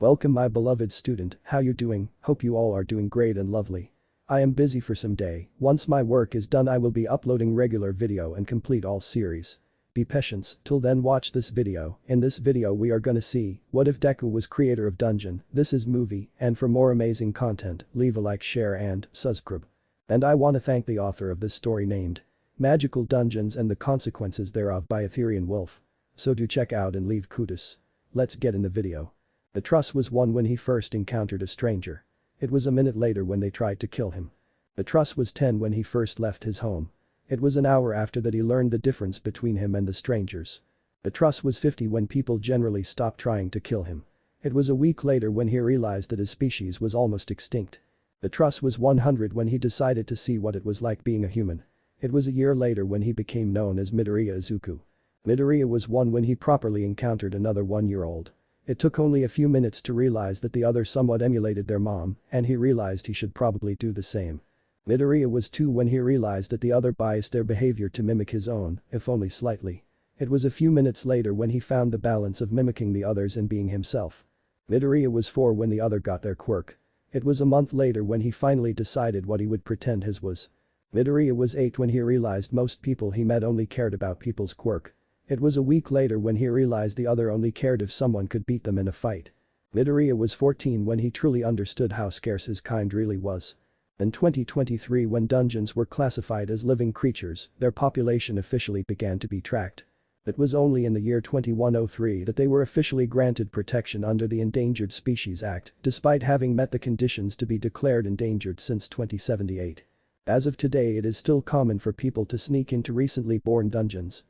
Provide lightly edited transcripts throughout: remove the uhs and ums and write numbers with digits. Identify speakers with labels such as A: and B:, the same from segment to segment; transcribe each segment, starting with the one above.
A: Welcome my beloved student, how you doing? Hope you all are doing great and lovely. I am busy for some day, once my work is done I will be uploading regular video and complete all series. Be patient, till then watch this video. In this video we are gonna see, what if Deku was creator of Dungeon, this is movie, and for more amazing content, leave a like, share and subscribe. And I wanna thank the author of this story named Magical Dungeons and the Consequences Thereof by Ethereal Wolf. So do check out and leave kudos. Let's get in the video. The trust was won when he first encountered a stranger. It was a minute later when they tried to kill him. The trust was 10 when he first left his home. It was an hour after that he learned the difference between him and the strangers. The trust was 50 when people generally stopped trying to kill him. It was a week later when he realized that his species was almost extinct. The trust was 100 when he decided to see what it was like being a human. It was a year later when he became known as Midoriya Izuku. Midoriya was 1 when he properly encountered another 1-year-old. It took only a few minutes to realize that the other somewhat emulated their mom, and he realized he should probably do the same. Midoriya was 2 when he realized that the other biased their behavior to mimic his own, if only slightly. It was a few minutes later when he found the balance of mimicking the others and being himself. Midoriya was 4 when the other got their quirk. It was a month later when he finally decided what he would pretend his was. Midoriya was 8 when he realized most people he met only cared about people's quirk. It was a week later when he realized the other only cared if someone could beat them in a fight. Midoriya was 14 when he truly understood how scarce his kind really was. In 2023 when dungeons were classified as living creatures, their population officially began to be tracked. It was only in the year 2103 that they were officially granted protection under the Endangered Species Act, despite having met the conditions to be declared endangered since 2078. As of today it is still common for people to sneak into recently born dungeons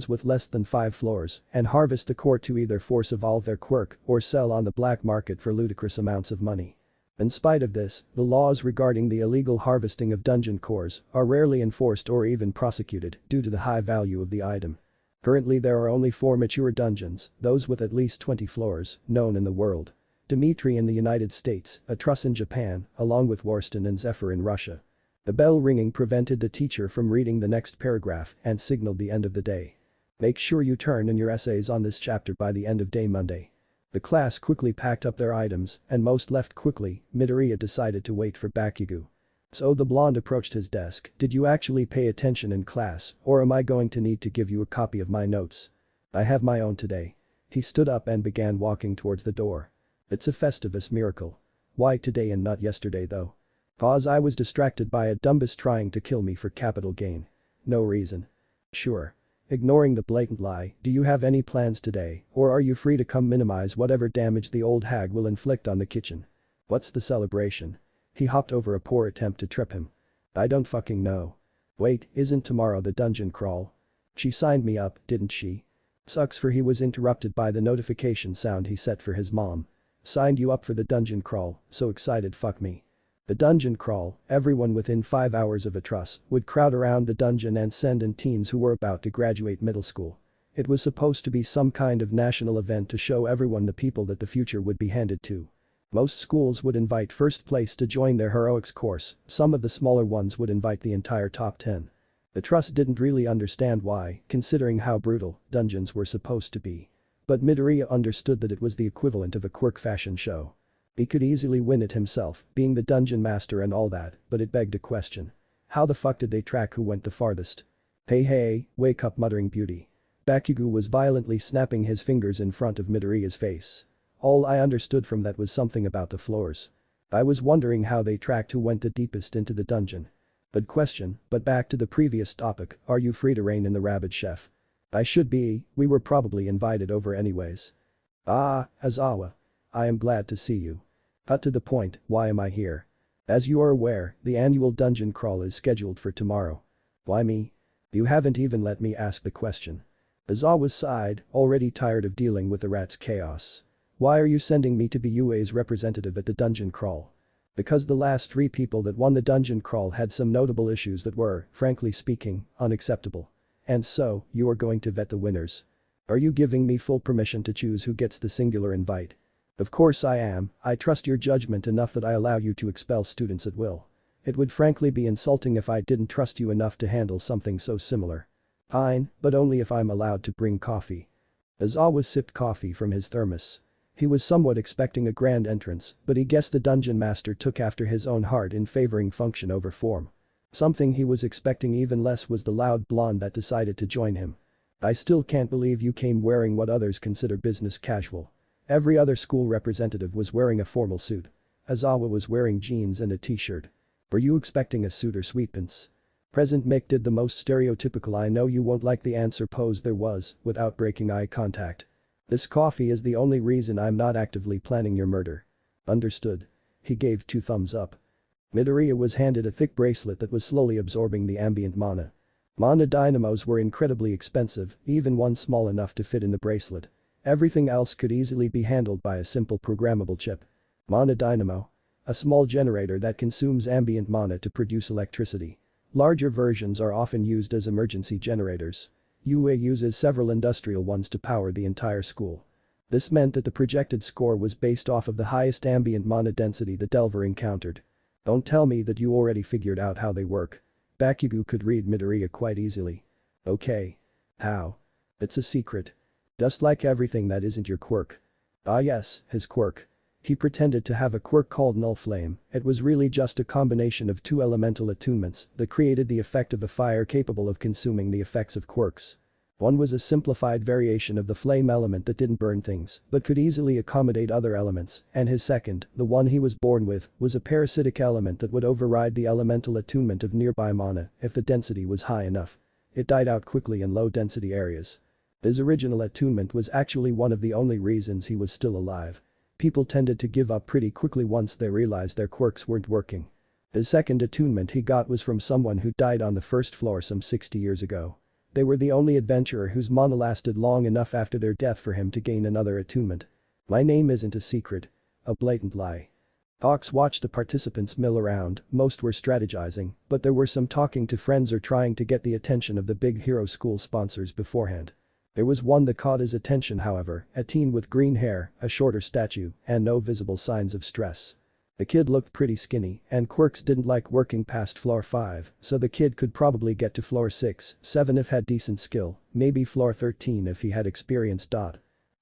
A: with less than 5 floors, and harvest the core to either force evolve their quirk or sell on the black market for ludicrous amounts of money. In spite of this, the laws regarding the illegal harvesting of dungeon cores are rarely enforced or even prosecuted due to the high value of the item. Currently there are only 4 mature dungeons, those with at least 20 floors, known in the world. Dimitri in the United States, Atrus in Japan, along with Warston and Zephyr in Russia. The bell ringing prevented the teacher from reading the next paragraph and signaled the end of the day. Make sure you turn in your essays on this chapter by the end of day Monday. The class quickly packed up their items and most left quickly. Midoriya decided to wait for Bakugo. So the blonde approached his desk. Did you actually pay attention in class, or am I going to need to give you a copy of my notes? I have my own today. He stood up and began walking towards the door. It's a Festivus miracle. Why today and not yesterday though? Pause. I was distracted by a dumbus trying to kill me for capital gain. No reason. Sure. Ignoring the blatant lie, do you have any plans today, or are you free to come minimize whatever damage the old hag will inflict on the kitchen? What's the celebration? He hopped over a poor attempt to trip him. I don't fucking know. Wait, isn't tomorrow the dungeon crawl? She signed me up, didn't she? Sucks for he was interrupted by the notification sound he set for his mom. Signed you up for the dungeon crawl, so excited fuck me. The dungeon crawl, everyone within 5 hours of Atrus would crowd around the dungeon and send in teens who were about to graduate middle school. It was supposed to be some kind of national event to show everyone the people that the future would be handed to. Most schools would invite first place to join their heroics course, some of the smaller ones would invite the entire top 10. The trust didn't really understand why, considering how brutal dungeons were supposed to be. But Midoriya understood that it was the equivalent of a quirk fashion show. He could easily win it himself, being the dungeon master and all that, but it begged a question. How the fuck did they track who went the farthest? Hey, wake up muttering beauty. Bakugo was violently snapping his fingers in front of Midoriya's face. All I understood from that was something about the floors. I was wondering how they tracked who went the deepest into the dungeon. But back to the previous topic, are you free to reign in the Rabid Chef? I should be, we were probably invited over anyways. Ah, Azawa. I am glad to see you. Cut to the point, why am I here? As you are aware, the annual dungeon crawl is scheduled for tomorrow. Why me? You haven't even let me ask the question. Azawa sighed, already tired of dealing with the rat's chaos. Why are you sending me to be UA's representative at the dungeon crawl? Because the last 3 people that won the dungeon crawl had some notable issues that were, frankly speaking, unacceptable. And so, you are going to vet the winners. Are you giving me full permission to choose who gets the singular invite? Of course I am, I trust your judgment enough that I allow you to expel students at will. It would frankly be insulting if I didn't trust you enough to handle something so similar. Fine, but only if I'm allowed to bring coffee. Azawa sipped coffee from his thermos. He was somewhat expecting a grand entrance, but he guessed the dungeon master took after his own heart in favoring function over form. Something he was expecting even less was the loud blonde that decided to join him. I still can't believe you came wearing what others consider business casual. Every other school representative was wearing a formal suit. Azawa was wearing jeans and a t-shirt. Were you expecting a suit or sweatpants? President Mick did the most stereotypical "I know you won't like the answer" pose there was, without breaking eye contact. This coffee is the only reason I'm not actively planning your murder. Understood. He gave 2 thumbs up. Midoriya was handed a thick bracelet that was slowly absorbing the ambient mana. Mana dynamos were incredibly expensive, even one small enough to fit in the bracelet. Everything else could easily be handled by a simple programmable chip. Mana dynamo. A small generator that consumes ambient mana to produce electricity. Larger versions are often used as emergency generators. UA uses several industrial ones to power the entire school. This meant that the projected score was based off of the highest ambient mana density the Delver encountered. Don't tell me that you already figured out how they work. Bakugo could read Midoriya quite easily. Okay. How? It's a secret. Just like everything that isn't your quirk. Ah yes, his quirk. He pretended to have a quirk called Null Flame. It was really just a combination of 2 elemental attunements that created the effect of a fire capable of consuming the effects of quirks. One was a simplified variation of the flame element that didn't burn things but could easily accommodate other elements, and his second, the one he was born with, was a parasitic element that would override the elemental attunement of nearby mana if the density was high enough. It died out quickly in low-density areas. His original attunement was actually one of the only reasons he was still alive. People tended to give up pretty quickly once they realized their quirks weren't working. His second attunement he got was from someone who died on the first floor some 60 years ago. They were the only adventurer whose mana lasted long enough after their death for him to gain another attunement. My name isn't a secret. A blatant lie. Hawks watched the participants mill around, most were strategizing, but there were some talking to friends or trying to get the attention of the big hero school sponsors beforehand. There was one that caught his attention however, a teen with green hair, a shorter statue, and no visible signs of stress. The kid looked pretty skinny, and quirks didn't like working past floor 5, so the kid could probably get to floor 6, 7 if had decent skill, maybe floor 13 if he had experience.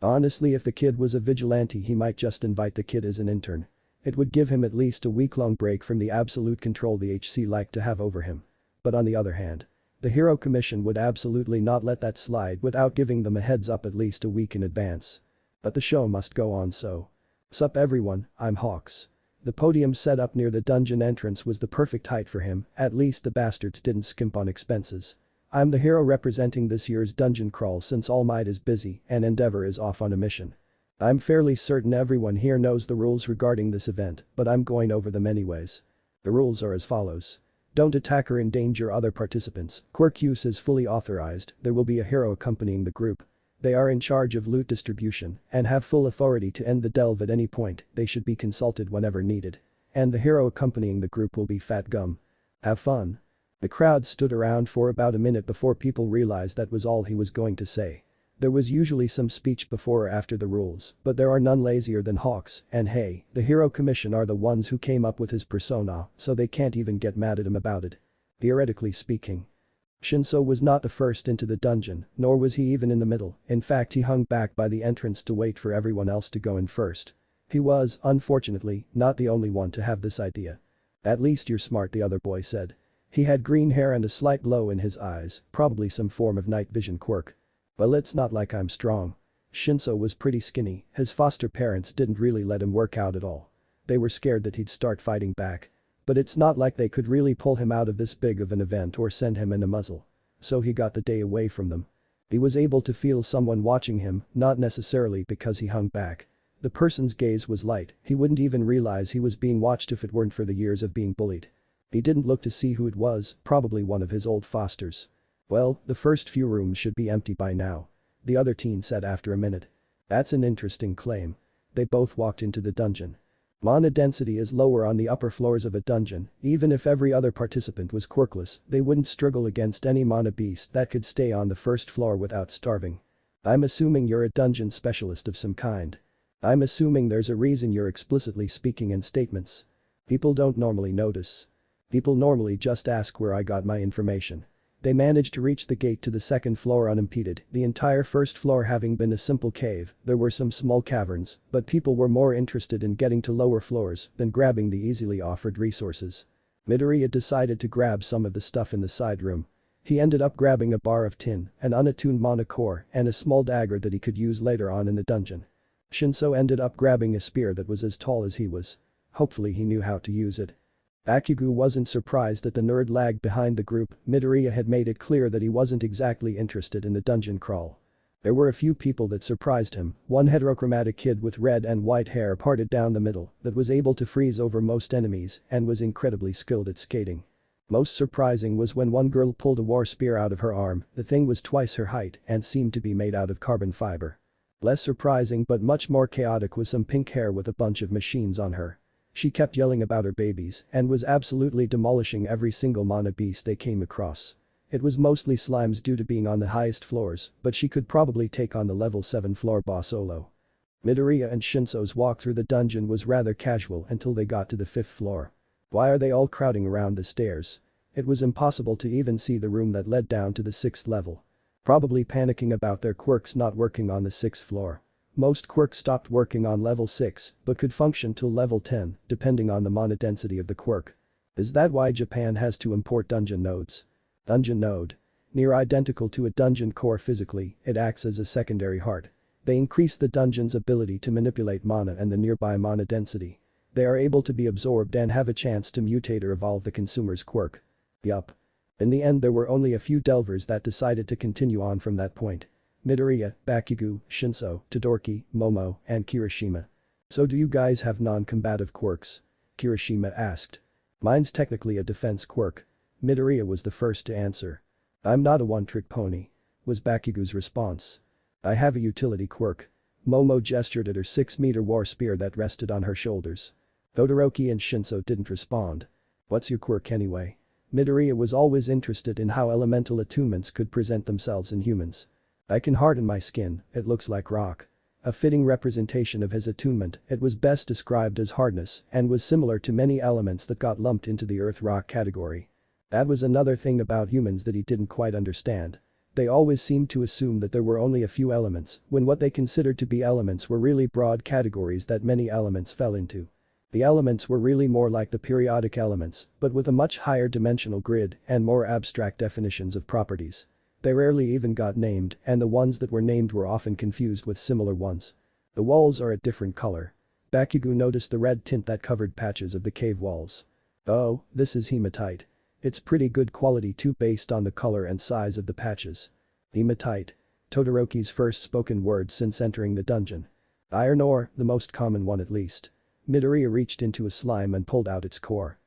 A: Honestly, if the kid was a vigilante he might just invite the kid as an intern. It would give him at least a week-long break from the absolute control the HC liked to have over him. But on the other hand, the Hero Commission would absolutely not let that slide without giving them a heads up at least a week in advance. But the show must go on, so. Sup everyone, I'm Hawks. The podium set up near the dungeon entrance was the perfect height for him, at least the bastards didn't skimp on expenses. I'm the hero representing this year's dungeon crawl since All Might is busy and Endeavor is off on a mission. I'm fairly certain everyone here knows the rules regarding this event, but I'm going over them anyways. The rules are as follows. Don't attack or endanger other participants, quirk use is fully authorized, there will be a hero accompanying the group. They are in charge of loot distribution and have full authority to end the delve at any point, they should be consulted whenever needed. And the hero accompanying the group will be Fat Gum. Have fun. The crowd stood around for about a minute before people realized that was all he was going to say. There was usually some speech before or after the rules, but there are none lazier than Hawks, and hey, the Hero Commission are the ones who came up with his persona, so they can't even get mad at him about it. Theoretically speaking. Shinso was not the first into the dungeon, nor was he even in the middle, in fact he hung back by the entrance to wait for everyone else to go in first. He was, unfortunately, not the only one to have this idea. At least you're smart, the other boy said. He had green hair and a slight glow in his eyes, probably some form of night vision quirk. Well, it's not like I'm strong. Shinso was pretty skinny, his foster parents didn't really let him work out at all. They were scared that he'd start fighting back. But it's not like they could really pull him out of this big of an event or send him in a muzzle. So he got the day away from them. He was able to feel someone watching him, not necessarily because he hung back. The person's gaze was light, he wouldn't even realize he was being watched if it weren't for the years of being bullied. He didn't look to see who it was, probably one of his old fosters. Well, the first few rooms should be empty by now. The other teen said after a minute. That's an interesting claim. They both walked into the dungeon. Mana density is lower on the upper floors of a dungeon, even if every other participant was quirkless, they wouldn't struggle against any mana beast that could stay on the first floor without starving. I'm assuming you're a dungeon specialist of some kind. I'm assuming there's a reason you're explicitly speaking in statements. People don't normally notice. People normally just ask where I got my information. They managed to reach the gate to the second floor unimpeded, the entire first floor having been a simple cave. There were some small caverns, but people were more interested in getting to lower floors than grabbing the easily offered resources. Midoriya decided to grab some of the stuff in the side room. He ended up grabbing a bar of tin, an unattuned mana core, and a small dagger that he could use later on in the dungeon. Shinso ended up grabbing a spear that was as tall as he was. Hopefully he knew how to use it. Bakugo wasn't surprised that the nerd lagged behind the group. Midoriya had made it clear that he wasn't exactly interested in the dungeon crawl. There were a few people that surprised him, one heterochromatic kid with red and white hair parted down the middle that was able to freeze over most enemies and was incredibly skilled at skating. Most surprising was when one girl pulled a war spear out of her arm. The thing was twice her height and seemed to be made out of carbon fiber. Less surprising but much more chaotic was some pink hair with a bunch of machines on her. She kept yelling about her babies and was absolutely demolishing every single mana beast they came across. It was mostly slimes due to being on the highest floors, but she could probably take on the level 7 floor boss solo. Midoriya and Shinso's walk through the dungeon was rather casual until they got to the 5th floor. Why are they all crowding around the stairs? It was impossible to even see the room that led down to the 6th level. Probably panicking about their quirks not working on the 6th floor. Most quirks stopped working on level 6 but could function till level 10 depending on the mana density of the quirk. Is that why Japan has to import dungeon nodes? Dungeon node. Near identical to a dungeon core physically, it acts as a secondary heart. They increase the dungeon's ability to manipulate mana and the nearby mana density. They are able to be absorbed and have a chance to mutate or evolve the consumer's quirk. Yup. In the end there were only a few delvers that decided to continue on from that point. Midoriya, Bakugo, Shinso, Todoroki, Momo, and Kirishima. So do you guys have non-combative quirks? Kirishima asked. Mine's technically a defense quirk. Midoriya was the first to answer. I'm not a one-trick pony, was Bakugo's response. I have a utility quirk. Momo gestured at her 6-meter war spear that rested on her shoulders. Todoroki and Shinso didn't respond. What's your quirk anyway? Midoriya was always interested in how elemental attunements could present themselves in humans. I can harden my skin, it looks like rock. A fitting representation of his attunement, it was best described as hardness and was similar to many elements that got lumped into the earth-rock category. That was another thing about humans that he didn't quite understand. They always seemed to assume that there were only a few elements, when what they considered to be elements were really broad categories that many elements fell into. The elements were really more like the periodic elements, but with a much higher dimensional grid and more abstract definitions of properties. They rarely even got named, and the ones that were named were often confused with similar ones. The walls are a different color. Bakugo noticed the red tint that covered patches of the cave walls. Oh, this is hematite. It's pretty good quality too based on the color and size of the patches. Hematite. Todoroki's first spoken word since entering the dungeon. Iron ore, the most common one at least. Midoriya reached into a slime and pulled out its core.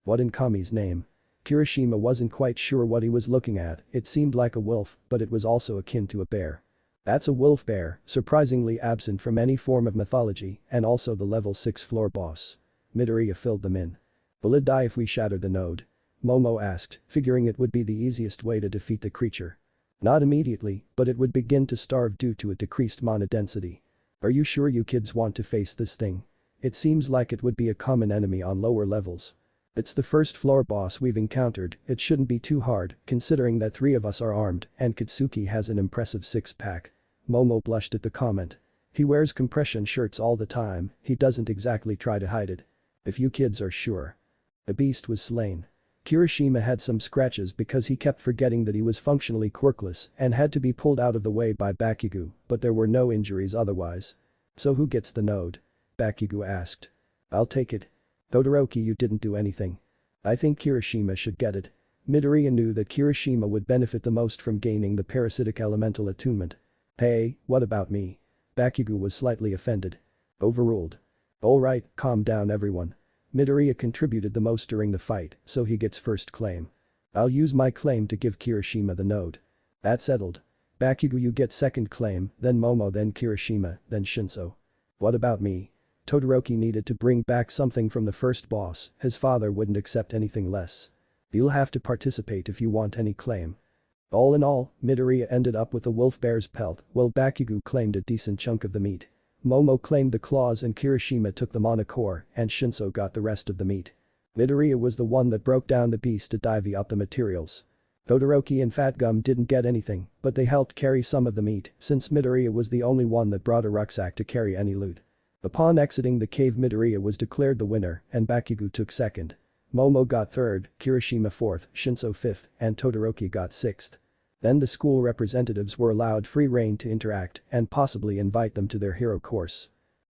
A: What in Kami's name? Kirishima wasn't quite sure what he was looking at. It seemed like a wolf, but it was also akin to a bear. That's a wolf bear, surprisingly absent from any form of mythology, and also the level 6 floor boss. Midoriya filled them in. Will it die if we shatter the node? Momo asked, figuring it would be the easiest way to defeat the creature. Not immediately, but it would begin to starve due to a decreased mana density. Are you sure you kids want to face this thing? It seems like it would be a common enemy on lower levels. It's the first floor boss we've encountered, it shouldn't be too hard, considering that 3 of us are armed and Kitsuki has an impressive 6-pack. Momo blushed at the comment. He wears compression shirts all the time, he doesn't exactly try to hide it. If you kids are sure. The beast was slain. Kirishima had some scratches because he kept forgetting that he was functionally quirkless and had to be pulled out of the way by Bakugo, but there were no injuries otherwise. So who gets the node? Bakugo asked. I'll take it. Todoroki, you didn't do anything. I think Kirishima should get it. Midoriya knew that Kirishima would benefit the most from gaining the parasitic elemental attunement. Hey, what about me? Bakugo was slightly offended. Overruled. Alright, calm down everyone. Midoriya contributed the most during the fight, so he gets first claim. I'll use my claim to give Kirishima the node. That's settled. Bakugo, you get second claim, then Momo, then Kirishima, then Shinso. What about me? Todoroki needed to bring back something from the first boss, his father wouldn't accept anything less. You'll have to participate if you want any claim. All in all, Midoriya ended up with a wolf bear's pelt, while Bakugo claimed a decent chunk of the meat. Momo claimed the claws and Kirishima took the mana core and Shinso got the rest of the meat. Midoriya was the one that broke down the beast to divvy up the materials. Todoroki and Fat Gum didn't get anything, but they helped carry some of the meat since Midoriya was the only one that brought a rucksack to carry any loot. Upon exiting the cave, Midoriya was declared the winner and Bakugo took second. Momo got third, Kirishima fourth, Shinso fifth, and Todoroki got sixth. Then the school representatives were allowed free rein to interact and possibly invite them to their hero course.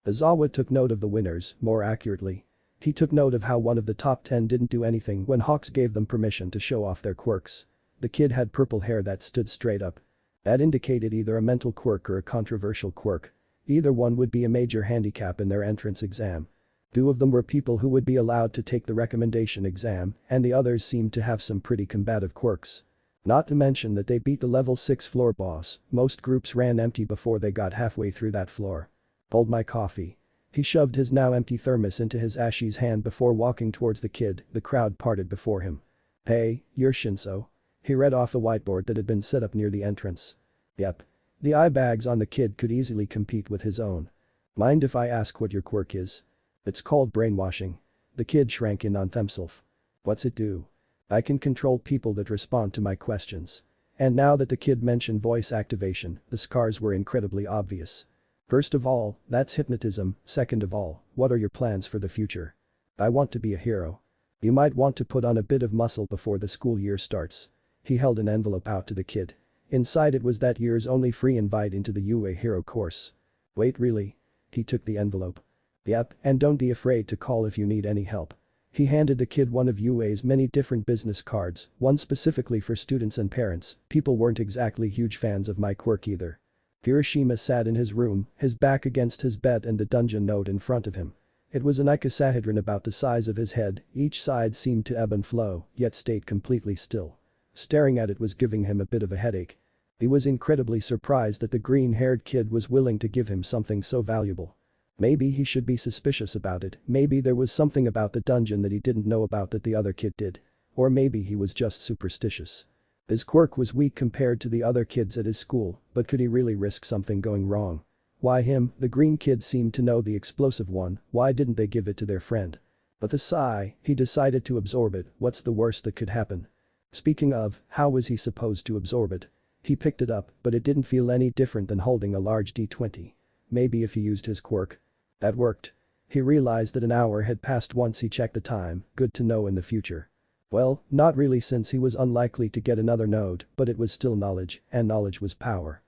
A: Izawa took note of the winners, more accurately. He took note of how one of the top 10 didn't do anything when Hawks gave them permission to show off their quirks. The kid had purple hair that stood straight up. That indicated either a mental quirk or a controversial quirk. Either one would be a major handicap in their entrance exam. Two of them were people who would be allowed to take the recommendation exam, and the others seemed to have some pretty combative quirks. Not to mention that they beat the level 6 floor boss. Most groups ran empty before they got halfway through that floor. Hold my coffee. He shoved his now empty thermos into his Ashi's hand before walking towards the kid. The crowd parted before him. Hey, you're Shinso. He read off a whiteboard that had been set up near the entrance. Yep. The eye bags on the kid could easily compete with his own. Mind if I ask what your quirk is? It's called brainwashing. The kid shrank in on himself. What's it do? I can control people that respond to my questions. And now that the kid mentioned voice activation, the scars were incredibly obvious. First of all, that's hypnotism. Second of all, what are your plans for the future? I want to be a hero. You might want to put on a bit of muscle before the school year starts. He held an envelope out to the kid. Inside it was that year's only free invite into the UA hero course. Wait, really? He took the envelope. Yep, and don't be afraid to call if you need any help. He handed the kid one of UA's many different business cards, one specifically for students and parents. People weren't exactly huge fans of my quirk either. Kirishima sat in his room, his back against his bed and the dungeon note in front of him. It was an icosahedron about the size of his head, each side seemed to ebb and flow, yet stayed completely still. Staring at it was giving him a bit of a headache. He was incredibly surprised that the green-haired kid was willing to give him something so valuable. Maybe he should be suspicious about it, maybe there was something about the dungeon that he didn't know about that the other kid did. Or maybe he was just superstitious. His quirk was weak compared to the other kids at his school, but could he really risk something going wrong? Why him? The green kid seemed to know the explosive one, why didn't they give it to their friend? With a sigh, he decided to absorb it. What's the worst that could happen? Speaking of, how was he supposed to absorb it? He picked it up, but it didn't feel any different than holding a large D20. Maybe if he used his quirk. That worked. He realized that an hour had passed once he checked the time, good to know in the future. Well, not really since he was unlikely to get another node, but it was still knowledge, and knowledge was power.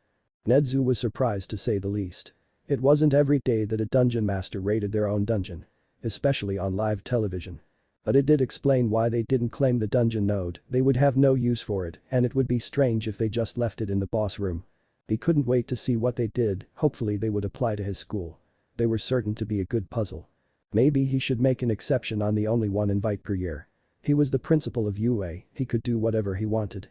A: Nedzu was surprised to say the least. It wasn't every day that a dungeon master raided their own dungeon. Especially on live television. But it did explain why they didn't claim the dungeon node, they would have no use for it, and it would be strange if they just left it in the boss room. He couldn't wait to see what they did, hopefully they would apply to his school. They were certain to be a good puzzle. Maybe he should make an exception on the only one invite per year. He was the principal of UA, he could do whatever he wanted.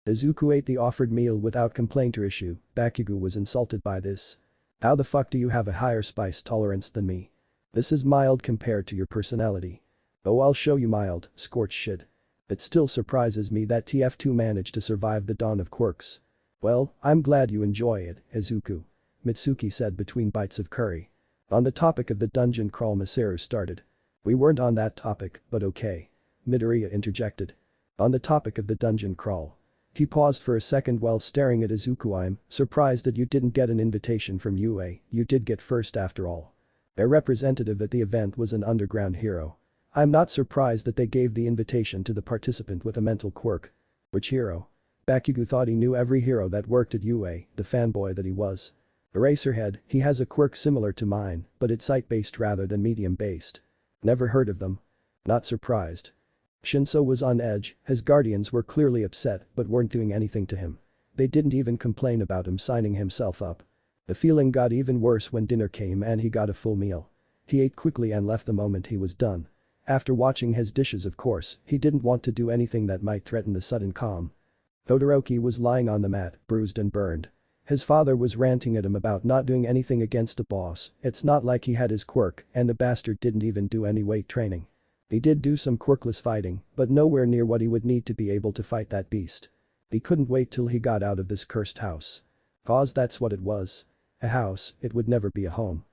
A: Izuku ate the offered meal without complaint or issue. Bakugo was insulted by this. How the fuck do you have a higher spice tolerance than me? This is mild compared to your personality. Oh, I'll show you mild, scorched shit. It still surprises me that TF2 managed to survive the dawn of quirks. Well, I'm glad you enjoy it, Izuku. Mitsuki said between bites of curry. On the topic of the dungeon crawl, Masaru started. We weren't on that topic, but okay. Midoriya interjected. On the topic of the dungeon crawl. He paused for a second while staring at Izuku. I'm surprised that you didn't get an invitation from UA, you did get first after all. Their representative at the event was an underground hero. I'm not surprised that they gave the invitation to the participant with a mental quirk. Which hero? Bakugo thought he knew every hero that worked at UA, the fanboy that he was. Eraserhead, he has a quirk similar to mine, but it's sight-based rather than medium-based. Never heard of them. Not surprised. Shinso was on edge, his guardians were clearly upset but weren't doing anything to him. They didn't even complain about him signing himself up. The feeling got even worse when dinner came and he got a full meal. He ate quickly and left the moment he was done. After watching his dishes, of course, he didn't want to do anything that might threaten the sudden calm. Todoroki was lying on the mat, bruised and burned. His father was ranting at him about not doing anything against the boss. It's not like he had his quirk and the bastard didn't even do any weight training. He did do some quirkless fighting, but nowhere near what he would need to be able to fight that beast. He couldn't wait till he got out of this cursed house. Cause that's what it was. A house, it would never be a home.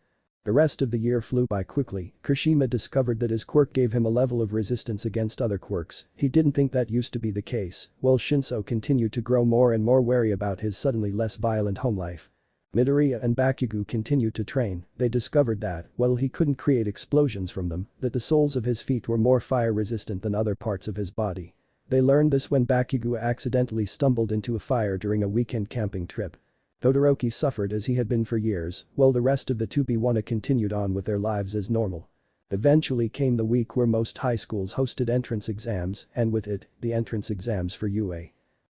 A: The rest of the year flew by quickly. Kirishima discovered that his quirk gave him a level of resistance against other quirks. He didn't think that used to be the case, while Shinso continued to grow more and more wary about his suddenly less violent home life. Midoriya and Bakugo continued to train. They discovered that, while he couldn't create explosions from them, that the soles of his feet were more fire resistant than other parts of his body. They learned this when Bakugo accidentally stumbled into a fire during a weekend camping trip. Todoroki suffered as he had been for years, while the rest of the 2B1 continued on with their lives as normal. Eventually came the week where most high schools hosted entrance exams, and with it, the entrance exams for UA.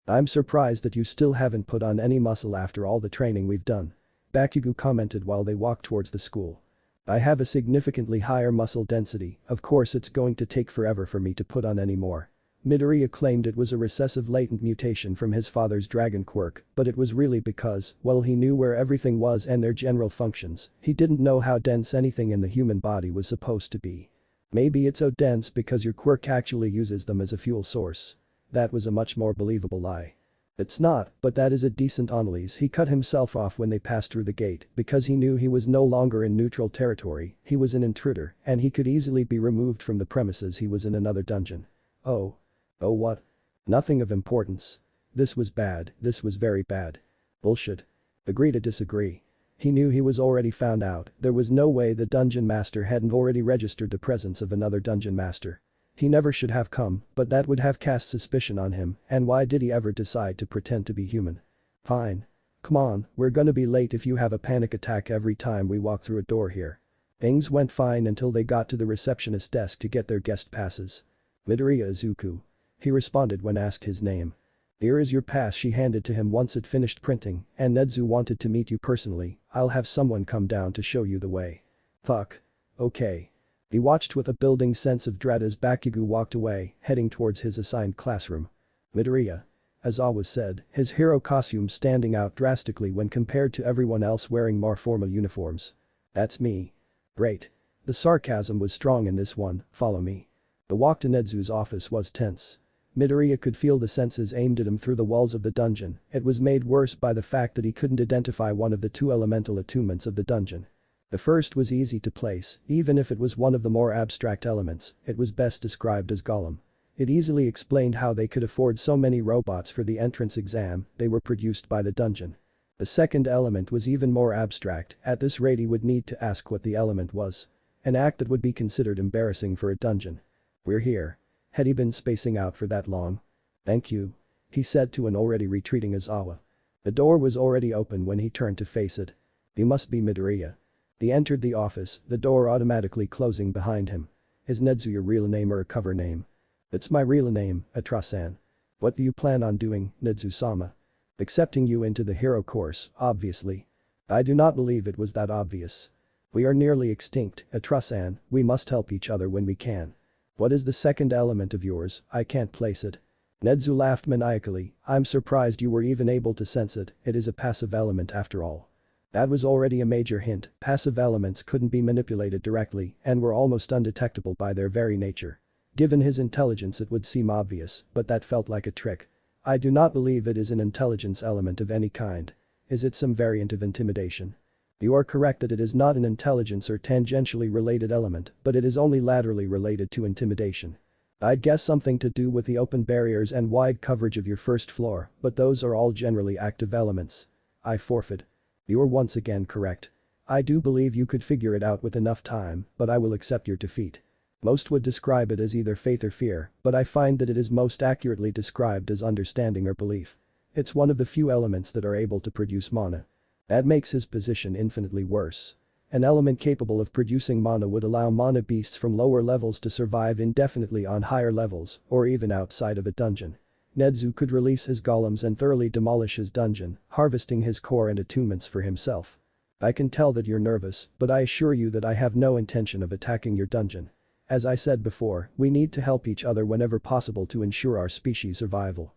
A: "I'm surprised that you still haven't put on any muscle after all the training we've done," Bakugo commented while they walked towards the school. "I have a significantly higher muscle density, of course it's going to take forever for me to put on any more." Midoriya claimed it was a recessive latent mutation from his father's dragon quirk, but it was really because, while he knew where everything was and their general functions, he didn't know how dense anything in the human body was supposed to be. "Maybe it's so dense because your quirk actually uses them as a fuel source." That was a much more believable lie. "It's not, but that is a decent anomaly." He cut himself off when they passed through the gate because he knew he was no longer in neutral territory, he was an intruder, and he could easily be removed from the premises. He was in another dungeon. Oh. Oh what? Nothing of importance. This was bad, this was very bad. Bullshit. Agree to disagree. He knew he was already found out, there was no way the dungeon master hadn't already registered the presence of another dungeon master. He never should have come, but that would have cast suspicion on him, and why did he ever decide to pretend to be human? Fine. Come on, we're gonna be late if you have a panic attack every time we walk through a door here. Things went fine until they got to the receptionist's desk to get their guest passes. "Midoriya Izuku." He responded when asked his name. "Here is your pass." She handed to him once it finished printing, "and Nedzu wanted to meet you personally. I'll have someone come down to show you the way." Fuck. Okay. He watched with a building sense of dread as Bakugo walked away, heading towards his assigned classroom. Midoriya. As always said, his hero costume standing out drastically when compared to everyone else wearing more formal uniforms. "That's me." "Great." The sarcasm was strong in this one, "Follow me." The walk to Nedzu's office was tense. Midoriya could feel the senses aimed at him through the walls of the dungeon. It was made worse by the fact that he couldn't identify one of the two elemental attunements of the dungeon. The first was easy to place, even if it was one of the more abstract elements, it was best described as Golem. It easily explained how they could afford so many robots for the entrance exam, they were produced by the dungeon. The second element was even more abstract, at this rate he would need to ask what the element was. An act that would be considered embarrassing for a dungeon. "We're here." Had he been spacing out for that long? "Thank you," he said to an already retreating Izawa. The door was already open when he turned to face it. "You must be Midoriya." He entered the office, the door automatically closing behind him. "Is Nedzu your real name or a cover name?" "It's my real name, Atra-san." "What do you plan on doing, Nedzu-sama?" "Accepting you into the hero course, obviously." "I do not believe it was that obvious." "We are nearly extinct, Atra-san, we must help each other when we can." "What is the second element of yours? I can't place it." Nedzu laughed maniacally. "I'm surprised you were even able to sense it, it is a passive element after all." That was already a major hint, passive elements couldn't be manipulated directly and were almost undetectable by their very nature. Given his intelligence it would seem obvious, but that felt like a trick. "I do not believe it is an intelligence element of any kind. Is it some variant of intimidation?" "You are correct that it is not an intelligence or tangentially related element, but it is only laterally related to intimidation. I'd guess something to do with the open barriers and wide coverage of your first floor, but those are all generally active elements." "I forfeit." "You are once again correct. I do believe you could figure it out with enough time, but I will accept your defeat." Most would describe it as either faith or fear, but I find that it is most accurately described as understanding or belief. It's one of the few elements that are able to produce mana. That makes his position infinitely worse. An element capable of producing mana would allow mana beasts from lower levels to survive indefinitely on higher levels, or even outside of a dungeon. Nedzu could release his golems and thoroughly demolish his dungeon, harvesting his core and attunements for himself. "I can tell that you're nervous, but I assure you that I have no intention of attacking your dungeon. As I said before, we need to help each other whenever possible to ensure our species' survival."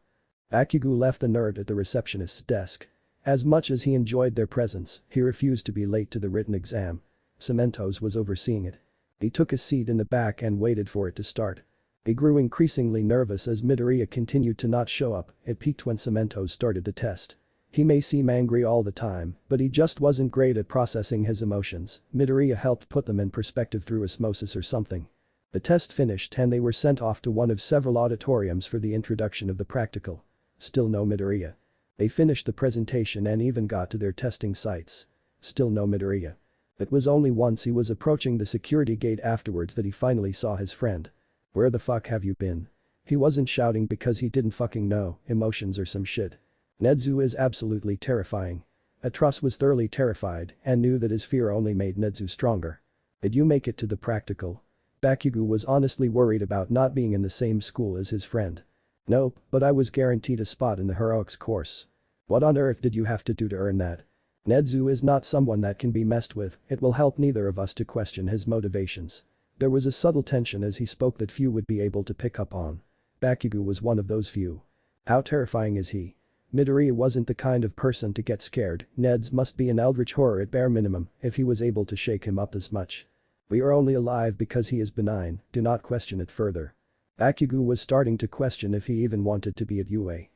A: Bakugo left the nerd at the receptionist's desk. As much as he enjoyed their presence, he refused to be late to the written exam. Cementos was overseeing it. He took a seat in the back and waited for it to start. He grew increasingly nervous as Midoriya continued to not show up, it peaked when Cementos started the test. He may seem angry all the time, but he just wasn't great at processing his emotions. Midoriya helped put them in perspective through osmosis or something. The test finished and they were sent off to one of several auditoriums for the introduction of the practical. Still no Midoriya. They finished the presentation and even got to their testing sites. Still no Midoriya. It was only once he was approaching the security gate afterwards that he finally saw his friend. "Where the fuck have you been?" He wasn't shouting because he didn't fucking know, emotions or some shit. Nezu is absolutely terrifying. Atros was thoroughly terrified and knew that his fear only made Nezu stronger. "Did you make it to the practical?" Bakugo was honestly worried about not being in the same school as his friend. "Nope, but I was guaranteed a spot in the heroics course." "What on earth did you have to do to earn that?" Nezu is not someone that can be messed with, it will help neither of us to question his motivations. There was a subtle tension as he spoke that few would be able to pick up on. Bakugo was one of those few. How terrifying is he? Midoriya wasn't the kind of person to get scared. Ned's must be an eldritch horror at bare minimum if he was able to shake him up this much. "We are only alive because he is benign, do not question it further." Bakugo was starting to question if he even wanted to be at UA.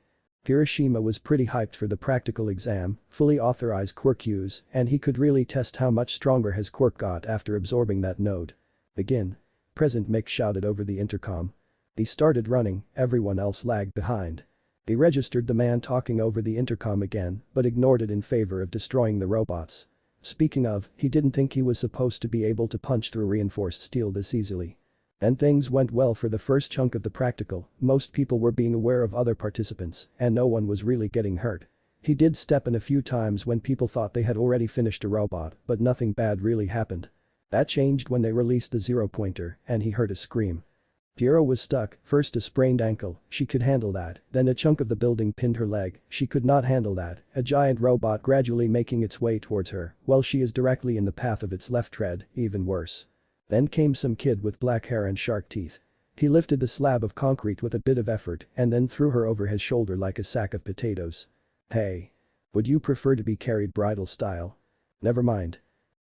A: Kirishima was pretty hyped for the practical exam, fully authorized quirk use, and he could really test how much stronger his quirk got after absorbing that node. "Begin." Present Mick shouted over the intercom. He started running, everyone else lagged behind. He registered the man talking over the intercom again, but ignored it in favor of destroying the robots. Speaking of, he didn't think he was supposed to be able to punch through reinforced steel this easily. And things went well for the first chunk of the practical, most people were being aware of other participants, and no one was really getting hurt. He did step in a few times when people thought they had already finished a robot, but nothing bad really happened. That changed when they released the zero-pointer, and he heard a scream. Piero was stuck, first a sprained ankle, she could handle that, then a chunk of the building pinned her leg, she could not handle that, a giant robot gradually making its way towards her, while she is directly in the path of its left tread, even worse. Then came some kid with black hair and shark teeth. He lifted the slab of concrete with a bit of effort and then threw her over his shoulder like a sack of potatoes. "Hey. Would you prefer to be carried bridal style?" "Never mind."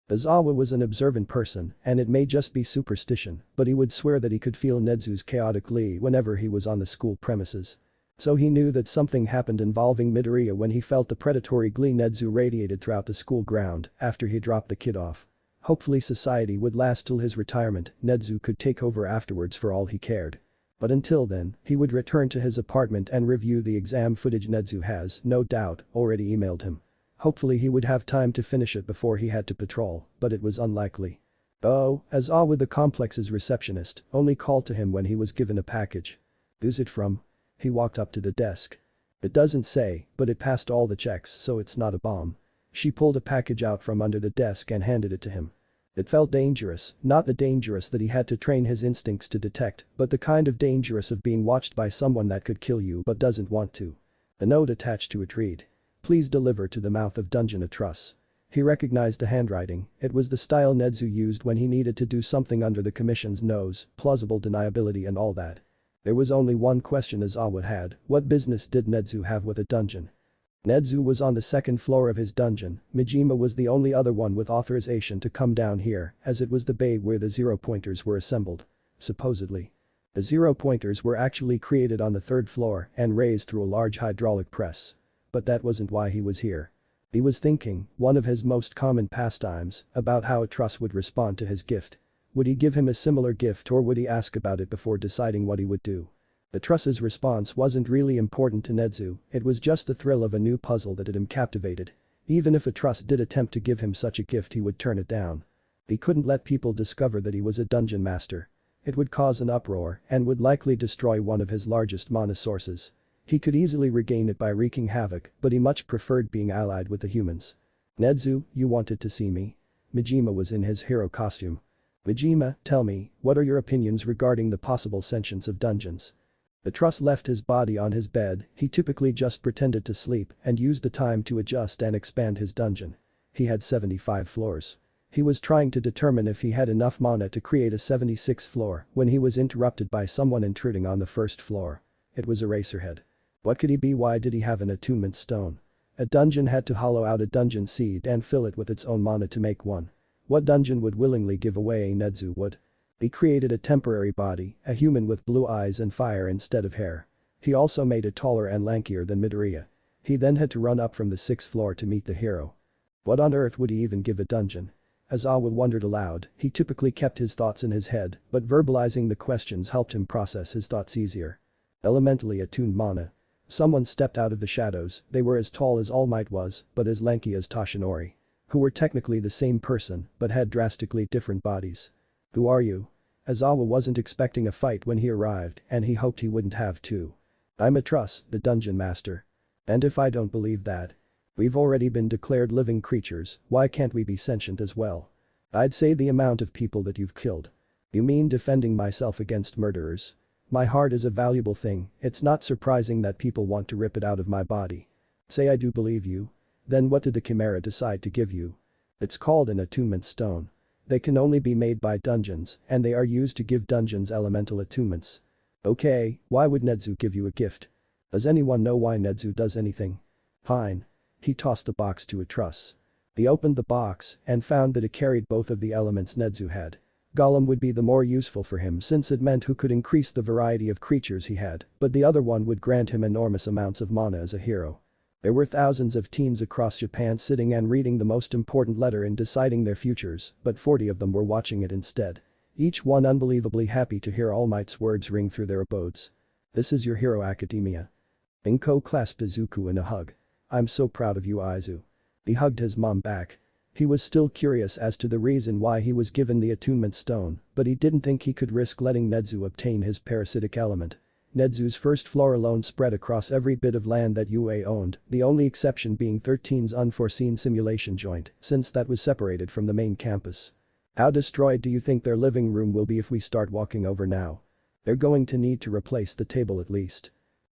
A: Izawa was an observant person, and it may just be superstition, but he would swear that he could feel Nezu's chaotic glee whenever he was on the school premises. So he knew that something happened involving Midoriya when he felt the predatory glee Nezu radiated throughout the school ground after he dropped the kid off. Hopefully society would last till his retirement, Nezu could take over afterwards for all he cared. But until then, he would return to his apartment and review the exam footage Nezu has, no doubt, already emailed him. Hopefully he would have time to finish it before he had to patrol, but it was unlikely. Oh, Azawa the complex's receptionist only called to him when he was given a package. "Who's it from?" He walked up to the desk. "It doesn't say, but it passed all the checks so it's not a bomb." She pulled a package out from under the desk and handed it to him. It felt dangerous, not the dangerous that he had to train his instincts to detect, but the kind of dangerous of being watched by someone that could kill you but doesn't want to. The note attached to it read, "Please deliver to the mouth of Dungeon Atrus." He recognized the handwriting, it was the style Nezu used when he needed to do something under the commission's nose, plausible deniability and all that. There was only one question Izawa had, what business did Nezu have with a dungeon? Nezu was on the second floor of his dungeon, Majima was the only other one with authorization to come down here, as it was the bay where the zero-pointers were assembled. Supposedly. The zero-pointers were actually created on the third floor and raised through a large hydraulic press. But that wasn't why he was here. He was thinking, one of his most common pastimes, about how Atrus would respond to his gift. Would he give him a similar gift or would he ask about it before deciding what he would do? Atrus's response wasn't really important to Nezu, it was just the thrill of a new puzzle that had him captivated. Even if Atrus did attempt to give him such a gift he would turn it down. He couldn't let people discover that he was a dungeon master. It would cause an uproar and would likely destroy one of his largest mana sources. He could easily regain it by wreaking havoc, but he much preferred being allied with the humans. "Nezu, you wanted to see me?" Majima was in his hero costume. "Majima, tell me, what are your opinions regarding the possible sentience of dungeons?" Atrus left his body on his bed, he typically just pretended to sleep and used the time to adjust and expand his dungeon. He had 75 floors. He was trying to determine if he had enough mana to create a 76th floor when he was interrupted by someone intruding on the first floor. It was Eraserhead. What could he be? Why did he have an attunement stone? A dungeon had to hollow out a dungeon seed and fill it with its own mana to make one. What dungeon would willingly give away a Nezu would? He created a temporary body, a human with blue eyes and fire instead of hair. He also made it taller and lankier than Midoriya. He then had to run up from the 6th floor to meet the hero. What on earth would he even give a dungeon? As Awa wondered aloud, he typically kept his thoughts in his head, but verbalizing the questions helped him process his thoughts easier. Elementally attuned mana. Someone stepped out of the shadows, they were as tall as All Might was, but as lanky as Toshinori. Who were technically the same person, but had drastically different bodies. Who are you? Azawa wasn't expecting a fight when he arrived, and he hoped he wouldn't have to. I'm Atrus, the dungeon master. And if I don't believe that? We've already been declared living creatures, why can't we be sentient as well? I'd say the amount of people that you've killed. You mean defending myself against murderers? My heart is a valuable thing, it's not surprising that people want to rip it out of my body. Say I do believe you. Then what did the Chimera decide to give you? It's called an attunement stone. They can only be made by dungeons, and they are used to give dungeons elemental attunements. Okay, why would Nedzu give you a gift? Does anyone know why Nedzu does anything? Fine. He tossed the box to Atrus. He opened the box and found that it carried both of the elements Nedzu had. Golem would be the more useful for him since it meant who could increase the variety of creatures he had, but the other one would grant him enormous amounts of mana as a hero. There were thousands of teens across Japan sitting and reading the most important letter in deciding their futures, but 40 of them were watching it instead. Each one unbelievably happy to hear All Might's words ring through their abodes. This is your hero academia. Inko clasped Izuku in a hug. I'm so proud of you, Aizu. He hugged his mom back. He was still curious as to the reason why he was given the attunement stone, but he didn't think he could risk letting Nedzu obtain his parasitic element. Nedzu's first floor alone spread across every bit of land that UA owned, the only exception being 13's unforeseen simulation joint, since that was separated from the main campus. How destroyed do you think their living room will be if we start walking over now? They're going to need to replace the table at least.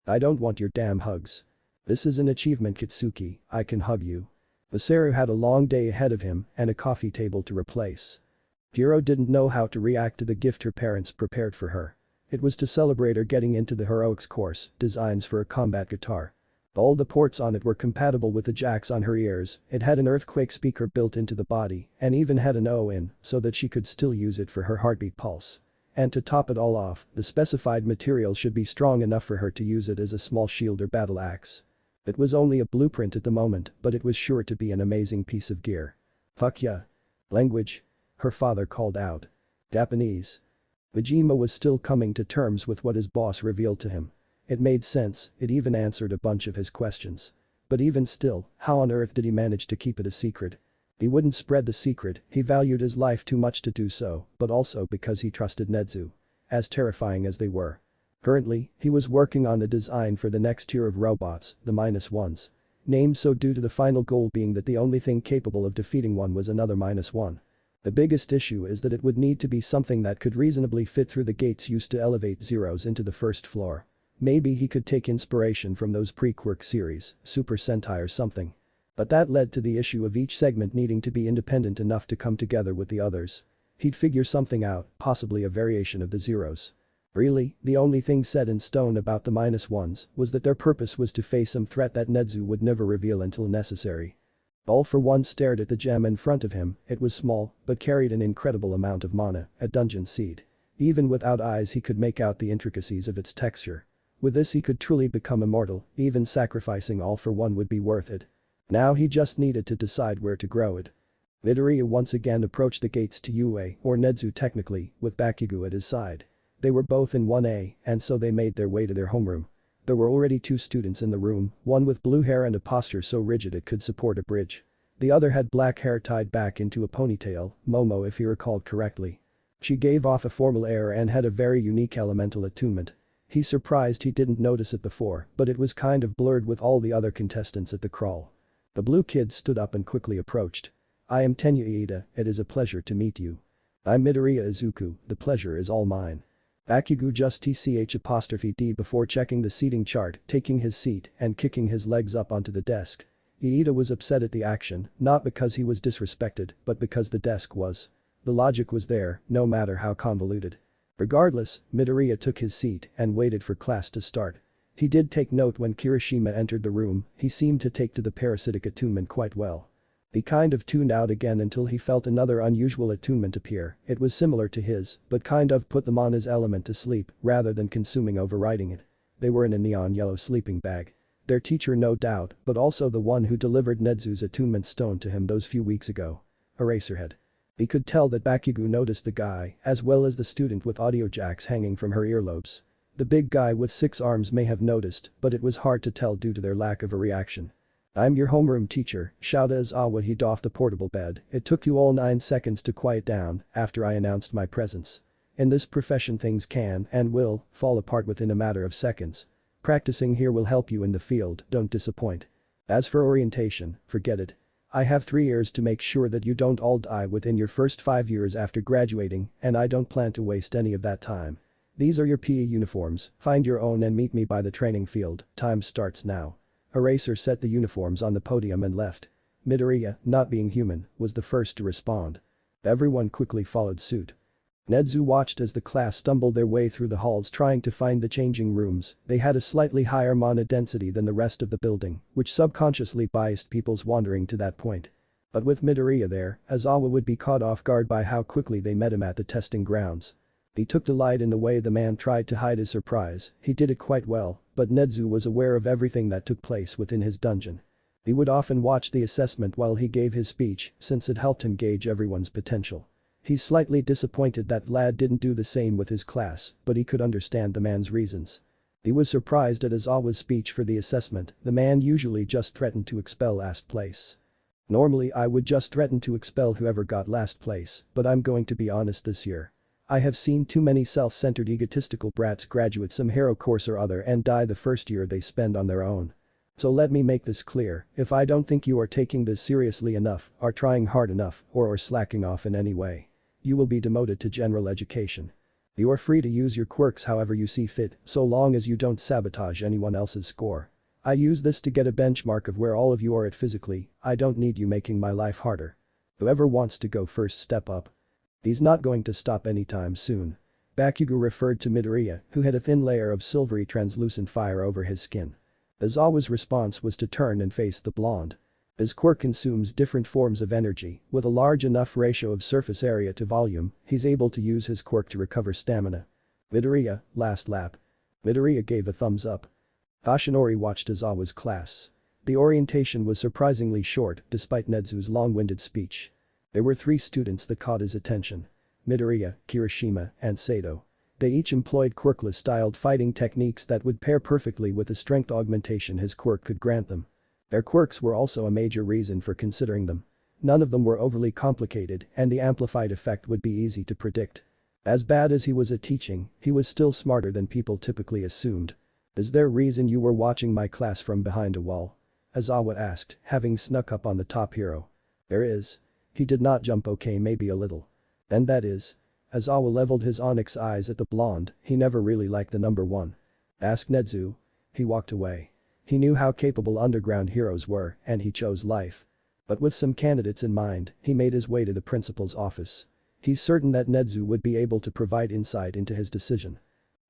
A: I don't want your damn hugs. This is an achievement, Kitsuki, I can hug you. Masaru had a long day ahead of him and a coffee table to replace. Jiro didn't know how to react to the gift her parents prepared for her. It was to celebrate her getting into the heroics course, designs for a combat guitar. All the ports on it were compatible with the jacks on her ears, it had an earthquake speaker built into the body, and even had an O-in, so that she could still use it for her heartbeat pulse. And to top it all off, the specified material should be strong enough for her to use it as a small shield or battle axe. It was only a blueprint at the moment, but it was sure to be an amazing piece of gear. Fuck yeah. Language? Her father called out. Japanese. Majima was still coming to terms with what his boss revealed to him. It made sense, it even answered a bunch of his questions. But even still, how on earth did he manage to keep it a secret? He wouldn't spread the secret, he valued his life too much to do so, but also because he trusted Nedzu. As terrifying as they were. Currently, he was working on the design for the next tier of robots, the -1s. Named so due to the final goal being that the only thing capable of defeating one was another -1. The biggest issue is that it would need to be something that could reasonably fit through the gates used to elevate Zeros into the first floor. Maybe he could take inspiration from those pre-Quirk series, Super Sentai or something. But that led to the issue of each segment needing to be independent enough to come together with the others. He'd figure something out, possibly a variation of the Zeros. Really, the only thing set in stone about the -1s was that their purpose was to face some threat that Nedzu would never reveal until necessary. All for one stared at the gem in front of him, it was small, but carried an incredible amount of mana, a dungeon seed. Even without eyes he could make out the intricacies of its texture. With this he could truly become immortal, even sacrificing all for one would be worth it. Now he just needed to decide where to grow it. Midoriya once again approached the gates to UA, or Nedzu technically, with Bakugo at his side. They were both in 1A, and so they made their way to their homeroom. There were already 2 students in the room, one with blue hair and a posture so rigid it could support a bridge. The other had black hair tied back into a ponytail, Momo if he recalled correctly. She gave off a formal air and had a very unique elemental attunement. He's surprised he didn't notice it before, but it was kind of blurred with all the other contestants at the crawl. The blue kid stood up and quickly approached. I am Tenya Iida, it is a pleasure to meet you. I'm Midoriya Izuku, the pleasure is all mine. Bakugo just TCH''D before checking the seating chart, taking his seat and kicking his legs up onto the desk. Iida was upset at the action, not because he was disrespected, but because the desk was. The logic was there, no matter how convoluted. Regardless, Midoriya took his seat and waited for class to start. He did take note when Kirishima entered the room, he seemed to take to the parasitic attunement quite well. He kind of tuned out again until he felt another unusual attunement appear, it was similar to his, but kind of put them on his element to sleep rather than consuming overriding it. They were in a neon yellow sleeping bag. Their teacher no doubt, but also the one who delivered Nedzu's attunement stone to him those few weeks ago. Eraserhead. He could tell that Bakugo noticed the guy, as well as the student with audio jacks hanging from her earlobes. The big guy with 6 arms may have noticed, but it was hard to tell due to their lack of a reaction. "I'm your homeroom teacher," shouted Aizawa. He doffed the portable bed. "It took you all 9 seconds to quiet down after I announced my presence. In this profession things can and will fall apart within a matter of seconds. Practicing here will help you in the field, don't disappoint. As for orientation, forget it. I have 3 years to make sure that you don't all die within your first 5 years after graduating, and I don't plan to waste any of that time. These are your PE uniforms, find your own and meet me by the training field, time starts now." Eraser set the uniforms on the podium and left. Midoriya, not being human, was the first to respond. Everyone quickly followed suit. Nedzu watched as the class stumbled their way through the halls trying to find the changing rooms. They had a slightly higher mana density than the rest of the building, which subconsciously biased people's wandering to that point. But with Midoriya there, Aizawa would be caught off guard by how quickly they met him at the testing grounds. He took delight in the way the man tried to hide his surprise. He did it quite well, but Nedzu was aware of everything that took place within his dungeon. He would often watch the assessment while he gave his speech since it helped him gauge everyone's potential. He's slightly disappointed that Vlad didn't do the same with his class, but he could understand the man's reasons. He was surprised at Aizawa's speech for the assessment. The man usually just threatened to expel last place. "Normally I would just threaten to expel whoever got last place, but I'm going to be honest this year. I have seen too many self-centered egotistical brats graduate some hero course or other and die the first year they spend on their own. So let me make this clear, if I don't think you are taking this seriously enough, are trying hard enough, or are slacking off in any way, you will be demoted to general education. You are free to use your quirks however you see fit, so long as you don't sabotage anyone else's score. I use this to get a benchmark of where all of you are at physically, I don't need you making my life harder. Whoever wants to go first step up." He's not going to stop anytime soon. Bakugo referred to Midoriya, who had a thin layer of silvery translucent fire over his skin. Aizawa's response was to turn and face the blonde. His quirk consumes different forms of energy, with a large enough ratio of surface area to volume, he's able to use his quirk to recover stamina. "Midoriya, last lap." Midoriya gave a thumbs up. Toshinori watched Aizawa's class. The orientation was surprisingly short despite Nedzu's long-winded speech. There were 3 students that caught his attention. Midoriya, Kirishima, and Sato. They each employed quirkless-styled fighting techniques that would pair perfectly with the strength augmentation his quirk could grant them. Their quirks were also a major reason for considering them. None of them were overly complicated and the amplified effect would be easy to predict. As bad as he was at teaching, he was still smarter than people typically assumed. "Is there a reason you were watching my class from behind a wall?" Aizawa asked, having snuck up on the top hero. "There is." He did not jump. "Okay, maybe a little." "And that is?" Aizawa leveled his onyx eyes at the blonde. He never really liked the number 1. "Ask Nedzu." He walked away. He knew how capable underground heroes were and he chose life. But with some candidates in mind, he made his way to the principal's office. He's certain that Nedzu would be able to provide insight into his decision.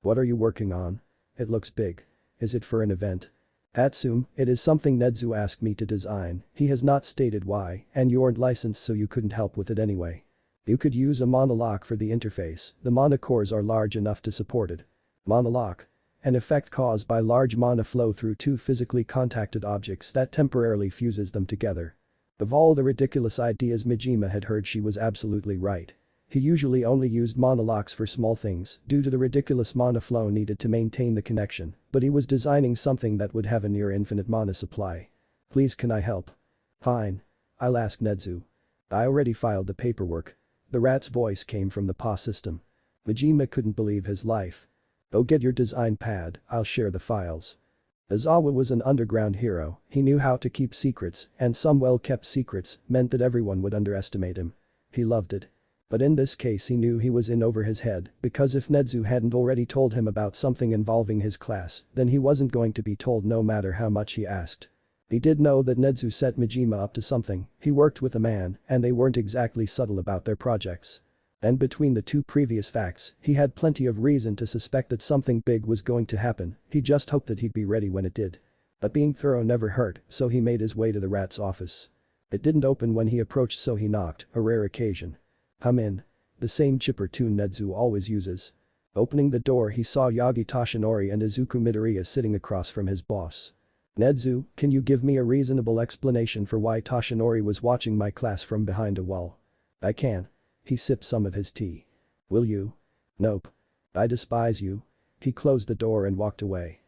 A: "What are you working on? It looks big. Is it for an event?" "Assume it is something Nedzu asked me to design, he has not stated why, and you aren't licensed so you couldn't help with it anyway. You could use a mana lock for the interface, the mana cores are large enough to support it." Mana lock. An effect caused by large mana flow through 2 physically contacted objects that temporarily fuses them together. Of all the ridiculous ideas Majima had heard, she was absolutely right. He usually only used mana locks for small things due to the ridiculous mana flow needed to maintain the connection, but he was designing something that would have a near infinite mana supply. "Please, can I help?" "Fine. I'll ask Nedzu. I already filed the paperwork." The rat's voice came from the PA system. Majima couldn't believe his life. "Go get your design pad, I'll share the files." Aizawa was an underground hero, he knew how to keep secrets, and some well-kept secrets meant that everyone would underestimate him. He loved it. But in this case he knew he was in over his head, because if Nedzu hadn't already told him about something involving his class, then he wasn't going to be told no matter how much he asked. He did know that Nedzu set Majima up to something, he worked with a man, and they weren't exactly subtle about their projects. And between the 2 previous facts, he had plenty of reason to suspect that something big was going to happen, he just hoped that he'd be ready when it did. But being thorough never hurt, so he made his way to the rat's office. It didn't open when he approached, so he knocked, a rare occasion. "Come in." The same chipper tune Nedzu always uses. Opening the door, he saw Yagi Toshinori and Izuku Midoriya sitting across from his boss. Nedzu, can you give me a reasonable explanation for why Toshinori was watching my class from behind a wall? I can. He sipped some of his tea. Will you? Nope. I despise you. He closed the door and walked away.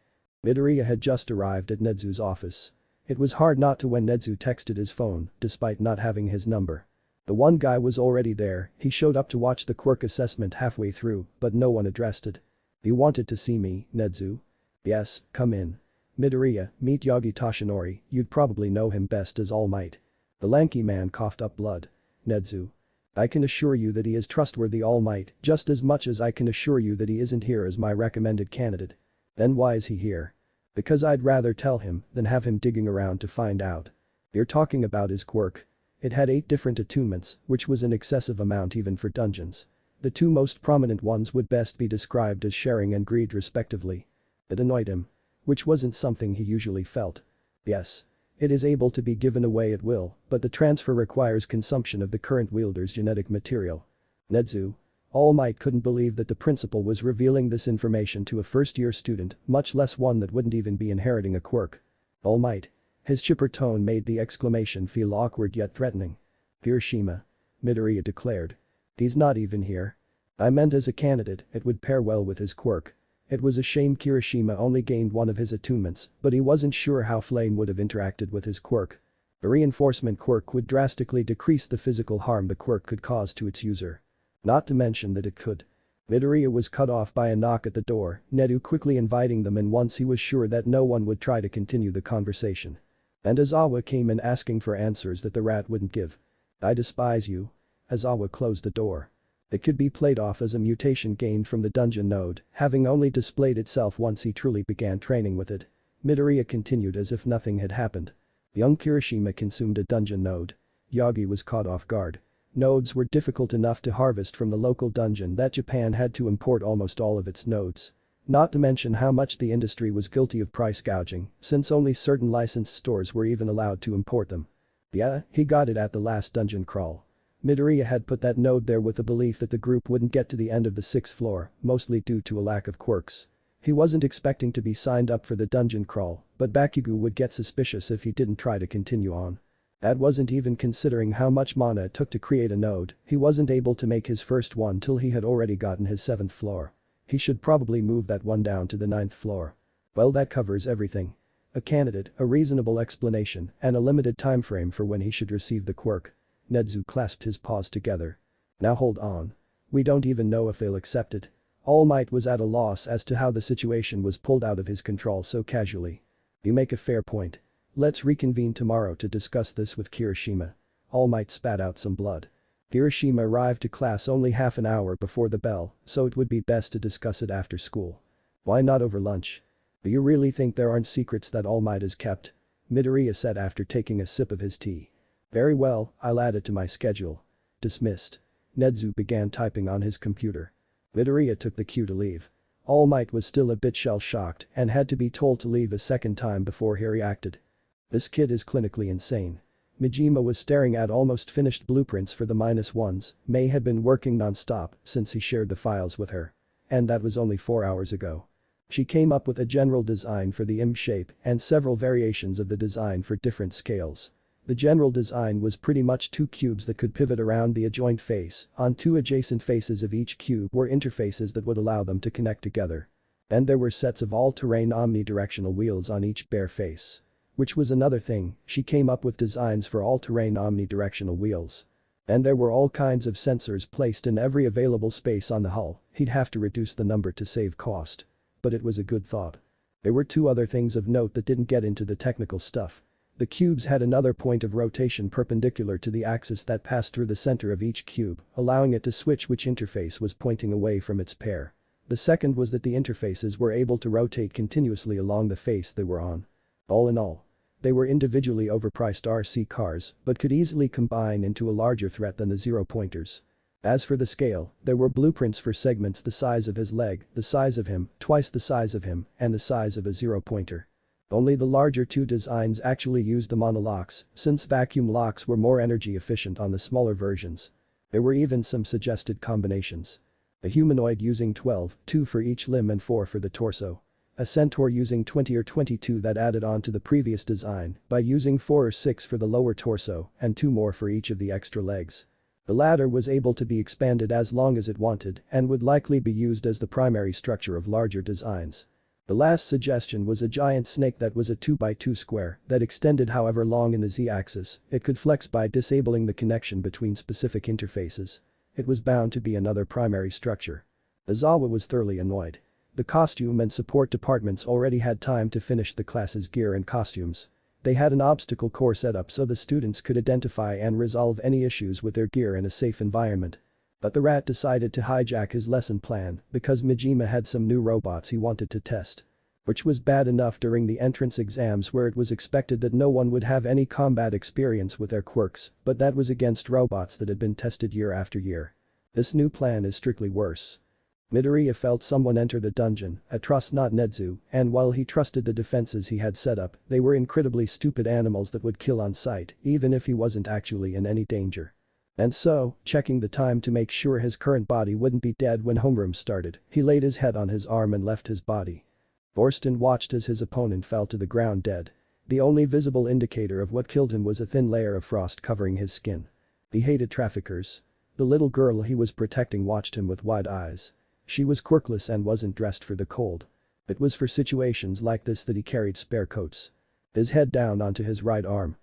A: Midoriya had just arrived at Nedzu's office. It was hard not to when Nedzu texted his phone, despite not having his number. The one guy was already there, he showed up to watch the quirk assessment halfway through, but no one addressed it. You wanted to see me, Nedzu? Yes, come in. Midoriya, meet Yagi Toshinori, you'd probably know him best as All Might. The lanky man coughed up blood. Nedzu. I can assure you that he is trustworthy All Might, just as much as I can assure you that he isn't here as my recommended candidate. Then why is he here? Because I'd rather tell him than have him digging around to find out. You're talking about his quirk. It had 8 different attunements, which was an excessive amount even for dungeons. The 2 most prominent ones would best be described as sharing and greed respectively. It annoyed him. Which wasn't something he usually felt. Yes. It is able to be given away at will, but the transfer requires consumption of the current wielder's genetic material. Nedzu. All Might couldn't believe that the principal was revealing this information to a first-year student, much less one that wouldn't even be inheriting a quirk. All Might. His chipper tone made the exclamation feel awkward yet threatening. Kirishima. Midoriya declared. He's not even here. I meant as a candidate, it would pair well with his quirk. It was a shame Kirishima only gained one of his attunements, but he wasn't sure how Flame would have interacted with his quirk. A reinforcement quirk would drastically decrease the physical harm the quirk could cause to its user. Not to mention that it could. Midoriya was cut off by a knock at the door, Nedu quickly inviting them in once he was sure that no one would try to continue the conversation. And Aizawa came in asking for answers that the rat wouldn't give. I despise you. Aizawa closed the door. It could be played off as a mutation gained from the dungeon node, having only displayed itself once he truly began training with it. Midoriya continued as if nothing had happened. Young Kirishima consumed a dungeon node. Yagi was caught off guard. Nodes were difficult enough to harvest from the local dungeon that Japan had to import almost all of its nodes. Not to mention how much the industry was guilty of price gouging, since only certain licensed stores were even allowed to import them. Yeah, he got it at the last dungeon crawl. Midoriya had put that node there with the belief that the group wouldn't get to the end of the 6th floor, mostly due to a lack of quirks. He wasn't expecting to be signed up for the dungeon crawl, but Bakugo would get suspicious if he didn't try to continue on. That wasn't even considering how much mana it took to create a node, he wasn't able to make his first one till he had already gotten his 7th floor. He should probably move that one down to the 9th floor. Well, that covers everything. A candidate, a reasonable explanation, and a limited time frame for when he should receive the quirk. Nedzu clasped his paws together. Now hold on. We don't even know if they'll accept it. All Might was at a loss as to how the situation was pulled out of his control so casually. You make a fair point. Let's reconvene tomorrow to discuss this with Kirishima. All Might spat out some blood. Kirishima arrived to class only half an hour before the bell, so it would be best to discuss it after school. Why not over lunch? Do you really think there aren't secrets that All Might has kept? Midoriya said after taking a sip of his tea. Very well, I'll add it to my schedule. Dismissed. Nedzu began typing on his computer. Midoriya took the cue to leave. All Might was still a bit shell-shocked and had to be told to leave a second time before he reacted. This kid is clinically insane. Majima was staring at almost finished blueprints for the -1s, May had been working non-stop since he shared the files with her. And that was only 4 hours ago. She came up with a general design for the M shape and several variations of the design for different scales. The general design was pretty much 2 cubes that could pivot around the adjoint face, on 2 adjacent faces of each cube were interfaces that would allow them to connect together. And there were sets of all-terrain omnidirectional wheels on each bare face. Which was another thing, she came up with designs for all-terrain omnidirectional wheels. And there were all kinds of sensors placed in every available space on the hull, he'd have to reduce the number to save cost. But it was a good thought. There were 2 other things of note that didn't get into the technical stuff. The cubes had another point of rotation perpendicular to the axis that passed through the center of each cube, allowing it to switch which interface was pointing away from its pair. The second was that the interfaces were able to rotate continuously along the face they were on. All in all, they were individually overpriced RC cars, but could easily combine into a larger threat than the zero-pointers. As for the scale, there were blueprints for segments the size of his leg, the size of him, twice the size of him, and the size of a zero-pointer. Only the larger 2 designs actually used the monolocks, since vacuum locks were more energy efficient on the smaller versions. There were even some suggested combinations. A humanoid using 12, 2 for each limb and 4 for the torso. A centaur using 20 or 22 that added on to the previous design by using 4 or 6 for the lower torso and 2 more for each of the extra legs. The latter was able to be expanded as long as it wanted and would likely be used as the primary structure of larger designs. The last suggestion was a giant snake that was a 2x2 square that extended however long in the z-axis it could flex by disabling the connection between specific interfaces. It was bound to be another primary structure. Izawa was thoroughly annoyed. The costume and support departments already had time to finish the class's gear and costumes. They had an obstacle course set up so the students could identify and resolve any issues with their gear in a safe environment. But the rat decided to hijack his lesson plan because Majima had some new robots he wanted to test. Which was bad enough during the entrance exams where it was expected that no one would have any combat experience with their quirks, but that was against robots that had been tested year after year. This new plan is strictly worse. Midoriya felt someone enter the dungeon, a trust not Nedzu, and while he trusted the defenses he had set up, they were incredibly stupid animals that would kill on sight even if he wasn't actually in any danger. And so, checking the time to make sure his current body wouldn't be dead when homeroom started, he laid his head on his arm and left his body. Borston watched as his opponent fell to the ground dead. The only visible indicator of what killed him was a thin layer of frost covering his skin. He hated traffickers. The little girl he was protecting watched him with wide eyes. She was quirkless and wasn't dressed for the cold. It was for situations like this that he carried spare coats. His head down onto his right arm.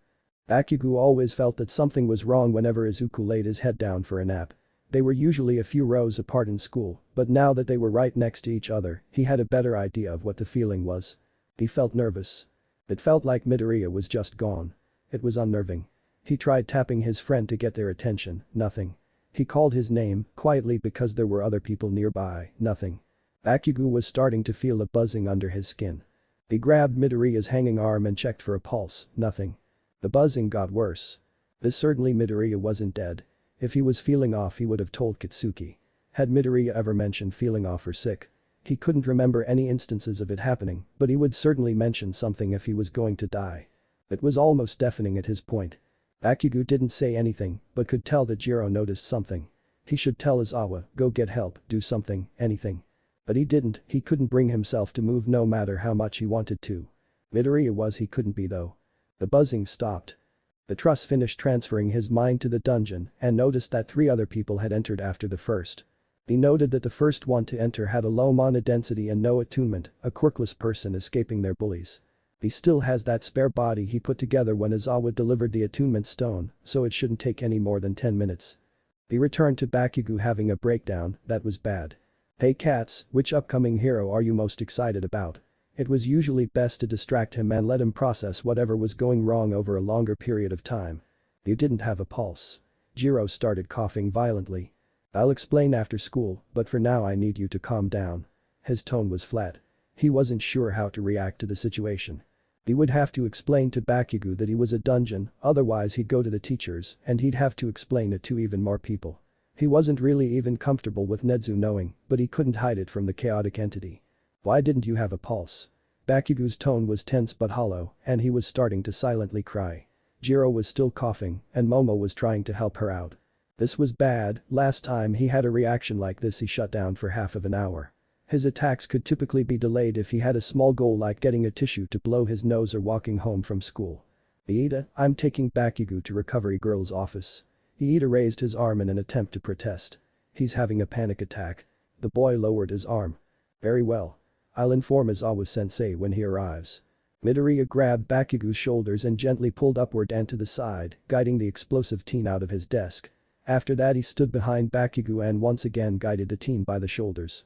A: Bakugo always felt that something was wrong whenever Izuku laid his head down for a nap. They were usually a few rows apart in school, but now that they were right next to each other, he had a better idea of what the feeling was. He felt nervous. It felt like Midoriya was just gone. It was unnerving. He tried tapping his friend to get their attention, nothing. He called his name, quietly because there were other people nearby, nothing. Bakugo was starting to feel a buzzing under his skin. He grabbed Midoriya's hanging arm and checked for a pulse, nothing. The buzzing got worse. This certainly Midoriya wasn't dead. If he was feeling off he would have told Katsuki. Had Midoriya ever mentioned feeling off or sick? He couldn't remember any instances of it happening, but he would certainly mention something if he was going to die. It was almost deafening at his point. Bakugo didn't say anything, but could tell that Jiro noticed something. He should tell Izawa, go get help, do something, anything. But he didn't, he couldn't bring himself to move no matter how much he wanted to. Midoriya was he couldn't be though. The buzzing stopped. The truss finished transferring his mind to the dungeon and noticed that 3 other people had entered after the first. He noted that the first one to enter had a low mana density and no attunement, a quirkless person escaping their bullies. He still has that spare body he put together when Izawa delivered the attunement stone, so it shouldn't take any more than 10 minutes. He returned to Bakugo having a breakdown, that was bad. Hey cats, which upcoming hero are you most excited about? It was usually best to distract him and let him process whatever was going wrong over a longer period of time. You didn't have a pulse. Jiro started coughing violently. I'll explain after school, but for now I need you to calm down. His tone was flat. He wasn't sure how to react to the situation. He would have to explain to Bakugo that he was a dungeon, otherwise he'd go to the teachers and he'd have to explain it to even more people. He wasn't really even comfortable with Nedzu knowing, but he couldn't hide it from the chaotic entity. Why didn't you have a pulse? Bakugo's tone was tense but hollow, and he was starting to silently cry. Jiro was still coughing, and Momo was trying to help her out. This was bad, last time he had a reaction like this he shut down for half of an hour. His attacks could typically be delayed if he had a small goal like getting a tissue to blow his nose or walking home from school. Iida, I'm taking Bakugo to Recovery Girl's office. Iida raised his arm in an attempt to protest. He's having a panic attack. The boy lowered his arm. Very well. I'll inform Izawa-sensei when he arrives. Midoriya grabbed Bakugo's shoulders and gently pulled upward and to the side, guiding the explosive teen out of his desk. After that he stood behind Bakugo and once again guided the teen by the shoulders.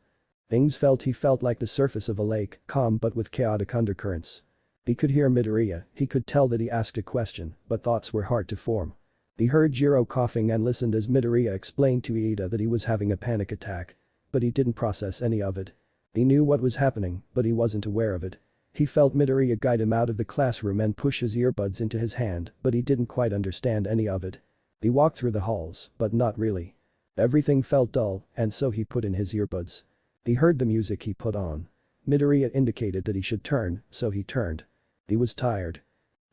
A: He felt like the surface of a lake, calm but with chaotic undercurrents. He could hear Midoriya, he could tell that he asked a question, but thoughts were hard to form. He heard Jiro coughing and listened as Midoriya explained to Iida that he was having a panic attack. But he didn't process any of it. He knew what was happening, but he wasn't aware of it. He felt Midoriya guide him out of the classroom and push his earbuds into his hand, but he didn't quite understand any of it. He walked through the halls, but not really. Everything felt dull, and so he put in his earbuds. He heard the music he put on. Midoriya indicated that he should turn, so he turned. He was tired.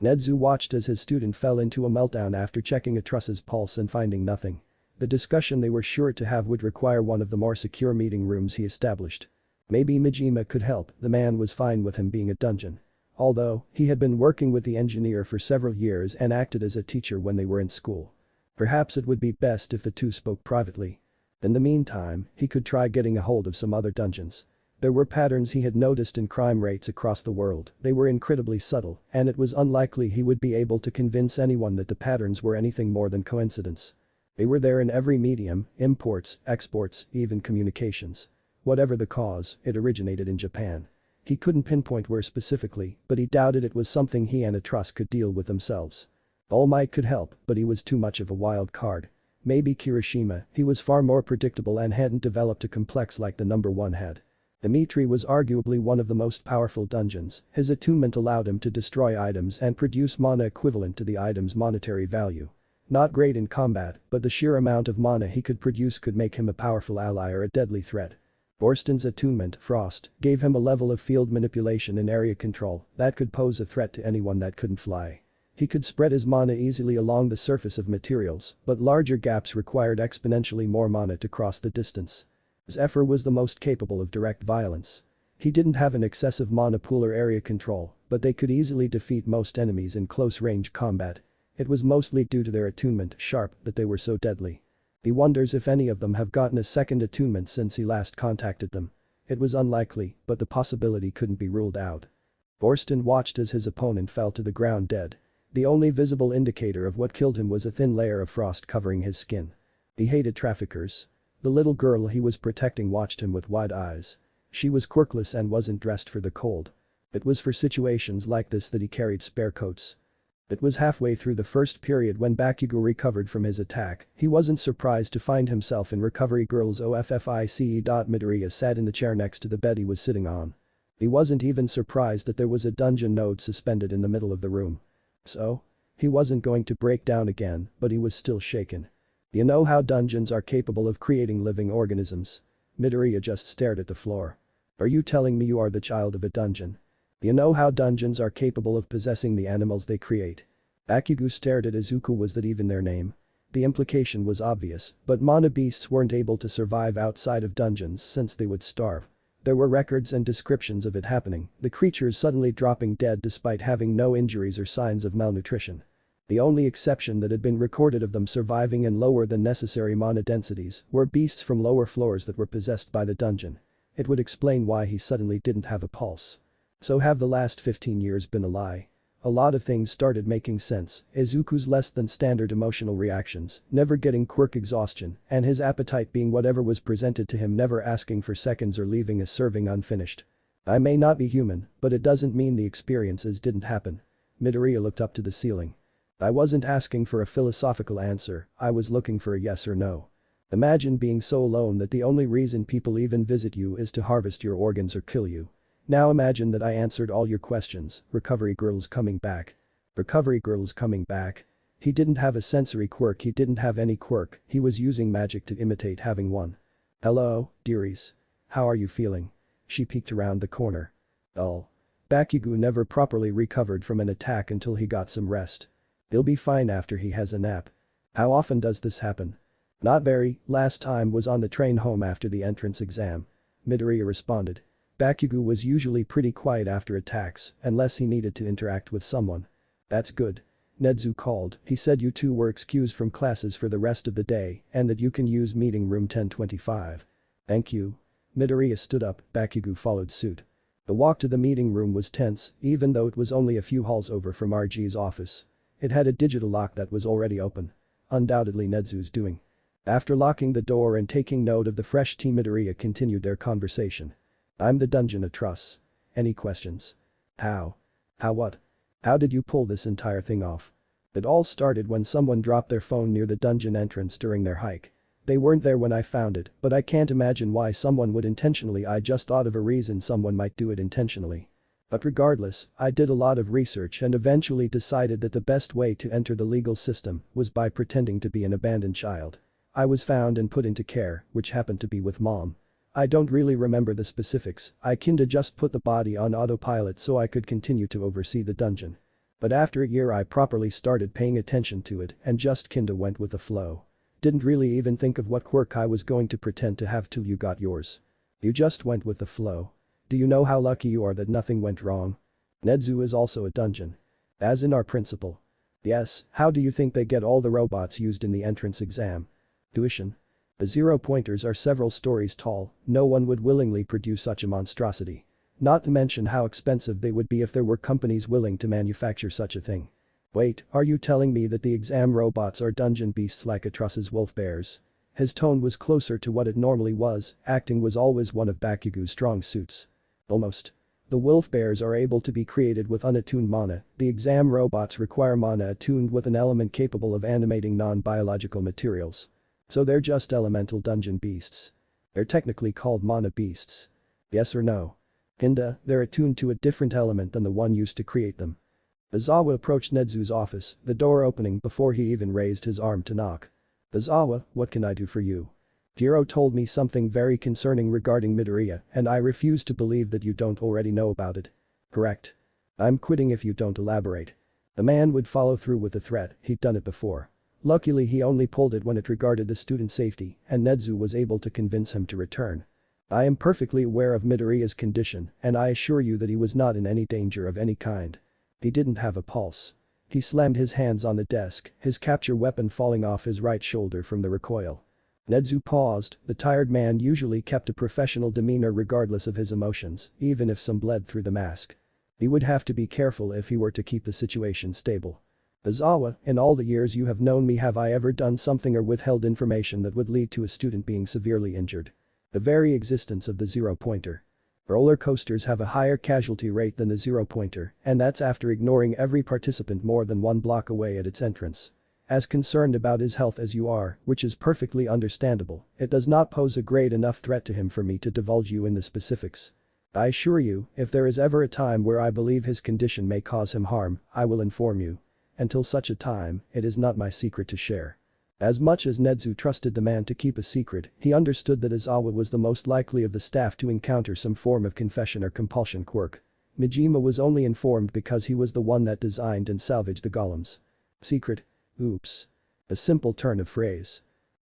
A: Nedzu watched as his student fell into a meltdown after checking Atrus's pulse and finding nothing. The discussion they were sure to have would require one of the more secure meeting rooms he established. Maybe Majima could help, the man was fine with him being a dungeon. Although, he had been working with the engineer for several years and acted as a teacher when they were in school. Perhaps it would be best if the two spoke privately. In the meantime, he could try getting a hold of some other dungeons. There were patterns he had noticed in crime rates across the world, they were incredibly subtle, and it was unlikely he would be able to convince anyone that the patterns were anything more than coincidence. They were there in every medium, imports, exports, even communications. Whatever the cause, it originated in Japan. He couldn't pinpoint where specifically, but he doubted it was something he and Trust could deal with themselves. All Might could help, but he was too much of a wild card. Maybe Kirishima, he was far more predictable and hadn't developed a complex like the number one had. Dimitri was arguably one of the most powerful dungeons, his attunement allowed him to destroy items and produce mana equivalent to the item's monetary value. Not great in combat, but the sheer amount of mana he could produce could make him a powerful ally or a deadly threat. Borston's attunement, Frost, gave him a level of field manipulation and area control that could pose a threat to anyone that couldn't fly. He could spread his mana easily along the surface of materials, but larger gaps required exponentially more mana to cross the distance. Zephyr was the most capable of direct violence. He didn't have an excessive mana pool or area control, but they could easily defeat most enemies in close-range combat. It was mostly due to their attunement, Sharp, that they were so deadly. He wonders if any of them have gotten a second attunement since he last contacted them. It was unlikely, but the possibility couldn't be ruled out. Borston watched as his opponent fell to the ground dead. The only visible indicator of what killed him was a thin layer of frost covering his skin. He hated traffickers. The little girl he was protecting watched him with wide eyes. She was quirkless and wasn't dressed for the cold. It was for situations like this that he carried spare coats. It was halfway through the first period when Bakugo recovered from his attack. He wasn't surprised to find himself in Recovery Girl's office. Midoriya sat in the chair next to the bed he was sitting on. He wasn't even surprised that there was a dungeon node suspended in the middle of the room. So? He wasn't going to break down again, but he was still shaken. You know how dungeons are capable of creating living organisms? Midoriya just stared at the floor. Are you telling me you are the child of a dungeon? You know how dungeons are capable of possessing the animals they create? Bakugo stared at Izuku. Was that even their name? The implication was obvious, but mana beasts weren't able to survive outside of dungeons since they would starve. There were records and descriptions of it happening, the creatures suddenly dropping dead despite having no injuries or signs of malnutrition. The only exception that had been recorded of them surviving in lower than necessary mana densities were beasts from lower floors that were possessed by the dungeon. It would explain why he suddenly didn't have a pulse. So have the last 15 years been a lie? A lot of things started making sense, Izuku's less than standard emotional reactions, never getting quirk exhaustion, and his appetite being whatever was presented to him, never asking for seconds or leaving a serving unfinished. I may not be human, but it doesn't mean the experiences didn't happen. Midoriya looked up to the ceiling. I wasn't asking for a philosophical answer, I was looking for a yes or no. Imagine being so alone that the only reason people even visit you is to harvest your organs or kill you. Now imagine that I answered all your questions. Recovery Girl's coming back. Recovery Girl's coming back. He didn't have a sensory quirk, he didn't have any quirk, he was using magic to imitate having one. Hello, dearies. How are you feeling? She peeked around the corner. Dull. Bakugo never properly recovered from an attack until he got some rest. He'll be fine after he has a nap. How often does this happen? Not very, last time was on the train home after the entrance exam. Midoriya responded. Bakugo was usually pretty quiet after attacks, unless he needed to interact with someone. That's good. Nedzu called, he said you two were excused from classes for the rest of the day and that you can use meeting room 1025. Thank you. Midoriya stood up, Bakugo followed suit. The walk to the meeting room was tense, even though it was only a few halls over from RG's office. It had a digital lock that was already open. Undoubtedly Nedzu's doing. After locking the door and taking note of the fresh tea, Midoriya continued their conversation. I'm the dungeon of Truss. Any questions? How? How what? How did you pull this entire thing off? It all started when someone dropped their phone near the dungeon entrance during their hike. They weren't there when I found it, but I can't imagine why someone would intentionally. I just thought of a reason someone might do it intentionally. But regardless, I did a lot of research and eventually decided that the best way to enter the legal system was by pretending to be an abandoned child. I was found and put into care, which happened to be with Mom. I don't really remember the specifics, I kinda just put the body on autopilot so I could continue to oversee the dungeon. But after a year I properly started paying attention to it and just kinda went with the flow. Didn't really even think of what quirk I was going to pretend to have till you got yours. You just went with the flow. Do you know how lucky you are that nothing went wrong? Nedzu is also a dungeon. As in our principal. Yes, how do you think they get all the robots used in the entrance exam? Tuition. The 0-pointers are several stories tall, no one would willingly produce such a monstrosity. Not to mention how expensive they would be if there were companies willing to manufacture such a thing. Wait, are you telling me that the exam robots are dungeon beasts like Atrus's wolf bears? His tone was closer to what it normally was, acting was always one of Bakugu's strong suits. Almost. The wolf bears are able to be created with unattuned mana, the exam robots require mana attuned with an element capable of animating non-biological materials. So they're just elemental dungeon beasts. They're technically called mana beasts. Yes or no? Kinda, they're attuned to a different element than the one used to create them. Izawa approached Nedzu's office, the door opening before he even raised his arm to knock. Izawa, what can I do for you? Jiro told me something very concerning regarding Midoriya and I refuse to believe that you don't already know about it. Correct. I'm quitting if you don't elaborate. The man would follow through with the threat, he'd done it before. Luckily he only pulled it when it regarded the student safety and Nedzu was able to convince him to return. I am perfectly aware of Midoriya's condition and I assure you that he was not in any danger of any kind. He didn't have a pulse. He slammed his hands on the desk, his capture weapon falling off his right shoulder from the recoil. Nedzu paused, the tired man usually kept a professional demeanor regardless of his emotions, even if some bled through the mask. He would have to be careful if he were to keep the situation stable. Izawa, in all the years you have known me have I ever done something or withheld information that would lead to a student being severely injured? The very existence of the 0-pointer. Roller coasters have a higher casualty rate than the 0-pointer, and that's after ignoring every participant more than one block away at its entrance. As concerned about his health as you are, which is perfectly understandable, it does not pose a great enough threat to him for me to divulge you in the specifics. I assure you, if there is ever a time where I believe his condition may cause him harm, I will inform you. Until such a time, it is not my secret to share. As much as Nedzu trusted the man to keep a secret, he understood that Izawa was the most likely of the staff to encounter some form of confession or compulsion quirk. Majima was only informed because he was the one that designed and salvaged the golems. Secret? Oops. A simple turn of phrase.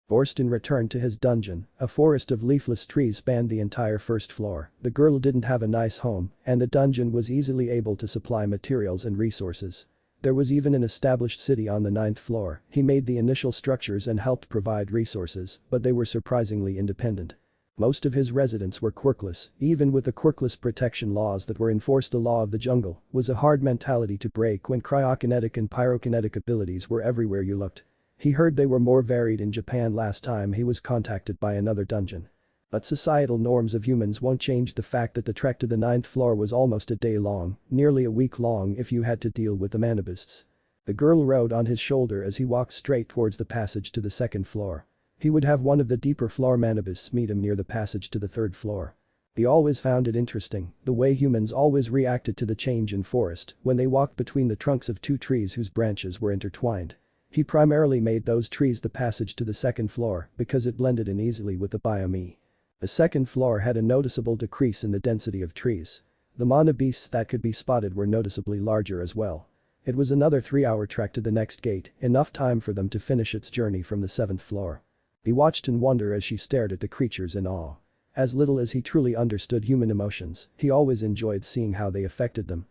A: Borston returned to his dungeon, a forest of leafless trees spanned the entire first floor, the girl didn't have a nice home, and the dungeon was easily able to supply materials and resources. There was even an established city on the 9th floor, he made the initial structures and helped provide resources, but they were surprisingly independent. Most of his residents were quirkless, even with the quirkless protection laws that were enforced. The law of the jungle was a hard mentality to break when cryokinetic and pyrokinetic abilities were everywhere you looked. He heard they were more varied in Japan last time he was contacted by another dungeon. But societal norms of humans won't change the fact that the trek to the 9th floor was almost a day long, nearly a week long if you had to deal with the manabists. The girl rode on his shoulder as he walked straight towards the passage to the 2nd floor. He would have one of the deeper floor manabists meet him near the passage to the 3rd floor. He always found it interesting, the way humans always reacted to the change in forest when they walked between the trunks of two trees whose branches were intertwined. He primarily made those trees the passage to the 2nd floor because it blended in easily with the biome. The 2nd floor had a noticeable decrease in the density of trees. The mana beasts that could be spotted were noticeably larger as well. It was another 3-hour trek to the next gate, enough time for them to finish its journey from the 7th floor. He watched in wonder as she stared at the creatures in awe. As little as he truly understood human emotions, he always enjoyed seeing how they affected them.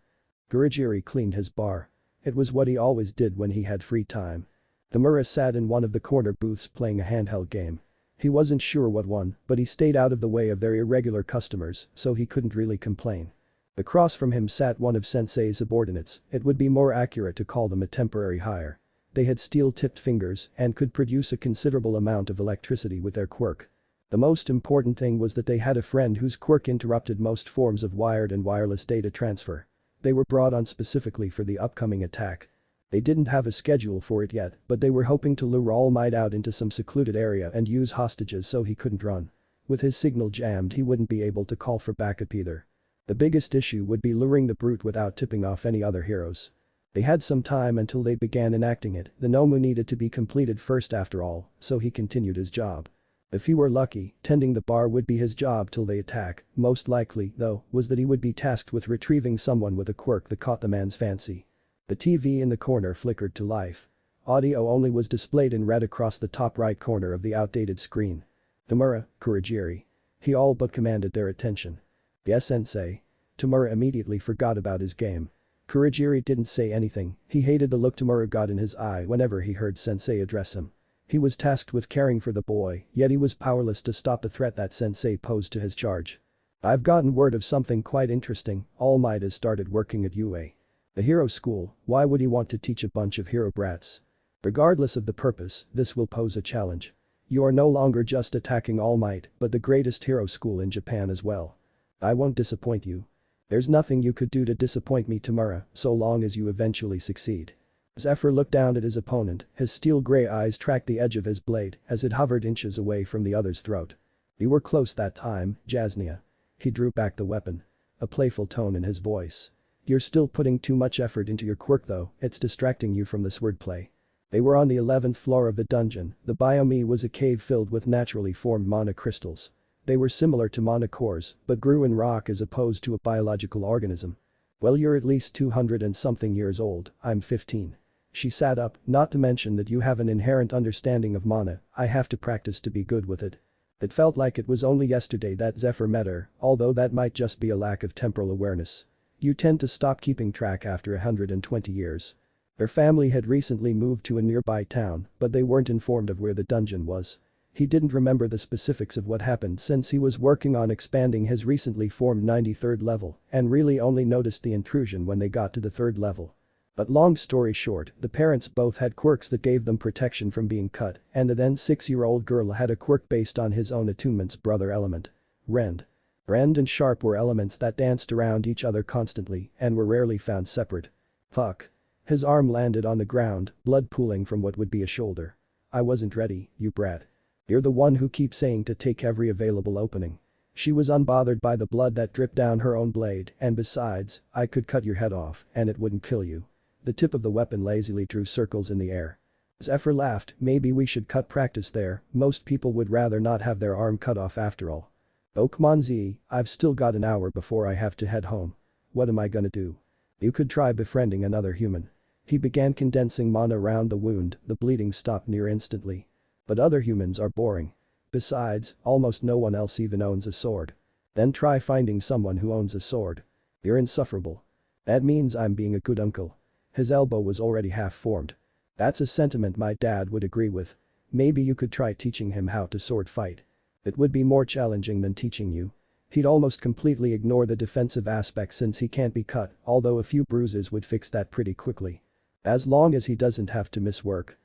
A: Kurogiri cleaned his bar. It was what he always did when he had free time. Tamura sat in one of the corner booths playing a handheld game. He wasn't sure what one, but he stayed out of the way of their irregular customers, so he couldn't really complain. Across from him sat one of Sensei's subordinates, it would be more accurate to call them a temporary hire. They had steel-tipped fingers and could produce a considerable amount of electricity with their quirk. The most important thing was that they had a friend whose quirk interrupted most forms of wired and wireless data transfer. They were brought on specifically for the upcoming attack. They didn't have a schedule for it yet, but they were hoping to lure All Might out into some secluded area and use hostages so he couldn't run. With his signal jammed he wouldn't be able to call for backup either. The biggest issue would be luring the brute without tipping off any other heroes. They had some time until they began enacting it, the Nomu needed to be completed first after all, so he continued his job. If he were lucky, tending the bar would be his job till they attack, most likely, though, was that he would be tasked with retrieving someone with a quirk that caught the man's fancy. The TV in the corner flickered to life. Audio only was displayed in red across the top right corner of the outdated screen. Tamura, Kurogiri. He all but commanded their attention. Yes, sensei. Tamura immediately forgot about his game. Kurogiri didn't say anything, he hated the look Tamura got in his eye whenever he heard sensei address him. He was tasked with caring for the boy, yet he was powerless to stop the threat that sensei posed to his charge. I've gotten word of something quite interesting, All Might has started working at UA. The hero school, why would he want to teach a bunch of hero brats? Regardless of the purpose, this will pose a challenge. You are no longer just attacking All Might, but the greatest hero school in Japan as well. I won't disappoint you. There's nothing you could do to disappoint me, Tamura, so long as you eventually succeed. Zephyr looked down at his opponent, his steel gray eyes tracked the edge of his blade as it hovered inches away from the other's throat. You were close that time, Jasnia. He drew back the weapon. A playful tone in his voice. You're still putting too much effort into your quirk though, it's distracting you from this wordplay. They were on the 11th floor of the dungeon, the biome was a cave filled with naturally formed mana crystals. They were similar to mana cores, but grew in rock as opposed to a biological organism. Well, you're at least 200 and something years old, I'm 15. She sat up, not to mention that you have an inherent understanding of mana, I have to practice to be good with it. It felt like it was only yesterday that Zephyr met her, although that might just be a lack of temporal awareness. You tend to stop keeping track after 120 years. Their family had recently moved to a nearby town, but they weren't informed of where the dungeon was. He didn't remember the specifics of what happened since he was working on expanding his recently formed 93rd level and really only noticed the intrusion when they got to the 3rd level. But long story short, the parents both had quirks that gave them protection from being cut, and the then 6-year-old girl had a quirk based on his own attunement's brother element. Rend. Rend and Sharp were elements that danced around each other constantly and were rarely found separate. Fuck. His arm landed on the ground, blood pooling from what would be a shoulder. I wasn't ready, you brat. You're the one who keeps saying to take every available opening. She was unbothered by the blood that dripped down her own blade, and besides, I could cut your head off and it wouldn't kill you. The tip of the weapon lazily drew circles in the air. Zephyr laughed, maybe we should cut practice there, most people would rather not have their arm cut off after all. Oh come on Z, I've still got an hour before I have to head home. What am I gonna do? You could try befriending another human. He began condensing mana around the wound, the bleeding stopped near instantly. But other humans are boring. Besides, almost no one else even owns a sword. Then try finding someone who owns a sword. You're insufferable. That means I'm being a good uncle. His elbow was already half formed. That's a sentiment my dad would agree with. Maybe you could try teaching him how to sword fight. It would be more challenging than teaching you. He'd almost completely ignore the defensive aspect since he can't be cut, although a few bruises would fix that pretty quickly. As long as he doesn't have to miss work.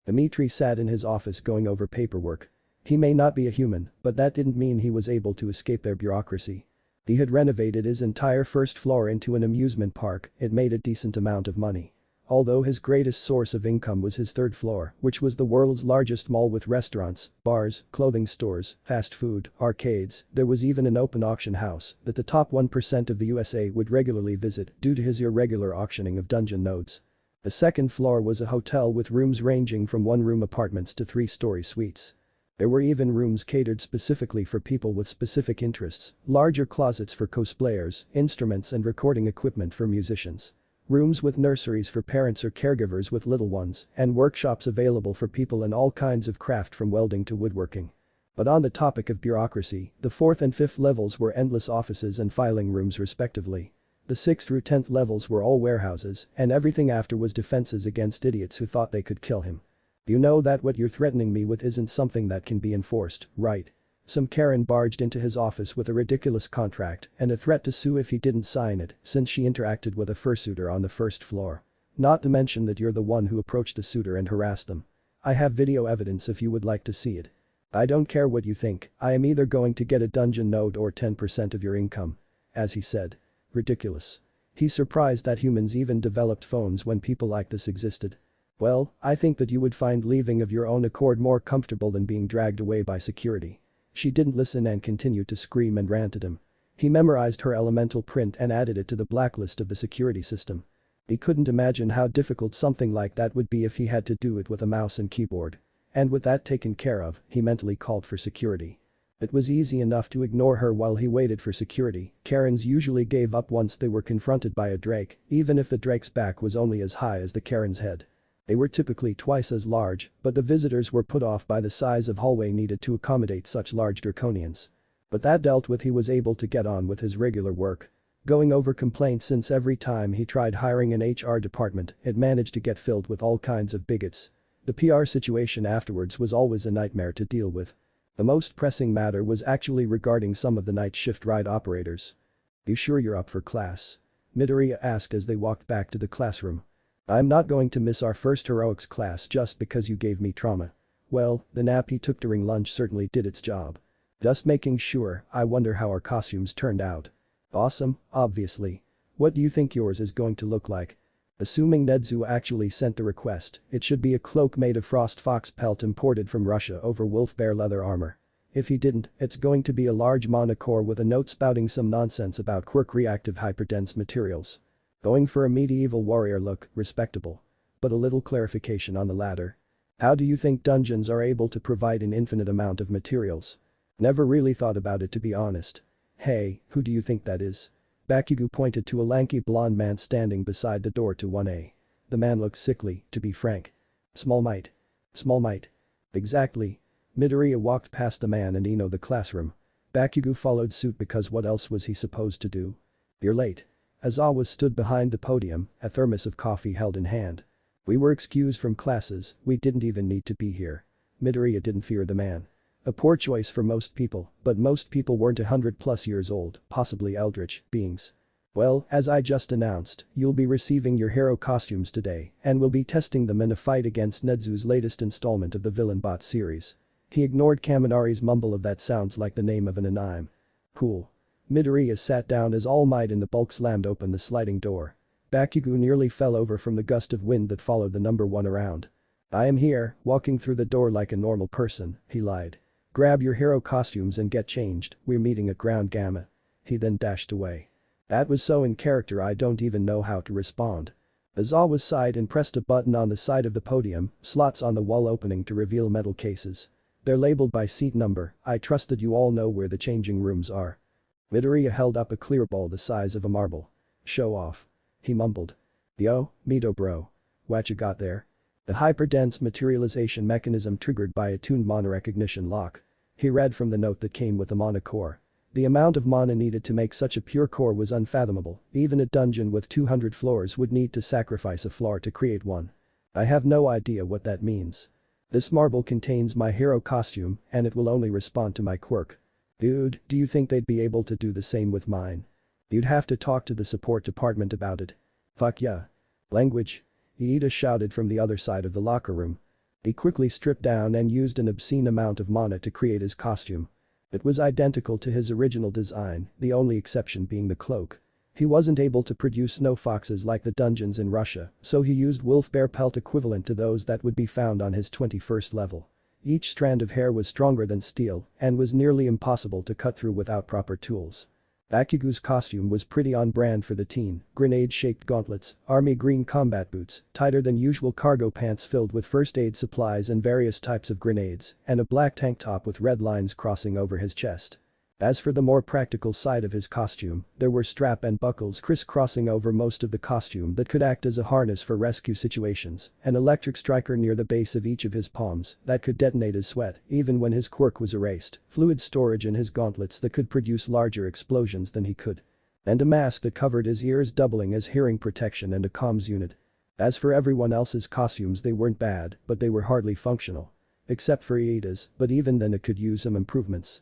A: Dimitri sat in his office going over paperwork. He may not be a human, but that didn't mean he was able to escape their bureaucracy. He had renovated his entire first floor into an amusement park, it made a decent amount of money. Although his greatest source of income was his 3rd floor, which was the world's largest mall with restaurants, bars, clothing stores, fast food, arcades, there was even an open auction house that the top 1% of the USA would regularly visit due to his irregular auctioning of dungeon nodes. The 2nd floor was a hotel with rooms ranging from 1-room apartments to 3-story suites. There were even rooms catered specifically for people with specific interests, larger closets for cosplayers, instruments and recording equipment for musicians. Rooms with nurseries for parents or caregivers with little ones, and workshops available for people in all kinds of craft from welding to woodworking. But on the topic of bureaucracy, the 4th and 5th levels were endless offices and filing rooms respectively. The 6th through 10th levels were all warehouses, and everything after was defenses against idiots who thought they could kill him. You know that what you're threatening me with isn't something that can be enforced, right? Some Karen barged into his office with a ridiculous contract and a threat to sue if he didn't sign it since she interacted with a fursuiter on the 1st floor. Not to mention that you're the one who approached the suitor and harassed them. I have video evidence if you would like to see it. I don't care what you think, I am either going to get a dungeon node or 10% of your income. As he said. Ridiculous. He's surprised that humans even developed phones when people like this existed. Well, I think that you would find leaving of your own accord more comfortable than being dragged away by security. She didn't listen and continued to scream and rant at him. He memorized her elemental print and added it to the blacklist of the security system. He couldn't imagine how difficult something like that would be if he had to do it with a mouse and keyboard. And with that taken care of, he mentally called for security. It was easy enough to ignore her while he waited for security. Karens usually gave up once they were confronted by a Drake, even if the Drake's back was only as high as the Karen's head. They were typically twice as large, but the visitors were put off by the size of hallway needed to accommodate such large draconians. But that dealt with, he was able to get on with his regular work. Going over complaints, since every time he tried hiring an HR department, it managed to get filled with all kinds of bigots. The PR situation afterwards was always a nightmare to deal with. The most pressing matter was actually regarding some of the night shift ride operators. "You sure you're up for class?" Midoriya asked as they walked back to the classroom. "I'm not going to miss our first heroics class just because you gave me trauma." Well, the nap he took during lunch certainly did its job. "Just making sure. I wonder how our costumes turned out." "Awesome, obviously. What do you think yours is going to look like?" Assuming Nedzu actually sent the request, it should be a cloak made of frost fox pelt imported from Russia over wolf bear leather armor. If he didn't, it's going to be a large monocore with a note spouting some nonsense about quirk reactive hyperdense materials. Going for a medieval warrior look, respectable. But a little clarification on the latter. How do you think dungeons are able to provide an infinite amount of materials? Never really thought about it, to be honest. "Hey, who do you think that is?" Bakugo pointed to a lanky blonde man standing beside the door to 1A. The man looked sickly, to be frank. Small Might. Small Might. Exactly. Midoriya walked past the man and Ino the classroom. Bakugo followed suit because what else was he supposed to do? "You're late." Aizawa stood behind the podium, a thermos of coffee held in hand. "We were excused from classes, we didn't even need to be here." Midoriya didn't fear the man. A poor choice for most people, but most people weren't 100+ years old, possibly eldritch beings. "Well, as I just announced, you'll be receiving your hero costumes today, and we'll be testing them in a fight against Nedzu's latest installment of the Villain Bot series." He ignored Kaminari's mumble of "that sounds like the name of an anime." "Cool." Midoriya sat down as All Might in the bulk slammed open the sliding door. Bakugo nearly fell over from the gust of wind that followed the number 1 around. "I am here, walking through the door like a normal person," he lied. "Grab your hero costumes and get changed, we're meeting at Ground Gamma." He then dashed away. That was so in character I don't even know how to respond. Aizawa sighed and pressed a button on the side of the podium, slots on the wall opening to reveal metal cases. "They're labeled by seat number, I trust that you all know where the changing rooms are." Midoriya held up a clear bowl the size of a marble. "Show off." He mumbled. "Yo, Mito bro. What you got there?" The hyperdense materialization mechanism triggered by a tuned mana recognition lock. He read from the note that came with the mana core. The amount of mana needed to make such a pure core was unfathomable, even a dungeon with 200 floors would need to sacrifice a floor to create one. "I have no idea what that means." "This marble contains my hero costume and it will only respond to my quirk." "Dude, do you think they'd be able to do the same with mine?" "You'd have to talk to the support department about it." "Fuck yeah." "Language?" Iida shouted from the other side of the locker room. He quickly stripped down and used an obscene amount of mana to create his costume. It was identical to his original design, the only exception being the cloak. He wasn't able to produce snow foxes like the dungeons in Russia, so he used wolf bear pelt equivalent to those that would be found on his 21st level. Each strand of hair was stronger than steel and was nearly impossible to cut through without proper tools. Bakugo's costume was pretty on brand for the teen, grenade-shaped gauntlets, army green combat boots, tighter than usual cargo pants filled with first aid supplies and various types of grenades, and a black tank top with red lines crossing over his chest. As for the more practical side of his costume, there were strap and buckles crisscrossing over most of the costume that could act as a harness for rescue situations, an electric striker near the base of each of his palms that could detonate his sweat even when his quirk was erased, fluid storage in his gauntlets that could produce larger explosions than he could. And a mask that covered his ears doubling as hearing protection and a comms unit. As for everyone else's costumes, they weren't bad, but they were hardly functional. Except for Iida's, but even then it could use some improvements.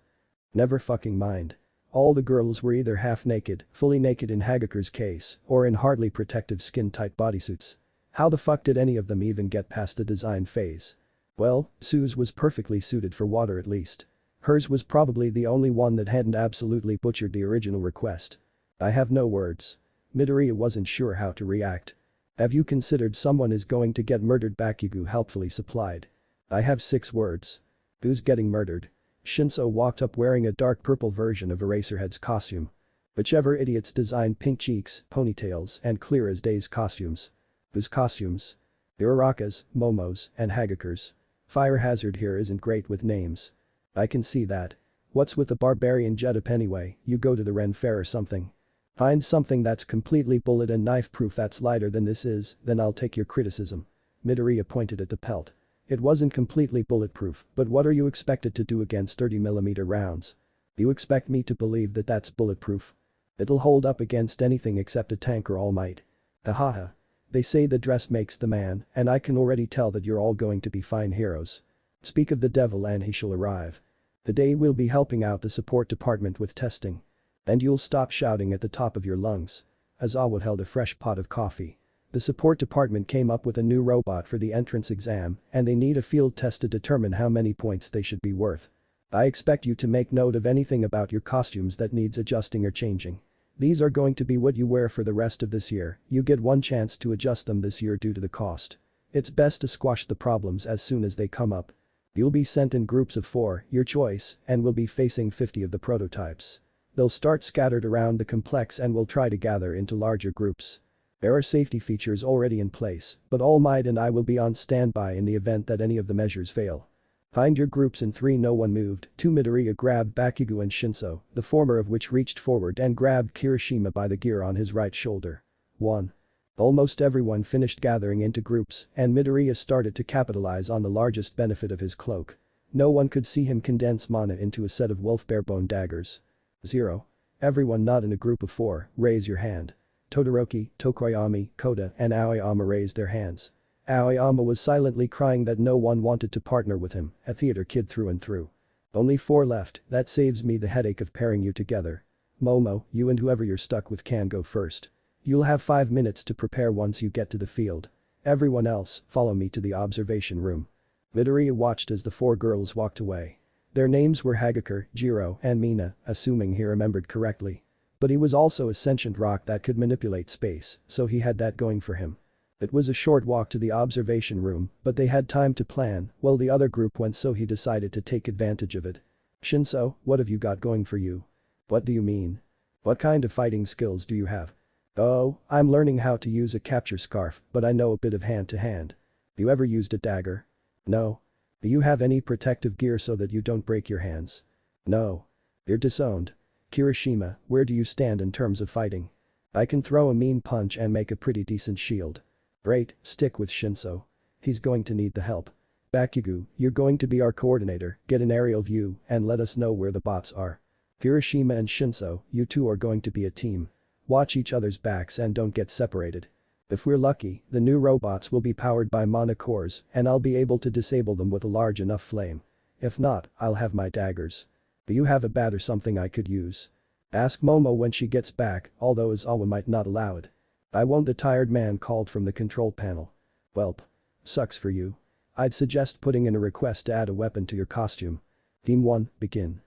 A: Never fucking mind. All the girls were either half naked, fully naked in Hagaku's case, or in hardly protective skin-tight bodysuits. How the fuck did any of them even get past the design phase? Well, Sue's was perfectly suited for water at least. Hers was probably the only one that hadn't absolutely butchered the original request. I have no words. Midoriya wasn't sure how to react. "Have you considered someone is going to get murdered?" Bakugo helpfully supplied. "I have 6 words. Who's getting murdered?" Shinso walked up wearing a dark purple version of Eraserhead's costume. Whichever idiots designed pink cheeks, ponytails, and clear as day's costumes. Whose costumes? Uraraka's, Momo's, and Hagaku's. Fire hazard here isn't great with names. I can see that. What's with the barbarian jet up anyway? You go to the Ren Fair or something. Find something that's completely bullet and knife proof that's lighter than this is, then I'll take your criticism. Midoriya pointed at the pelt. It wasn't completely bulletproof, but what are you expected to do against 30mm rounds? You expect me to believe that that's bulletproof? It'll hold up against anything except a tank or All Might. Hahaha. They say the dress makes the man, and I can already tell that you're all going to be fine heroes. Speak of the devil and he shall arrive. Today we'll be helping out the support department with testing. And you'll stop shouting at the top of your lungs. Azawa held a fresh pot of coffee. The support department came up with a new robot for the entrance exam and they need a field test to determine how many points they should be worth. I expect you to make note of anything about your costumes that needs adjusting or changing. These are going to be what you wear for the rest of this year, you get one chance to adjust them this year due to the cost. It's best to squash the problems as soon as they come up. You'll be sent in groups of 4, your choice, and will be facing 50 of the prototypes. They'll start scattered around the complex and will try to gather into larger groups. There are safety features already in place, but All Might and I will be on standby in the event that any of the measures fail. Find your groups in 3. No one moved. 2. Midoriya grabbed Bakugo and Shinso, the former of which reached forward and grabbed Kirishima by the gear on his right shoulder. 1. Almost everyone finished gathering into groups and Midoriya started to capitalize on the largest benefit of his cloak. No one could see him condense mana into a set of wolf barebone daggers. 0. Everyone not in a group of 4, raise your hand. Todoroki, Tokoyami, Koda and Aoyama raised their hands. Aoyama was silently crying that no one wanted to partner with him, a theater kid through and through. Only 4 left, that saves me the headache of pairing you together. Momo, you and whoever you're stuck with can go first. You'll have 5 minutes to prepare once you get to the field. Everyone else, follow me to the observation room. Midoriya watched as the 4 girls walked away. Their names were Hagakure, Jiro and Mina, assuming he remembered correctly. But he was also a sentient rock that could manipulate space, so he had that going for him. It was a short walk to the observation room, but they had time to plan while the other group went so he decided to take advantage of it. Shinso, what have you got going for you? What do you mean? What kind of fighting skills do you have? Oh, I'm learning how to use a capture scarf, but I know a bit of hand-to-hand. You ever used a dagger? No. Do you have any protective gear so that you don't break your hands? No. You're disowned. Kirishima, where do you stand in terms of fighting? I can throw a mean punch and make a pretty decent shield. Great, stick with Shinso. He's going to need the help. Bakugo, you're going to be our coordinator, get an aerial view and let us know where the bots are. Kirishima and Shinso, you two are going to be a team. Watch each other's backs and don't get separated. If we're lucky, the new robots will be powered by mana cores and I'll be able to disable them with a large enough flame. If not, I'll have my daggers. Do you have a bat or something I could use? Ask Momo when she gets back, although Izawa might not allow it. I won't. The tired man called from the control panel. Welp. Sucks for you. I'd suggest putting in a request to add a weapon to your costume. Team 1, begin.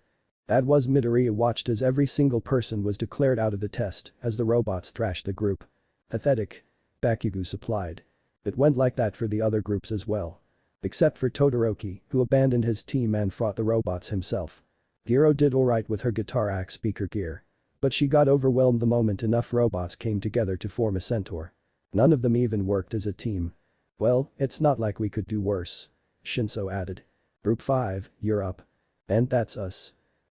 A: That was Midoriya watched as every single person was declared out of the test as the robots thrashed the group. Pathetic. Bakugo supplied. It went like that for the other groups as well. Except for Todoroki, who abandoned his team and fought the robots himself. Jiro did alright with her guitar axe speaker gear. But she got overwhelmed the moment enough robots came together to form a centaur. None of them even worked as a team. Well, it's not like we could do worse. Shinso added. Group 5, you're up. And that's us.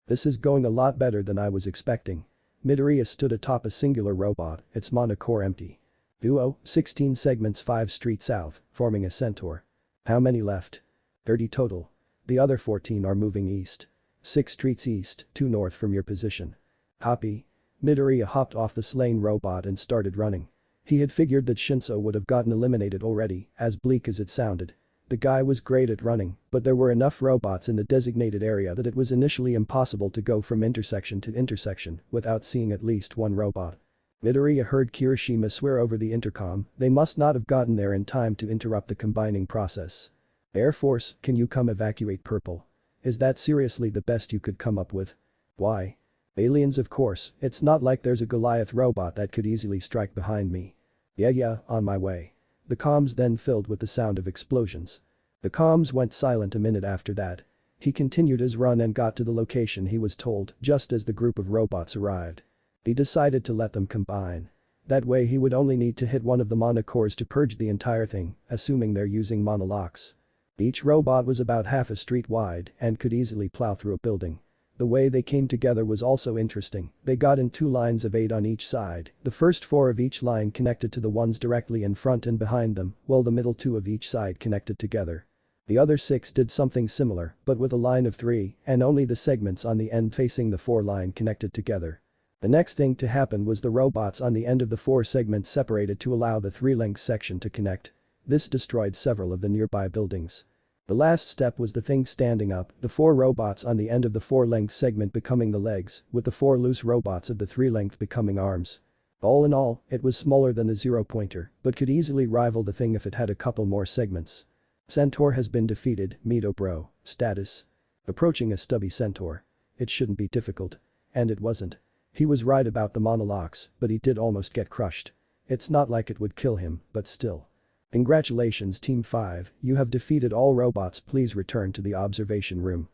A: This is going a lot better than I was expecting. Midoriya stood atop a singular robot, its mana core empty. Duo, 16 segments 5 street south, forming a centaur. How many left? 30 total. The other 14 are moving east. 6 streets east, 2 north from your position. Copy. Midoriya hopped off the slain robot and started running. He had figured that Shinso would have gotten eliminated already, as bleak as it sounded. The guy was great at running, but there were enough robots in the designated area that it was initially impossible to go from intersection to intersection without seeing at least one robot. Midoriya heard Kirishima swear over the intercom, they must not have gotten there in time to interrupt the combining process. Air Force, can you come evacuate Purple? Is that seriously the best you could come up with? Why? Aliens, of course, it's not like there's a Goliath robot that could easily strike behind me. Yeah, on my way. The comms then filled with the sound of explosions. The comms went silent a minute after that. He continued his run and got to the location he was told just as the group of robots arrived. He decided to let them combine. That way he would only need to hit one of the mana cores to purge the entire thing, assuming they're using mana locks. Each robot was about half a street wide and could easily plow through a building. The way they came together was also interesting, they got in 2 lines of 8 on each side, the first 4 of each line connected to the ones directly in front and behind them, while the middle 2 of each side connected together. The other 6 did something similar, but with a line of 3 and only the segments on the end facing the 4 line connected together. The next thing to happen was the robots on the end of the 4 segments separated to allow the 3-link section to connect. This destroyed several of the nearby buildings. The last step was the thing standing up, the 4 robots on the end of the 4-length segment becoming the legs, with the 4 loose robots of the 3-length becoming arms. All in all, it was smaller than the 0-pointer, but could easily rival the thing if it had a couple more segments. Centaur has been defeated, Meto bro, status. Approaching a stubby centaur. It shouldn't be difficult. And it wasn't. He was right about the monologues, but he did almost get crushed. It's not like it would kill him, but still. Congratulations Team 5, you have defeated all robots, please return to the observation room.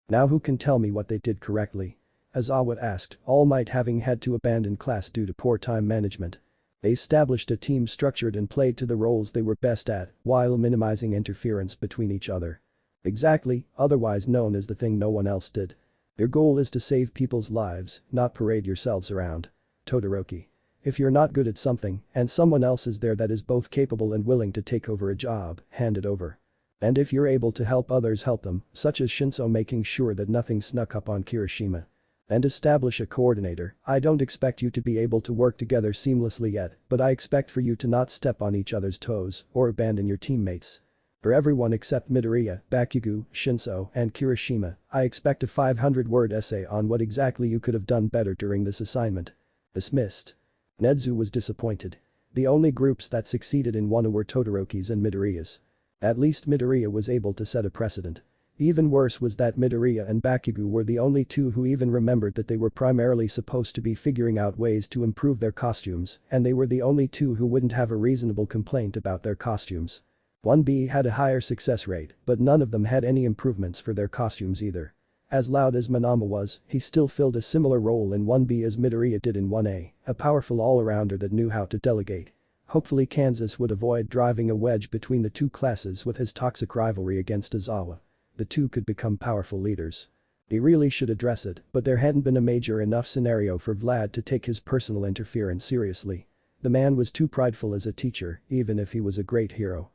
A: Now who can tell me what they did correctly? Aizawa asked, All Might having had to abandon class due to poor time management. They established a team structured and played to the roles they were best at, while minimizing interference between each other. Exactly, otherwise known as the thing no one else did. Your goal is to save people's lives, not parade yourselves around. Todoroki. If you're not good at something, and someone else is there that is both capable and willing to take over a job, hand it over. And if you're able to help others, help them, such as Shinso making sure that nothing snuck up on Kirishima. And establish a coordinator. I don't expect you to be able to work together seamlessly yet, but I expect for you to not step on each other's toes or abandon your teammates. For everyone except Midoriya, Bakugo, Shinso, and Kirishima, I expect a 500-word essay on what exactly you could have done better during this assignment. Dismissed. Nezu was disappointed. The only groups that succeeded in Wano were Todoroki's and Midoriya's. At least Midoriya was able to set a precedent. Even worse was that Midoriya and Bakugo were the only 2 who even remembered that they were primarily supposed to be figuring out ways to improve their costumes, and they were the only 2 who wouldn't have a reasonable complaint about their costumes. 1B had a higher success rate, but none of them had any improvements for their costumes either. As loud as Manama was, he still filled a similar role in 1B as Midoriya did in 1A, a powerful all-arounder that knew how to delegate. Hopefully Kansas would avoid driving a wedge between the 2 classes with his toxic rivalry against Aizawa. The 2 could become powerful leaders. He really should address it, but there hadn't been a major enough scenario for Vlad to take his personal interference seriously. The man was too prideful as a teacher, even if he was a great hero.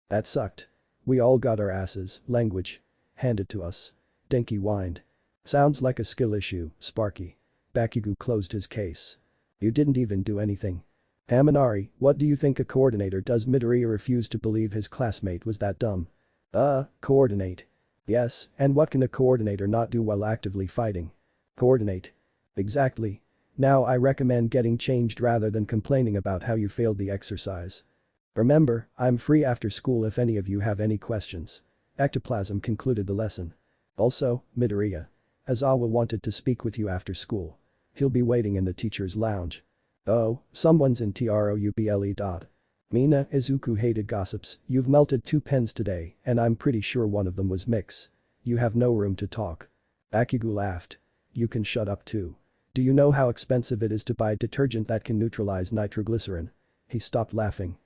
A: That sucked. We all got our asses, language. Handed to us. Denki whined. Sounds like a skill issue, Sparky. Bakugo closed his case. You didn't even do anything. Haminari, what do you think a coordinator does? Midoriya refused to believe his classmate was that dumb. Coordinate. Yes, and what can a coordinator not do while actively fighting? Coordinate. Exactly. Now I recommend getting changed rather than complaining about how you failed the exercise. Remember, I'm free after school if any of you have any questions. Ectoplasm concluded the lesson. Also, Midoriya. Aizawa wanted to speak with you after school. He'll be waiting in the teacher's lounge. Oh, someone's in trouble. Mina, Izuku hated gossips, you've melted 2 pens today, and I'm pretty sure one of them was Mix. You have no room to talk. Bakugo laughed. You can shut up too. Do you know how expensive it is to buy detergent that can neutralize nitroglycerin? He stopped laughing.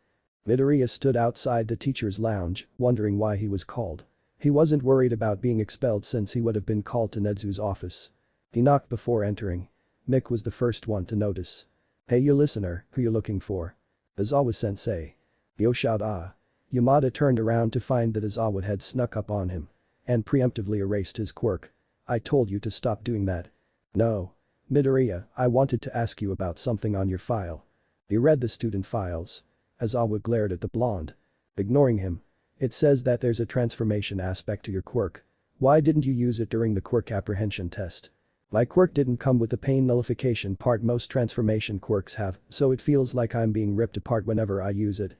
A: Midoriya stood outside the teacher's lounge, wondering why he was called. He wasn't worried about being expelled since he would have been called to Nezu's office. He knocked before entering. Mick was the first one to notice. Hey you listener, who you looking for? Aizawa-sensei. Yo shout ah. Yamada turned around to find that Aizawa had snuck up on him. And preemptively erased his quirk. I told you to stop doing that. No. Midoriya, I wanted to ask you about something on your file. You read the student files. Aizawa glared at the blonde. Ignoring him. It says that there's a transformation aspect to your quirk. Why didn't you use it during the quirk apprehension test? My quirk didn't come with the pain nullification part most transformation quirks have, so it feels like I'm being ripped apart whenever I use it.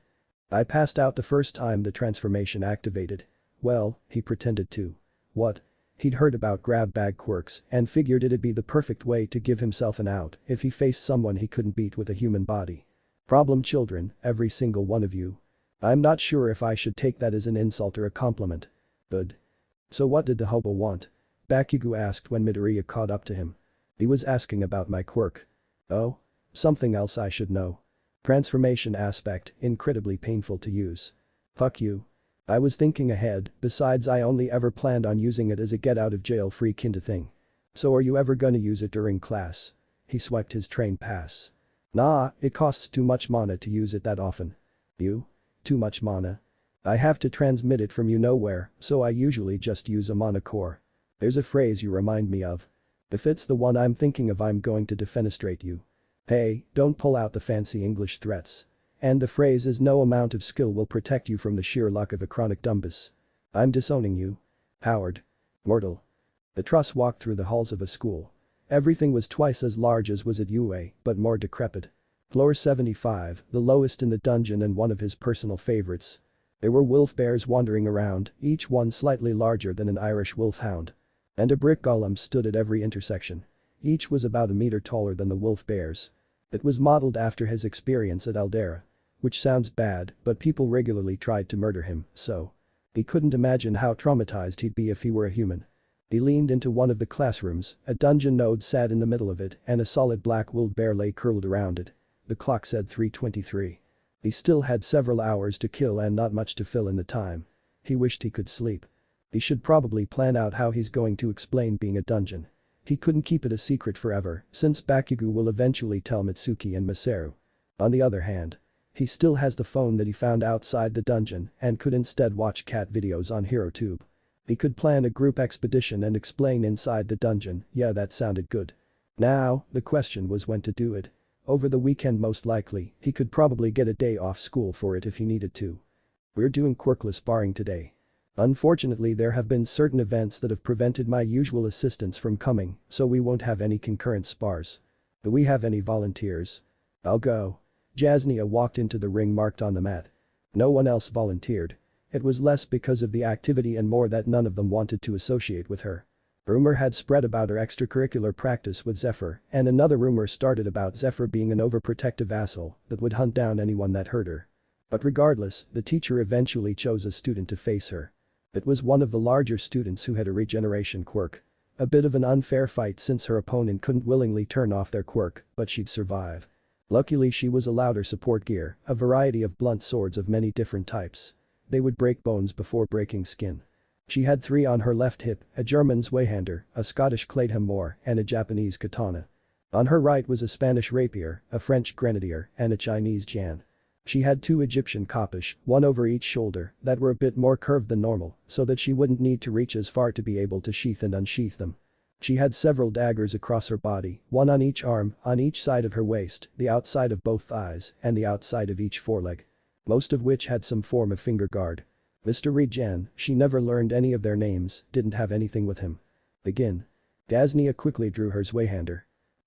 A: I passed out the first time the transformation activated. Well, he pretended to. What? He'd heard about grab bag quirks and figured it'd be the perfect way to give himself an out if he faced someone he couldn't beat with a human body. Problem children, every single one of you. I'm not sure if I should take that as an insult or a compliment. Good. So what did the hobo want? Bakugo asked when Midoriya caught up to him. He was asking about my quirk. Oh? Something else I should know. Transformation aspect, incredibly painful to use. Fuck you. I was thinking ahead, besides I only ever planned on using it as a get out of jail free kinda thing. So are you ever gonna use it during class? He swiped his train pass. Nah, it costs too much mana to use it that often. You? Too much mana? I have to transmit it from you know where, so I usually just use a monocore. There's a phrase you remind me of. If it's the one I'm thinking of, I'm going to defenestrate you. Hey, don't pull out the fancy English threats. And the phrase is no amount of skill will protect you from the sheer luck of a chronic dumbus. I'm disowning you. Howard. Mortal. The truss walked through the halls of a school. Everything was twice as large as was at UA, but more decrepit. Floor 75, the lowest in the dungeon and one of his personal favorites. There were wolf bears wandering around, each one slightly larger than an Irish wolfhound. And a brick golem stood at every intersection. Each was about a meter taller than the wolf bears. It was modeled after his experience at Aldera. Which sounds bad, but people regularly tried to murder him, so. He couldn't imagine how traumatized he'd be if he were a human. He leaned into one of the classrooms, a dungeon node sat in the middle of it and a solid black wooled bear lay curled around it. The clock said 3:23. He still had several hours to kill and not much to fill in the time. He wished he could sleep. He should probably plan out how he's going to explain being a dungeon. He couldn't keep it a secret forever, since Bakugo will eventually tell Mitsuki and Masaru. On the other hand, he still has the phone that he found outside the dungeon and could instead watch cat videos on HeroTube. He could plan a group expedition and explain inside the dungeon, yeah, that sounded good. Now, the question was when to do it. Over the weekend most likely, he could probably get a day off school for it if he needed to. We're doing quirkless sparring today. Unfortunately, there have been certain events that have prevented my usual assistants from coming, so we won't have any concurrent spars. Do we have any volunteers? I'll go. Jasnia walked into the ring marked on the mat. No one else volunteered. It was less because of the activity and more that none of them wanted to associate with her. Rumor had spread about her extracurricular practice with Zephyr, and another rumor started about Zephyr being an overprotective asshole that would hunt down anyone that hurt her. But regardless, the teacher eventually chose a student to face her. It was one of the larger students who had a regeneration quirk. A bit of an unfair fight since her opponent couldn't willingly turn off their quirk, but she'd survive. Luckily she was allowed her support gear, a variety of blunt swords of many different types. They would break bones before breaking skin. She had 3 on her left hip, a German Zweihander, a Scottish Claymore, and a Japanese katana. On her right was a Spanish rapier, a French grenadier, and a Chinese Jan. She had 2 Egyptian Koppish, one over each shoulder, that were a bit more curved than normal, so that she wouldn't need to reach as far to be able to sheath and unsheath them. She had several daggers across her body, one on each arm, on each side of her waist, the outside of both thighs, and the outside of each foreleg. Most of which had some form of finger guard. Mr. Regen, she never learned any of their names, didn't have anything with him. Begin. Jasnia quickly drew her Zweihander.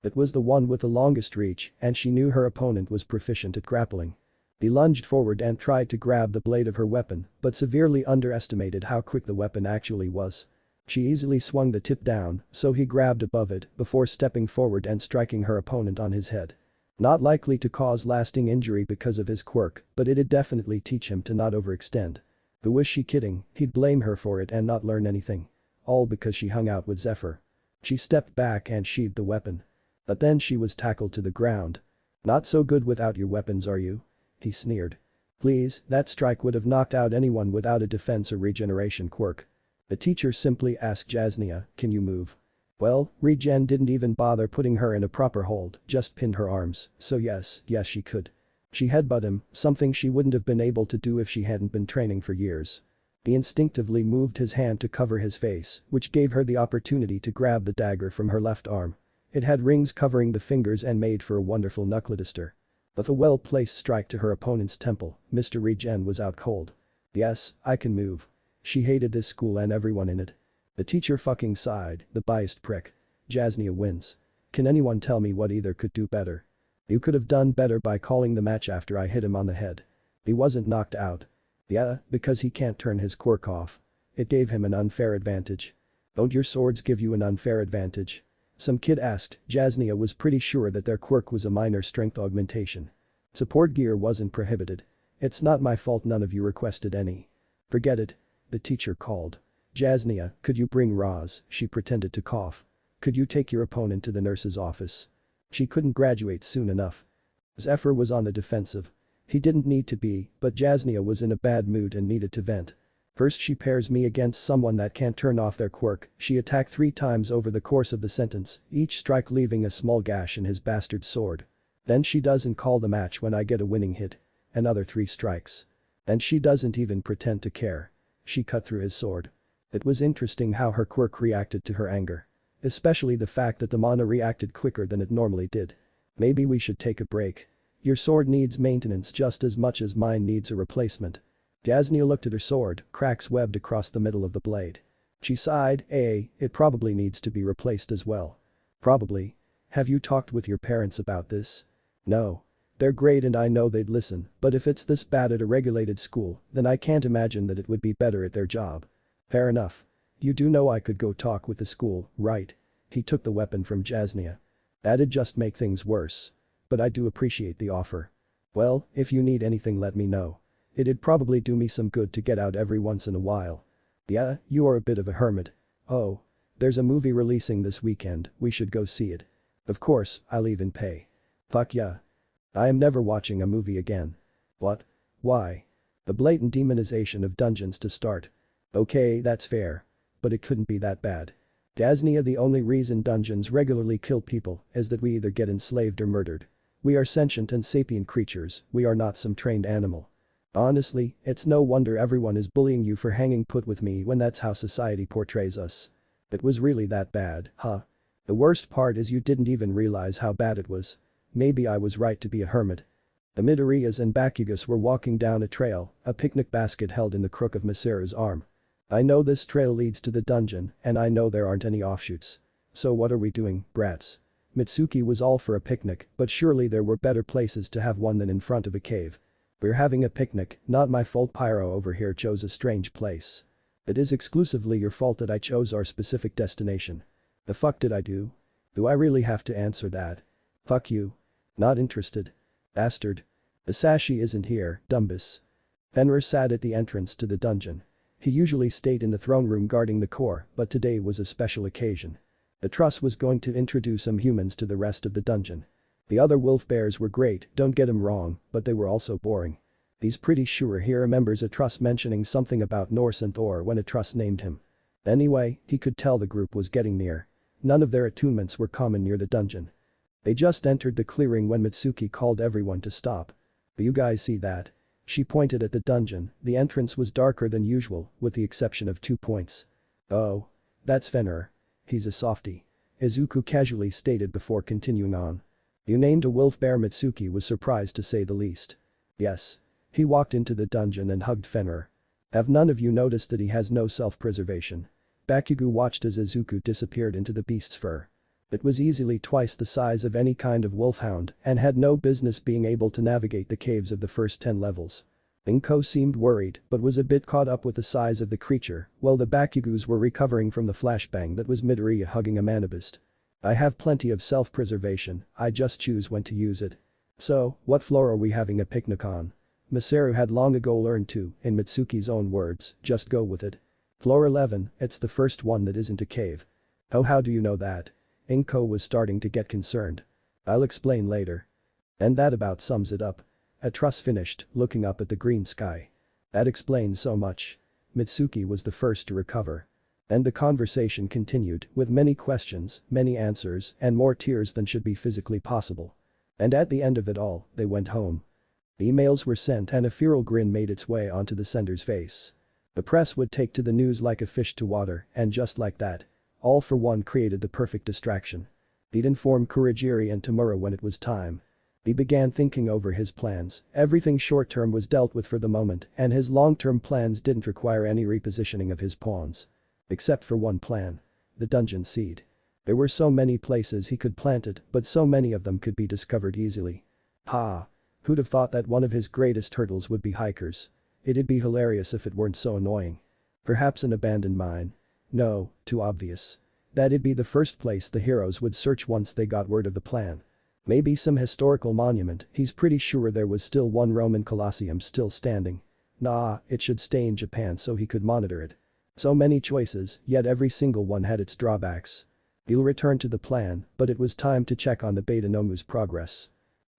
A: It was the one with the longest reach, and she knew her opponent was proficient at grappling. He lunged forward and tried to grab the blade of her weapon, but severely underestimated how quick the weapon actually was. She easily swung the tip down, so he grabbed above it before stepping forward and striking her opponent on his head. Not likely to cause lasting injury because of his quirk, but it'd definitely teach him to not overextend. Who was she kidding? He'd blame her for it and not learn anything. All because she hung out with Zephyr. She stepped back and sheathed the weapon. But then she was tackled to the ground. Not so good without your weapons, are you? He sneered. Please, that strike would have knocked out anyone without a defense or regeneration quirk. The teacher simply asked Jasnia, can you move? Well, Regen didn't even bother putting her in a proper hold, just pinned her arms, so yes she could. She headbutted him, something she wouldn't have been able to do if she hadn't been training for years. He instinctively moved his hand to cover his face, which gave her the opportunity to grab the dagger from her left arm. It had rings covering the fingers and made for a wonderful knuckle-duster. With a well-placed strike to her opponent's temple, Mr. Regen was out cold. Yes, I can move. She hated this school and everyone in it. The teacher fucking sighed, the biased prick. Jasnia wins. Can anyone tell me what either could do better? You could have done better by calling the match after I hit him on the head. He wasn't knocked out. Yeah, because he can't turn his quirk off. It gave him an unfair advantage. Don't your swords give you an unfair advantage? Some kid asked. Jasnia was pretty sure that their quirk was a minor strength augmentation. Support gear wasn't prohibited. It's not my fault none of you requested any. Forget it. The teacher called. Jasnia, could you bring Roz? She pretended to cough. Could you take your opponent to the nurse's office? She couldn't graduate soon enough. Zephyr was on the defensive. He didn't need to be, but Jasnia was in a bad mood and needed to vent. First she pairs me against someone that can't turn off their quirk. She attacked 3 times over the course of the sentence, each strike leaving a small gash in his bastard sword. Then she doesn't call the match when I get a winning hit. Another 3 strikes. And she doesn't even pretend to care. She cut through his sword. It was interesting how her quirk reacted to her anger. Especially the fact that the mana reacted quicker than it normally did. Maybe we should take a break. Your sword needs maintenance just as much as mine needs a replacement. Jasnia looked at her sword, cracks webbed across the middle of the blade. She sighed, it probably needs to be replaced as well. Probably. Have you talked with your parents about this? No. They're great and I know they'd listen, but if it's this bad at a regulated school, then I can't imagine that it would be better at their job. Fair enough. You do know I could go talk with the school, right? He took the weapon from Jasnia. That'd just make things worse. But I do appreciate the offer. Well, if you need anything let me know. It'd probably do me some good to get out every once in a while. Yeah, you are a bit of a hermit. Oh. There's a movie releasing this weekend, we should go see it. Of course, I'll even pay. Fuck yeah. I am never watching a movie again. What? Why? The blatant demonization of dungeons to start. Okay, that's fair. But it couldn't be that bad. Jasnia, the only reason dungeons regularly kill people is that we either get enslaved or murdered. We are sentient and sapient creatures, we are not some trained animal. Honestly, it's no wonder everyone is bullying you for hanging put with me when that's how society portrays us. It was really that bad, huh? The worst part is you didn't even realize how bad it was. Maybe I was right to be a hermit. The Midoriyas and Bakugas were walking down a trail, a picnic basket held in the crook of Masaru's arm. I know this trail leads to the dungeon, and I know there aren't any offshoots. So what are we doing, brats? Mitsuki was all for a picnic, but surely there were better places to have one than in front of a cave. We're having a picnic, not my fault. Pyro over here chose a strange place. It is exclusively your fault that I chose our specific destination. The fuck did I do? Do I really have to answer that? Fuck you. Not interested. Bastard. Asashi isn't here, Dumbus. Fenrir sat at the entrance to the dungeon. He usually stayed in the throne room guarding the core, but today was a special occasion. The Truss was going to introduce some humans to the rest of the dungeon. The other wolf bears were great, don't get him wrong, but they were also boring. He's pretty sure he remembers a Truss mentioning something about Norse and Thor when a Truss named him. Anyway, he could tell the group was getting near. None of their attunements were common near the dungeon. They just entered the clearing when Mitsuki called everyone to stop. Do you guys see that? She pointed at the dungeon, the entrance was darker than usual, with the exception of 2 points. Oh. That's Fenrir. He's a softie. Izuku casually stated before continuing on. You named a wolf bear. Mitsuki was surprised to say the least. Yes. He walked into the dungeon and hugged Fenrir. Have none of you noticed that he has no self-preservation? Bakugo watched as Izuku disappeared into the beast's fur. It was easily twice the size of any kind of wolfhound and had no business being able to navigate the caves of the first 10 levels. Inko seemed worried but was a bit caught up with the size of the creature while the Bakugos were recovering from the flashbang that was Midoriya hugging a manibust. I have plenty of self-preservation, I just choose when to use it. So, what floor are we having a picnic on? Masaru had long ago learned to, in Mitsuki's own words, just go with it. Floor 11, it's the first one that isn't a cave. Oh, how do you know that? Inko was starting to get concerned. I'll explain later. And that about sums it up. Truss finished, looking up at the green sky. That explains so much. Mitsuki was the first to recover. And the conversation continued, with many questions, many answers, and more tears than should be physically possible. And at the end of it all, they went home. Emails were sent and a feral grin made its way onto the sender's face. The press would take to the news like a fish to water, and just like that, All for One created the perfect distraction. He'd inform Kurogiri and Tamura when it was time. He began thinking over his plans, everything short-term was dealt with for the moment and his long-term plans didn't require any repositioning of his pawns. Except for one plan. The dungeon seed. There were so many places he could plant it, but so many of them could be discovered easily. Who'd have thought that one of his greatest hurdles would be hikers? It'd be hilarious if it weren't so annoying. Perhaps an abandoned mine. No, too obvious. That'd be the first place the heroes would search once they got word of the plan. Maybe some historical monument, he's pretty sure there was still one Roman Colosseum still standing. Nah, it should stay in Japan so he could monitor it. So many choices, yet every single one had its drawbacks. He'll return to the plan, but it was time to check on the Beta Nomu's progress.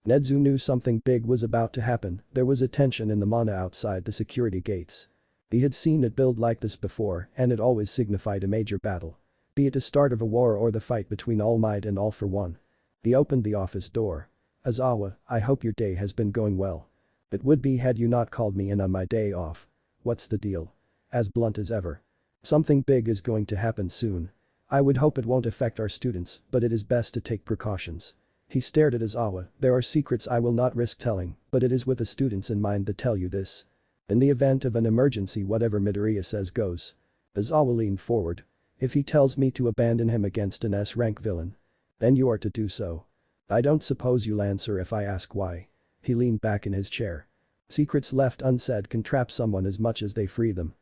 A: Nedzu knew something big was about to happen, there was a tension in the mana outside the security gates. He had seen it build like this before and it always signified a major battle. Be it the start of a war or the fight between All Might and All for One. He opened the office door. Azawa, I hope your day has been going well. It would be had you not called me in on my day off. What's the deal? As blunt as ever. Something big is going to happen soon. I would hope it won't affect our students, but it is best to take precautions. He stared at Izawa. There are secrets I will not risk telling, but it is with the students in mind that tell you this. In the event of an emergency, whatever Midoriya says goes. Izawa leaned forward. If he tells me to abandon him against an S-rank villain, then you are to do so. I don't suppose you'll answer if I ask why. He leaned back in his chair. Secrets left unsaid can trap someone as much as they free them.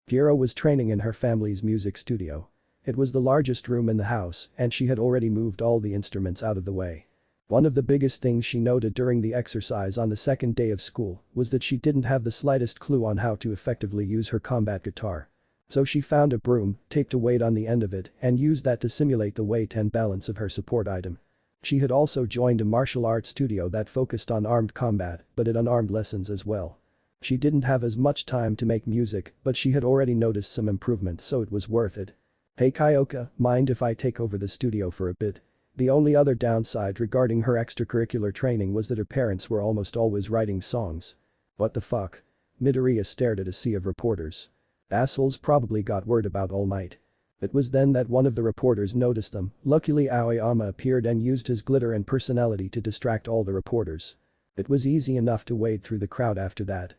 A: Piero was training in her family's music studio. It was the largest room in the house, and she had already moved all the instruments out of the way. One of the biggest things she noted during the exercise on the second day of school was that she didn't have the slightest clue on how to effectively use her combat guitar. So she found a broom, taped a weight on the end of it, and used that to simulate the weight and balance of her support item. She had also joined a martial arts studio that focused on armed combat, but it unarmed lessons as well. She didn't have as much time to make music, but she had already noticed some improvement, so it was worth it. Hey Kyoka, mind if I take over the studio for a bit? The only other downside regarding her extracurricular training was that her parents were almost always writing songs. What the fuck? Midoriya stared at a sea of reporters. Assholes probably got word about All Might. It was then that one of the reporters noticed them. Luckily Aoyama appeared and used his glitter and personality to distract all the reporters. It was easy enough to wade through the crowd after that.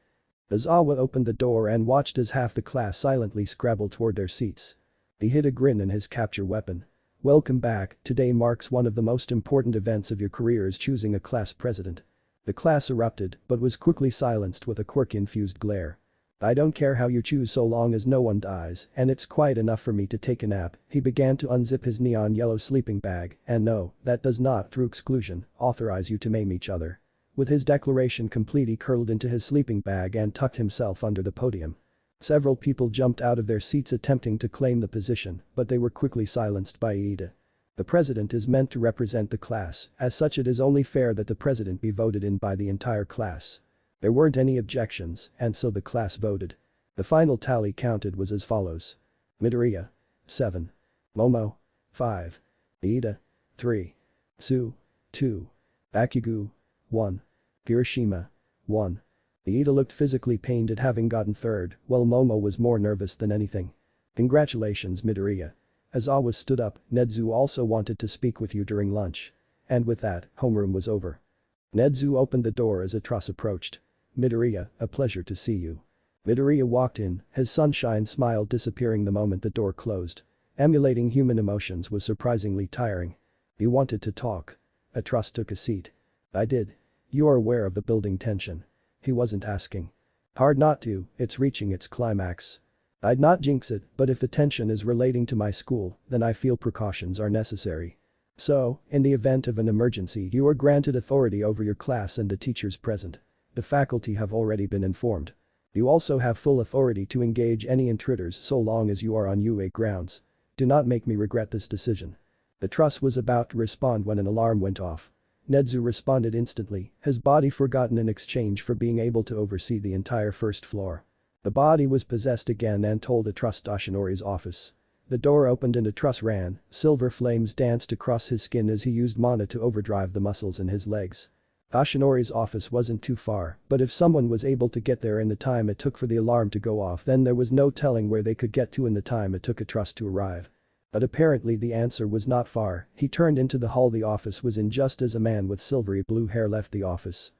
A: Izawa opened the door and watched as half the class silently scrabbled toward their seats. He hid a grin in his capture weapon. Welcome back, today marks one of the most important events of your career as choosing a class president. The class erupted, but was quickly silenced with a quirk-infused glare. I don't care how you choose so long as no one dies, and it's quite enough for me to take a nap. He began to unzip his neon yellow sleeping bag, and no, that does not, through exclusion, authorize you to maim each other. With his declaration complete, he curled into his sleeping bag and tucked himself under the podium. Several people jumped out of their seats attempting to claim the position, but they were quickly silenced by Iida. The president is meant to represent the class, as such it is only fair that the president be voted in by the entire class. There weren't any objections, and so the class voted. The final tally counted was as follows. Midoriya, 7. Momo, 5. Iida, 3. Tsu, 2. Bakugo, 1. Kirishima, 1. Iida looked physically pained at having gotten third, while Momo was more nervous than anything. Congratulations Midoriya. As Awa stood up, Nedzu also wanted to speak with you during lunch. And with that, homeroom was over. Nedzu opened the door as Atras approached. Midoriya, a pleasure to see you. Midoriya walked in, his sunshine smile disappearing the moment the door closed. Emulating human emotions was surprisingly tiring. You wanted to talk. Atras took a seat. I did. You are aware of the building tension. He wasn't asking. Hard not to, it's reaching its climax. I'd not jinx it, but if the tension is relating to my school, then I feel precautions are necessary. So, in the event of an emergency, you are granted authority over your class and the teachers present. The faculty have already been informed. You also have full authority to engage any intruders so long as you are on UA grounds. Do not make me regret this decision. Atras was about to respond when an alarm went off. Nedzu responded instantly, his body forgotten in exchange for being able to oversee the entire first floor. The body was possessed again and told Atras Toshinori's office. The door opened and Atras ran, silver flames danced across his skin as he used mana to overdrive the muscles in his legs. Toshinori's office wasn't too far, but if someone was able to get there in the time it took for the alarm to go off, then there was no telling where they could get to in the time it took Atras to arrive. But apparently the answer was not far. He turned into the hall the office was in just as a man with silvery blue hair left the office.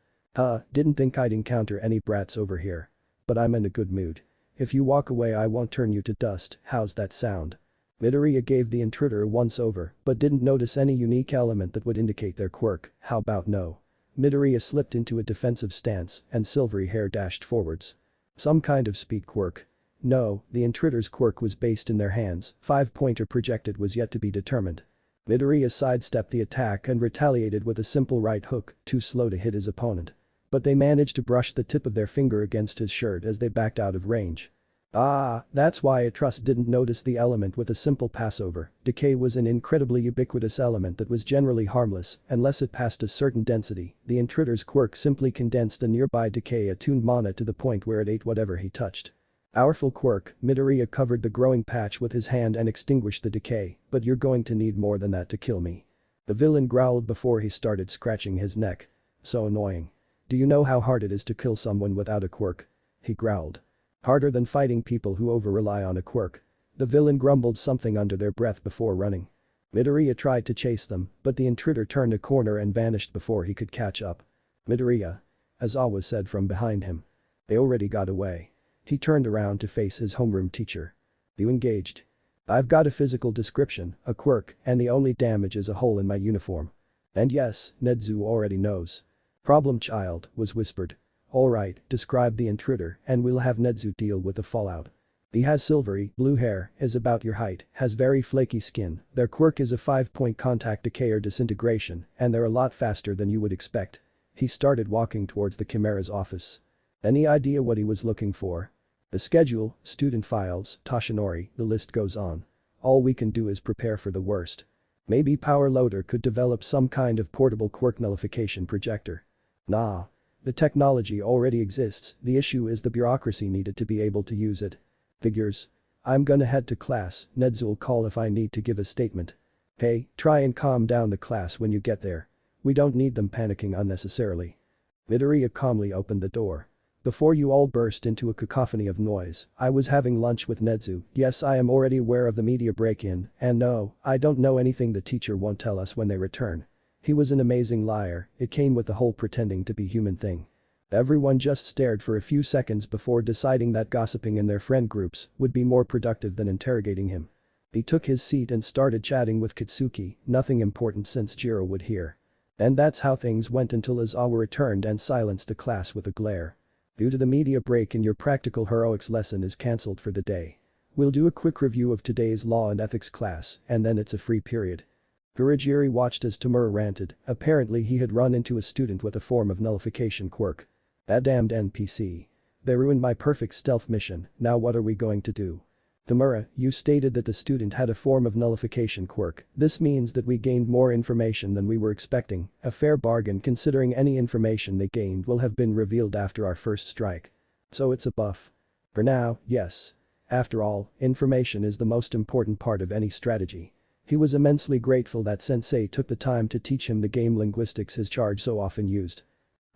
A: Didn't think I'd encounter any brats over here. But I'm in a good mood. If you walk away I won't turn you to dust, how's that sound? Midoriya gave the intruder a once-over, but didn't notice any unique element that would indicate their quirk. How about no? Midoriya slipped into a defensive stance, and silvery hair dashed forwards. Some kind of speed quirk. No, the intruder's quirk was based in their hands, 5-pointer projected was yet to be determined. Midoriya sidestepped the attack and retaliated with a simple right hook, too slow to hit his opponent. But they managed to brush the tip of their finger against his shirt as they backed out of range. That's why Atras didn't notice the element with a simple passover. Decay was an incredibly ubiquitous element that was generally harmless unless it passed a certain density. The intruder's quirk simply condensed the nearby decay-attuned mana to the point where it ate whatever he touched. Powerful quirk, Midoriya covered the growing patch with his hand and extinguished the decay, but you're going to need more than that to kill me. The villain growled before he started scratching his neck. So annoying. Do you know how hard it is to kill someone without a quirk? He growled. Harder than fighting people who over-rely on a quirk. The villain grumbled something under their breath before running. Midoriya tried to chase them, but the intruder turned a corner and vanished before he could catch up. Midoriya. Aizawa said from behind him. They already got away. He turned around to face his homeroom teacher. You engaged? I've got a physical description, a quirk, and the only damage is a hole in my uniform. And yes, Nezu already knows. Problem child, was whispered. Alright, describe the intruder and we'll have Nezu deal with the fallout. He has silvery, blue hair, is about your height, has very flaky skin, their quirk is a 5-point contact decay or disintegration, and they're a lot faster than you would expect. He started walking towards the Chimera's office. Any idea what he was looking for? The schedule, student files, Toshinori, the list goes on. All we can do is prepare for the worst. Maybe Power Loader could develop some kind of portable quirk nullification projector. Nah. The technology already exists, the issue is the bureaucracy needed to be able to use it. Figures. I'm gonna head to class, Nedzu'll call if I need to give a statement. Hey, try and calm down the class when you get there. We don't need them panicking unnecessarily. Midoriya calmly opened the door. Before you all burst into a cacophony of noise, I was having lunch with Nezu, yes I am already aware of the media break-in, and no, I don't know anything the teacher won't tell us when they return. He was an amazing liar, it came with the whole pretending to be human thing. Everyone just stared for a few seconds before deciding that gossiping in their friend groups would be more productive than interrogating him. He took his seat and started chatting with Katsuki, nothing important since Jiro would hear. And that's how things went until Aizawa returned and silenced the class with a glare. Due to the media break in your practical heroics lesson is cancelled for the day. We'll do a quick review of today's law and ethics class and then it's a free period. Kurogiri watched as Tamura ranted, apparently he had run into a student with a form of nullification quirk. That damned NPC. They ruined my perfect stealth mission, now what are we going to do? Tamura, you stated that the student had a form of nullification quirk, this means that we gained more information than we were expecting, a fair bargain considering any information they gained will have been revealed after our first strike. So it's a buff. For now, yes. After all, information is the most important part of any strategy. He was immensely grateful that sensei took the time to teach him the game linguistics his charge so often used.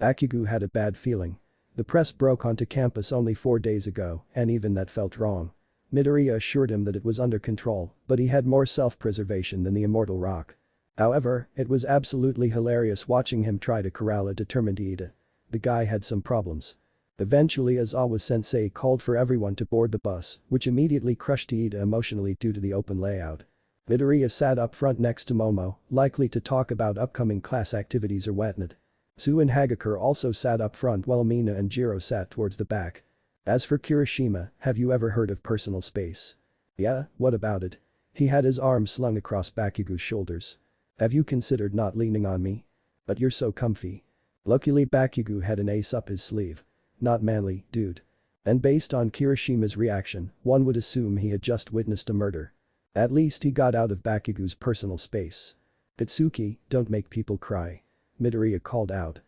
A: Bakugo had a bad feeling. The press broke onto campus only 4 days ago, and even that felt wrong. Midoriya assured him that it was under control, but he had more self-preservation than the immortal rock. However, it was absolutely hilarious watching him try to corral a determined Ida. The guy had some problems. Eventually Aizawa-sensei called for everyone to board the bus, which immediately crushed Ida emotionally due to the open layout. Midoriya sat up front next to Momo, likely to talk about upcoming class activities or whatnot. Sue and Hagakure also sat up front while Mina and Jiro sat towards the back. As for Kirishima, have you ever heard of personal space? Yeah, what about it? He had his arm slung across Bakugo's shoulders. Have you considered not leaning on me? But you're so comfy. Luckily Bakugo had an ace up his sleeve. Not manly, dude. And based on Kirishima's reaction, one would assume he had just witnessed a murder. At least he got out of Bakugo's personal space. Katsuki, don't make people cry. Midoriya called out.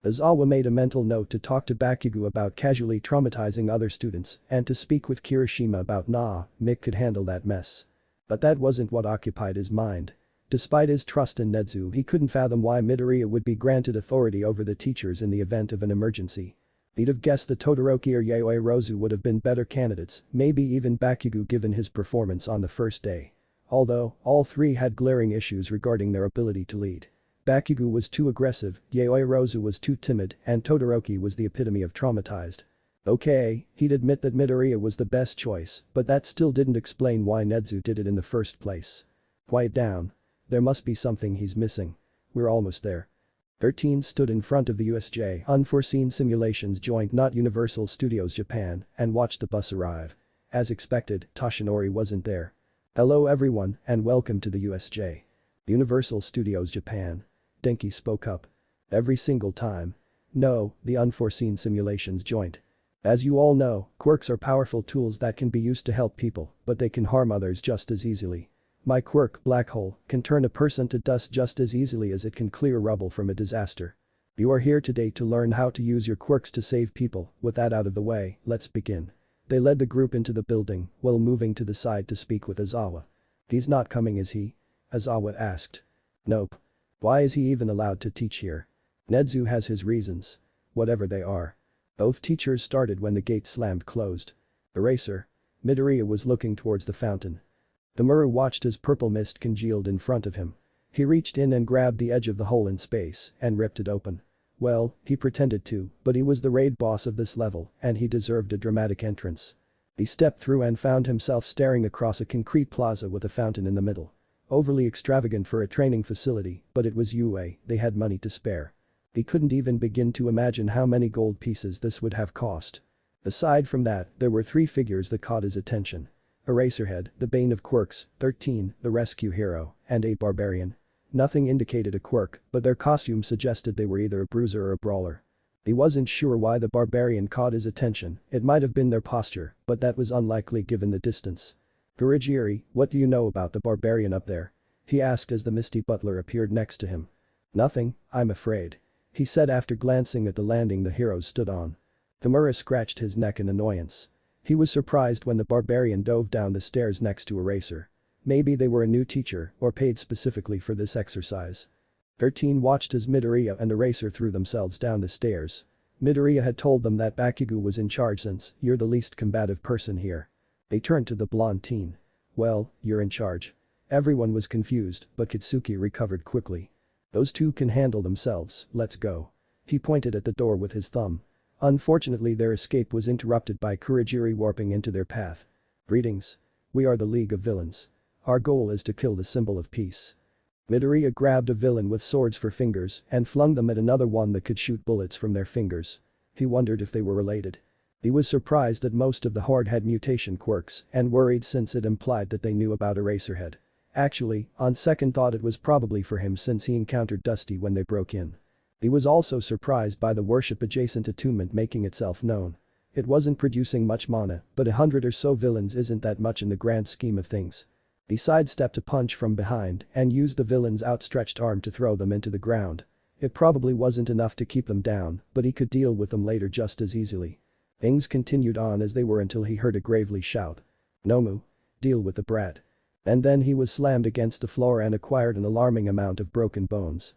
A: Aizawa made a mental note to talk to Bakugo about casually traumatizing other students and to speak with Kirishima about Mick could handle that mess. But that wasn't what occupied his mind. Despite his trust in Nezu he couldn't fathom why Midoriya would be granted authority over the teachers in the event of an emergency. He'd have guessed that Todoroki or Yaoi Rozu would have been better candidates, maybe even Bakugo given his performance on the first day. Although, all three had glaring issues regarding their ability to lead. Bakugo was too aggressive, Yaoi Rozu was too timid, and Todoroki was the epitome of traumatized. Okay, he'd admit that Midoriya was the best choice, but that still didn't explain why Nezu did it in the first place. Quiet down. There must be something he's missing. We're almost there. 13 stood in front of the USJ Unforeseen Simulations Joint not Universal Studios Japan and watched the bus arrive. As expected, Toshinori wasn't there. Hello everyone and welcome to the USJ. Universal Studios Japan. Denki spoke up. Every single time. No, the Unforeseen Simulations Joint. As you all know, quirks are powerful tools that can be used to help people, but they can harm others just as easily. My quirk, Black Hole, can turn a person to dust just as easily as it can clear rubble from a disaster. You are here today to learn how to use your quirks to save people, with that out of the way, let's begin. They led the group into the building, while moving to the side to speak with Aizawa. He's not coming is he? Aizawa asked. Nope. Why is he even allowed to teach here? Nezu has his reasons. Whatever they are. Both teachers started when the gate slammed closed. Eraser. Midoriya was looking towards the fountain. Mamoru watched as purple mist congealed in front of him. He reached in and grabbed the edge of the hole in space and ripped it open. Well, he pretended to, but he was the raid boss of this level and he deserved a dramatic entrance. He stepped through and found himself staring across a concrete plaza with a fountain in the middle. Overly extravagant for a training facility, but it was UA, they had money to spare. He couldn't even begin to imagine how many gold pieces this would have cost. Aside from that, there were 3 figures that caught his attention. Eraserhead, the bane of quirks, 13, the rescue hero, and a barbarian. Nothing indicated a quirk, but their costumes suggested they were either a bruiser or a brawler. He wasn't sure why the barbarian caught his attention, it might have been their posture, but that was unlikely given the distance. Kurogiri, what do you know about the barbarian up there? He asked as the misty butler appeared next to him. Nothing, I'm afraid. He said after glancing at the landing the heroes stood on. Kimura scratched his neck in annoyance. He was surprised when the barbarian dove down the stairs next to Eraser. Maybe they were a new teacher or paid specifically for this exercise. 13 watched as Midoriya and Eraser threw themselves down the stairs. Midoriya had told them that Bakugo was in charge since you're the least combative person here. They turned to the blonde teen. Well, you're in charge. Everyone was confused, but Kitsuki recovered quickly. Those two can handle themselves, let's go. He pointed at the door with his thumb. Unfortunately their escape was interrupted by Kurogiri warping into their path. Greetings. We are the League of Villains. Our goal is to kill the symbol of peace. Midoriya grabbed a villain with swords for fingers and flung them at another one that could shoot bullets from their fingers. He wondered if they were related. He was surprised that most of the horde had mutation quirks and worried since it implied that they knew about Eraserhead. Actually, on second thought it was probably for him since he encountered Dusty when they broke in. He was also surprised by the worship-adjacent attunement making itself known. It wasn't producing much mana, but 100 or so villains isn't that much in the grand scheme of things. He sidestepped a punch from behind and used the villain's outstretched arm to throw them into the ground. It probably wasn't enough to keep them down, but he could deal with them later just as easily. Things continued on as they were until he heard a gravely shout. Nomu. Deal with the brat. And then he was slammed against the floor and acquired an alarming amount of broken bones.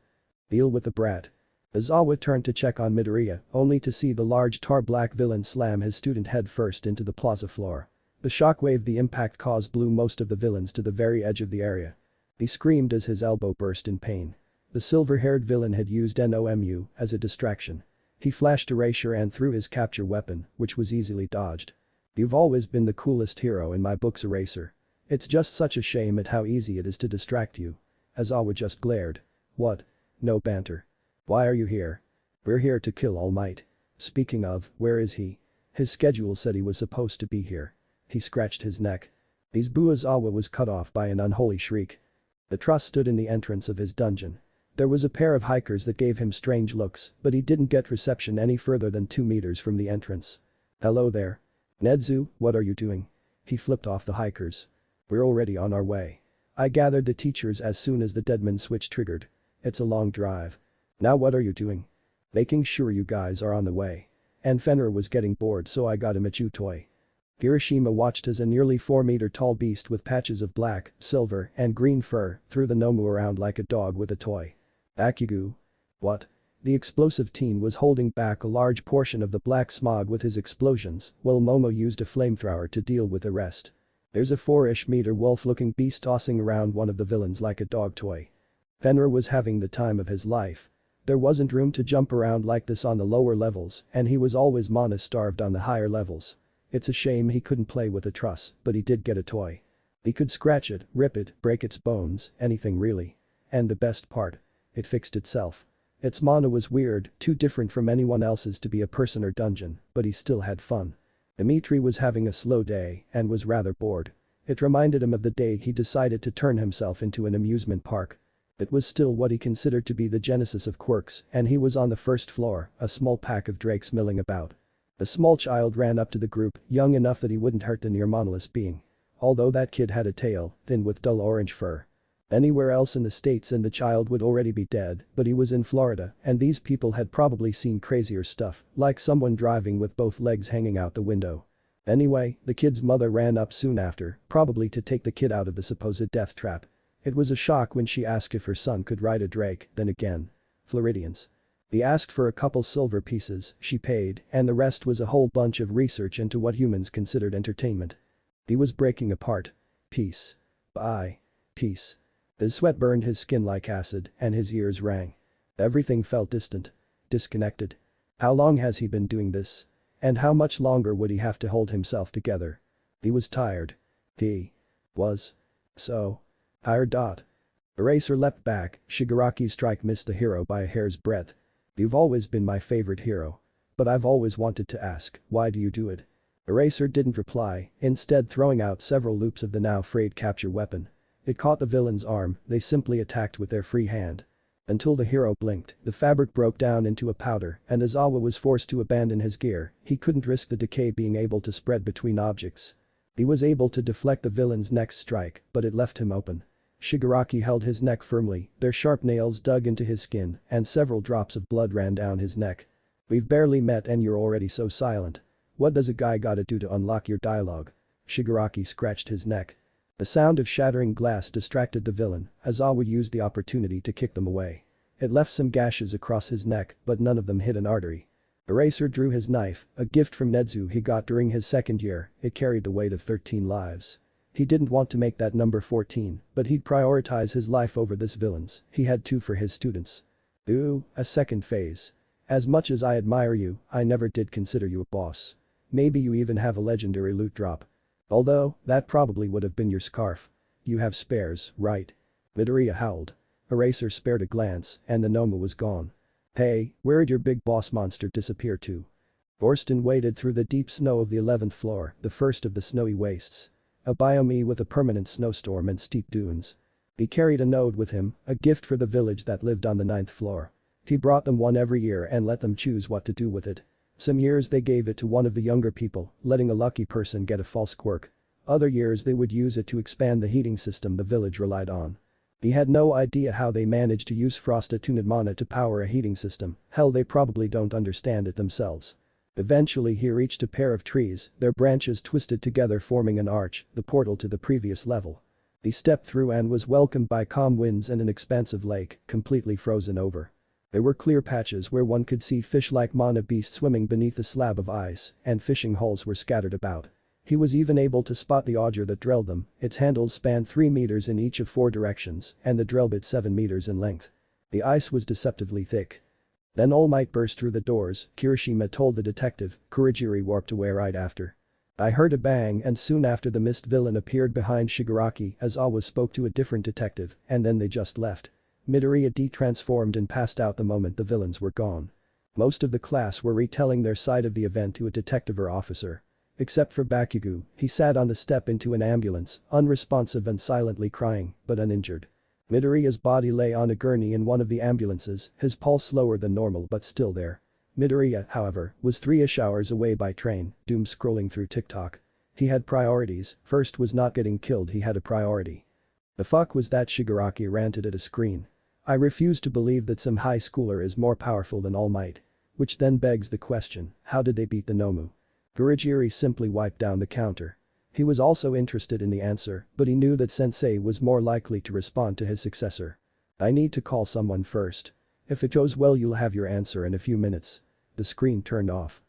A: Deal with the brat. Izawa turned to check on Midoriya, only to see the large tar-black villain slam his student head first into the plaza floor. The shockwave the impact caused blew most of the villains to the very edge of the area. He screamed as his elbow burst in pain. The silver-haired villain had used NOMU as a distraction. He flashed Erasure and threw his capture weapon, which was easily dodged. You've always been the coolest hero in my books, Eraser. It's just such a shame at how easy it is to distract you. Izawa just glared. What? No banter. Why are you here? We're here to kill All Might. Speaking of, where is he? His schedule said he was supposed to be here. He scratched his neck. Izawa was cut off by an unholy shriek. The trust stood in the entrance of his dungeon. There was a pair of hikers that gave him strange looks, but he didn't get reception any further than 2 meters from the entrance. Hello there. Nedzu, what are you doing? He flipped off the hikers. We're already on our way. I gathered the teachers as soon as the Deadman switch triggered. It's a long drive. Now what are you doing? Making sure you guys are on the way. And Fenrir was getting bored so I got him a chew toy. Hiroshima watched as a nearly 4-meter tall beast with patches of black, silver, and green fur threw the Nomu around like a dog with a toy. Bakugo. What? The explosive teen was holding back a large portion of the black smog with his explosions, while Momo used a flamethrower to deal with the rest. There's a 4-ish-meter wolf-looking beast tossing around one of the villains like a dog toy. Fenrir was having the time of his life. There wasn't room to jump around like this on the lower levels, and he was always mana-starved on the higher levels. It's a shame he couldn't play with a truss, but he did get a toy. He could scratch it, rip it, break its bones, anything really. And the best part. It fixed itself. Its mana was weird, too different from anyone else's to be a person or dungeon, but he still had fun. Dimitri was having a slow day and was rather bored. It reminded him of the day he decided to turn himself into an amusement park. It was still what he considered to be the genesis of quirks, and he was on the first floor, a small pack of drakes milling about. The small child ran up to the group, young enough that he wouldn't hurt the near monolith being. Although that kid had a tail, thin with dull orange fur. Anywhere else in the States and the child would already be dead, but he was in Florida and these people had probably seen crazier stuff, like someone driving with both legs hanging out the window. Anyway, the kid's mother ran up soon after, probably to take the kid out of the supposed death trap. It was a shock when she asked if her son could ride a drake, then again. Floridians. He asked for a couple silver pieces, she paid, and the rest was a whole bunch of research into what humans considered entertainment. He was breaking apart. Peace. Bye. Peace. His sweat burned his skin like acid, and his ears rang. Everything felt distant. Disconnected. How long has he been doing this? And how much longer would he have to hold himself together? He was tired. He was so tired. Eraser leapt back, Shigaraki's strike missed the hero by a hair's breadth. You've always been my favorite hero. But I've always wanted to ask, why do you do it? Eraser didn't reply, instead throwing out several loops of the now frayed capture weapon. It caught the villain's arm, they simply attacked with their free hand. Until the hero blinked, the fabric broke down into a powder and Aizawa was forced to abandon his gear, he couldn't risk the decay being able to spread between objects. He was able to deflect the villain's next strike, but it left him open. Shigaraki held his neck firmly, their sharp nails dug into his skin, and several drops of blood ran down his neck. We've barely met and you're already so silent. What does a guy gotta do to unlock your dialogue? Shigaraki scratched his neck. The sound of shattering glass distracted the villain, Aizawa used the opportunity to kick them away. It left some gashes across his neck, but none of them hit an artery. Eraser drew his knife, a gift from Nedzu he got during his second year, it carried the weight of 13 lives. He didn't want to make that number 14, but he'd prioritize his life over this villain's, he had to for his students. Ooh, a second phase. As much as I admire you, I never did consider you a boss. Maybe you even have a legendary loot drop. Although, that probably would have been your scarf. You have spares, right? Midoriya howled. Eraser spared a glance, and the Noma was gone. Hey, where'd your big boss monster disappear to? Borston waded through the deep snow of the 11th floor, the first of the snowy wastes. A biome with a permanent snowstorm and steep dunes. He carried a node with him, a gift for the village that lived on the 9th floor. He brought them one every year and let them choose what to do with it. Some years they gave it to one of the younger people, letting a lucky person get a false quirk. Other years they would use it to expand the heating system the village relied on. He had no idea how they managed to use Frost-attuned mana to power a heating system, hell they probably don't understand it themselves. Eventually he reached a pair of trees, their branches twisted together forming an arch, the portal to the previous level. He stepped through and was welcomed by calm winds and an expansive lake, completely frozen over. There were clear patches where one could see fish-like mana beasts swimming beneath a slab of ice, and fishing holes were scattered about. He was even able to spot the auger that drilled them, its handles spanned 3 meters in each of 4 directions, and the drill bit 7 meters in length. The ice was deceptively thick. Then All Might burst through the doors, Kirishima told the detective, Kurogiri warped away right after. I heard a bang and soon after the mist villain appeared behind Shigaraki as Awa spoke to a different detective, and then they just left. Midoriya de-transformed and passed out the moment the villains were gone. Most of the class were retelling their side of the event to a detective or officer. Except for Bakugo, he sat on the step into an ambulance, unresponsive and silently crying, but uninjured. Midoriya's body lay on a gurney in one of the ambulances, his pulse slower than normal but still there. Midoriya, however, was 3-ish hours away by train, doom scrolling through TikTok. He had priorities, first was not getting killed, he had a priority. The fuck was that? Shigaraki ranted at a screen. I refuse to believe that some high schooler is more powerful than All Might. Which then begs the question, how did they beat the Nomu? Kurogiri simply wiped down the counter. He was also interested in the answer, but he knew that Sensei was more likely to respond to his successor. I need to call someone first. If it goes well you'll have your answer in a few minutes. The screen turned off.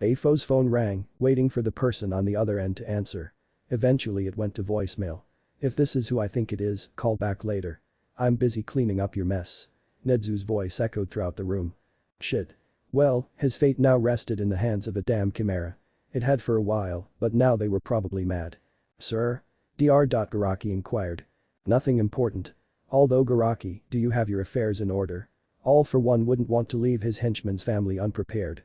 A: Afo's phone rang, waiting for the person on the other end to answer. Eventually it went to voicemail. If this is who I think it is, call back later. I'm busy cleaning up your mess. Nedzu's voice echoed throughout the room. Shit. Well, his fate now rested in the hands of a damn chimera. It had for a while, but now they were probably mad. Sir? Dr. Garaki inquired. Nothing important. Although Garaki, do you have your affairs in order? All for one wouldn't want to leave his henchman's family unprepared.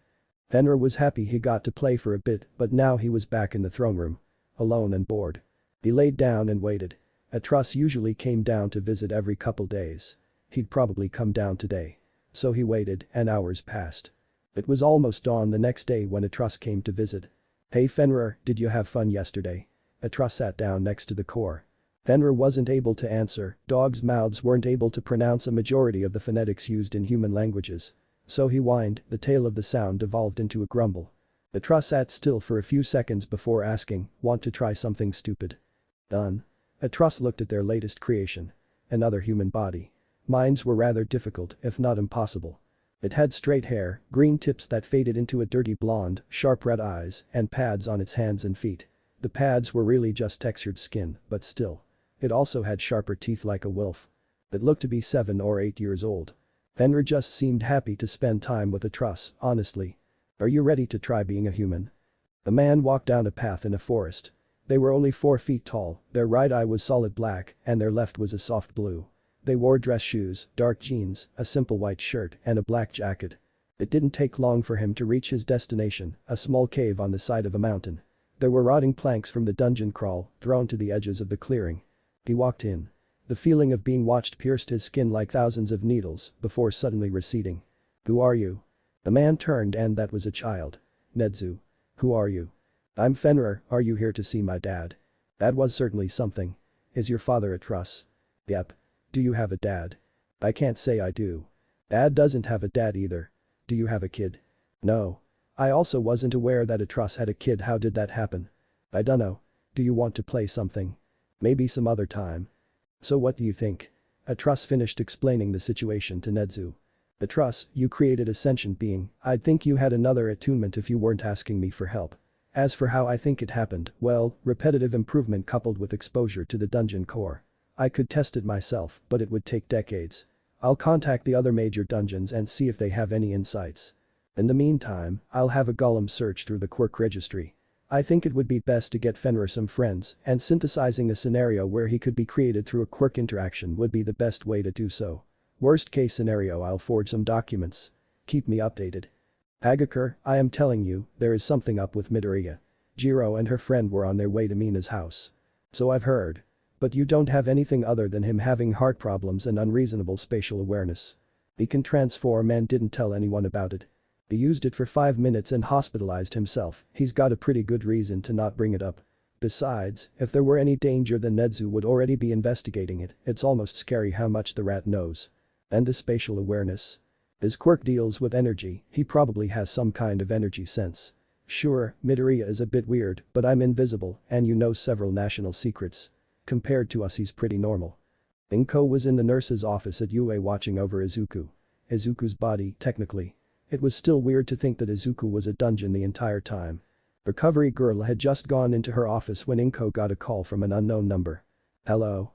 A: Fenrir was happy he got to play for a bit, but now he was back in the throne room. Alone and bored. He laid down and waited. Atras usually came down to visit every couple days. He'd probably come down today. So he waited, and hours passed. It was almost dawn the next day when Atras came to visit. Hey Fenrir, did you have fun yesterday? Atras sat down next to the core. Fenrir wasn't able to answer, dogs' mouths weren't able to pronounce a majority of the phonetics used in human languages. So he whined, the tail of the sound devolved into a grumble. Atras sat still for a few seconds before asking, want to try something stupid? Done. Atras looked at their latest creation. Another human body. Minds were rather difficult, if not impossible. It had straight hair, green tips that faded into a dirty blonde, sharp red eyes, and pads on its hands and feet. The pads were really just textured skin, but still. It also had sharper teeth like a wolf. It looked to be 7 or 8 years old. Fenrir just seemed happy to spend time with a truss, honestly. Are you ready to try being a human? The man walked down a path in a forest. They were only 4 feet tall, their right eye was solid black, and their left was a soft blue. They wore dress shoes, dark jeans, a simple white shirt, and a black jacket. It didn't take long for him to reach his destination, a small cave on the side of a mountain. There were rotting planks from the dungeon crawl, thrown to the edges of the clearing. He walked in. The feeling of being watched pierced his skin like thousands of needles, before suddenly receding. Who are you? The man turned and that was a child. Nedzu. Who are you? I'm Fenrir, are you here to see my dad? That was certainly something. Is your father a truss? Yep. Do you have a dad? I can't say I do. Dad doesn't have a dad either. Do you have a kid? No. I also wasn't aware that a truss had a kid, how did that happen? I dunno. Do you want to play something? Maybe some other time. So what do you think? A truss finished explaining the situation to Nedzu. The truss, you created a sentient being, I'd think you had another attunement if you weren't asking me for help. As for how I think it happened, well, repetitive improvement coupled with exposure to the dungeon core. I could test it myself, but it would take decades. I'll contact the other major dungeons and see if they have any insights. In the meantime, I'll have a golem search through the quirk registry. I think it would be best to get Fenrir some friends, and synthesizing a scenario where he could be created through a quirk interaction would be the best way to do so. Worst case scenario, I'll forge some documents. Keep me updated. Hagakure, I am telling you, there is something up with Midoriya. Jiro and her friend were on their way to Mina's house. So I've heard. But you don't have anything other than him having heart problems and unreasonable spatial awareness. He can transform and didn't tell anyone about it. He used it for 5 minutes and hospitalized himself, he's got a pretty good reason to not bring it up. Besides, if there were any danger then Nedzu would already be investigating it, it's almost scary how much the rat knows. And the spatial awareness. His quirk deals with energy, he probably has some kind of energy sense. Sure, Midoriya is a bit weird, but I'm invisible and you know several national secrets. Compared to us he's pretty normal. Inko was in the nurse's office at UA watching over Izuku. Izuku's body, technically. It was still weird to think that Izuku was a dungeon the entire time. Recovery girl had just gone into her office when Inko got a call from an unknown number. Hello?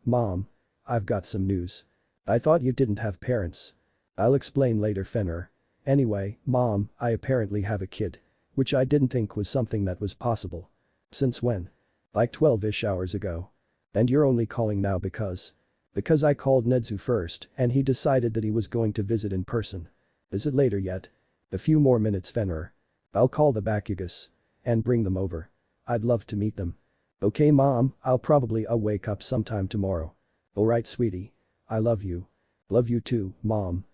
A: Mom. I've got some news. I thought you didn't have parents. I'll explain later, Fenrir. Anyway, Mom, I apparently have a kid. Which I didn't think was something that was possible. Since when? Like 12-ish hours ago. And you're only calling now because? Because I called Nedzu first and he decided that he was going to visit in person. Is it later yet? A few more minutes, Fenrir. I'll call the Bakugas. And bring them over. I'd love to meet them. Okay Mom, I'll probably wake up sometime tomorrow. Alright sweetie. I love you. Love you too, Mom.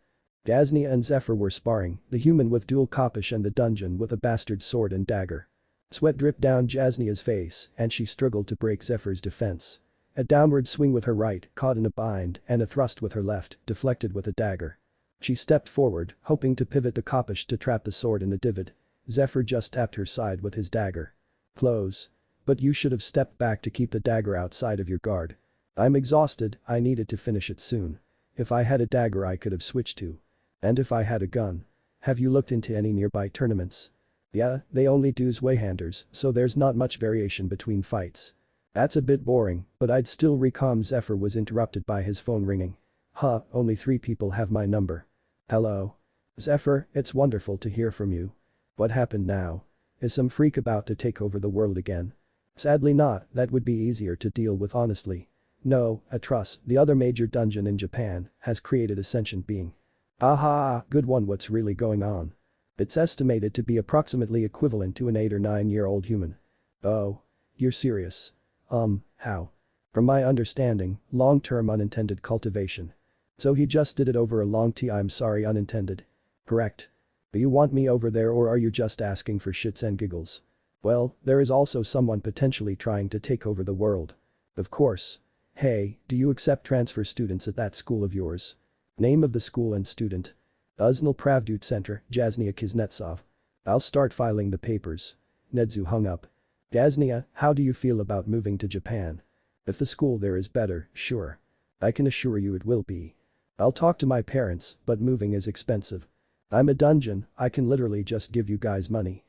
A: Gaznia and Zephyr were sparring, the human with dual kapish and the dungeon with a bastard sword and dagger. Sweat dripped down Jasnia's face and she struggled to break Zephyr's defense. A downward swing with her right, caught in a bind, and a thrust with her left, deflected with a dagger. She stepped forward, hoping to pivot the kapish to trap the sword in the divot. Zephyr just tapped her side with his dagger. Close. But you should have stepped back to keep the dagger outside of your guard. I'm exhausted, I needed to finish it soon. If I had a dagger I could have switched to. And if I had a gun. Have you looked into any nearby tournaments? Yeah, they only do Zweihanders, so there's not much variation between fights. That's a bit boring, but I'd still recom. Zephyr was interrupted by his phone ringing. Only 3 people have my number. Hello? Zephyr, it's wonderful to hear from you. What happened now? Is some freak about to take over the world again? Sadly not, that would be easier to deal with honestly. No, a truss, the other major dungeon in Japan, has created a sentient being. Good one, what's really going on? It's estimated to be approximately equivalent to an 8 or 9-year-old human. Oh. You're serious? How? From my understanding, long-term unintended cultivation. So he just did it over a long time. I'm sorry, unintended. Correct. Do you want me over there or are you just asking for shits and giggles? Well, there is also someone potentially trying to take over the world. Of course. Hey, do you accept transfer students at that school of yours? Name of the school and student. Uznal Pravdut Center, Jasnia Kuznetsov. I'll start filing the papers. Nedzu hung up. Jasnia, how do you feel about moving to Japan? If the school there is better, sure. I can assure you it will be. I'll talk to my parents, but moving is expensive. I'm a dungeon, I can literally just give you guys money.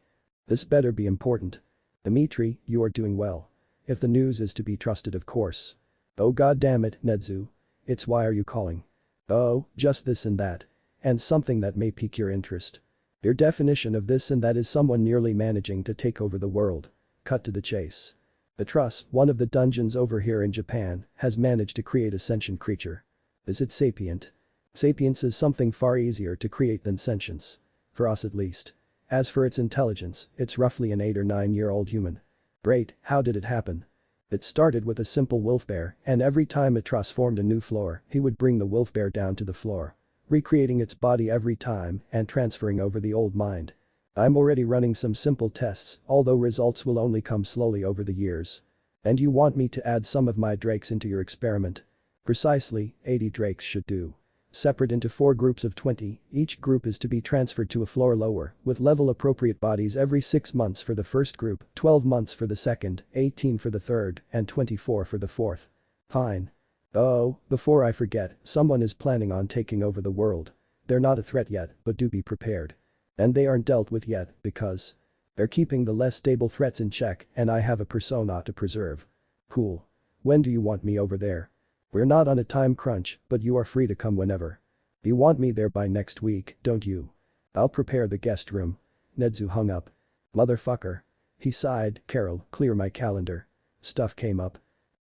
A: This better be important. Dimitri, you are doing well. If the news is to be trusted, of course. Oh god damn it, Nedzu. It's why are you calling? Oh, just this and that. And something that may pique your interest. Your definition of this and that is someone nearly managing to take over the world. Cut to the chase. The Trust, one of the dungeons over here in Japan, has managed to create a sentient creature. Is it sapient? Sapience is something far easier to create than sentience. For us at least. As for its intelligence, it's roughly an 8 or 9-year-old human. Great, how did it happen? It started with a simple wolf bear, and every time Atros formed a new floor, he would bring the wolf bear down to the floor. Recreating its body every time and transferring over the old mind. I'm already running some simple tests, although results will only come slowly over the years. And you want me to add some of my drakes into your experiment? Precisely, 80 drakes should do. Separate into 4 groups of 20, each group is to be transferred to a floor lower, with level-appropriate bodies every 6 months for the first group, 12 months for the second, 18 for the third, and 24 for the fourth. Fine. Oh, before I forget, someone is planning on taking over the world. They're not a threat yet, but do be prepared. And they aren't dealt with yet, because they're keeping the less stable threats in check and I have a persona to preserve. Cool. When do you want me over there? We're not on a time crunch, but you are free to come whenever. You want me there by next week, don't you? I'll prepare the guest room. Nedzu hung up. Motherfucker. He sighed, Carol, clear my calendar. Stuff came up.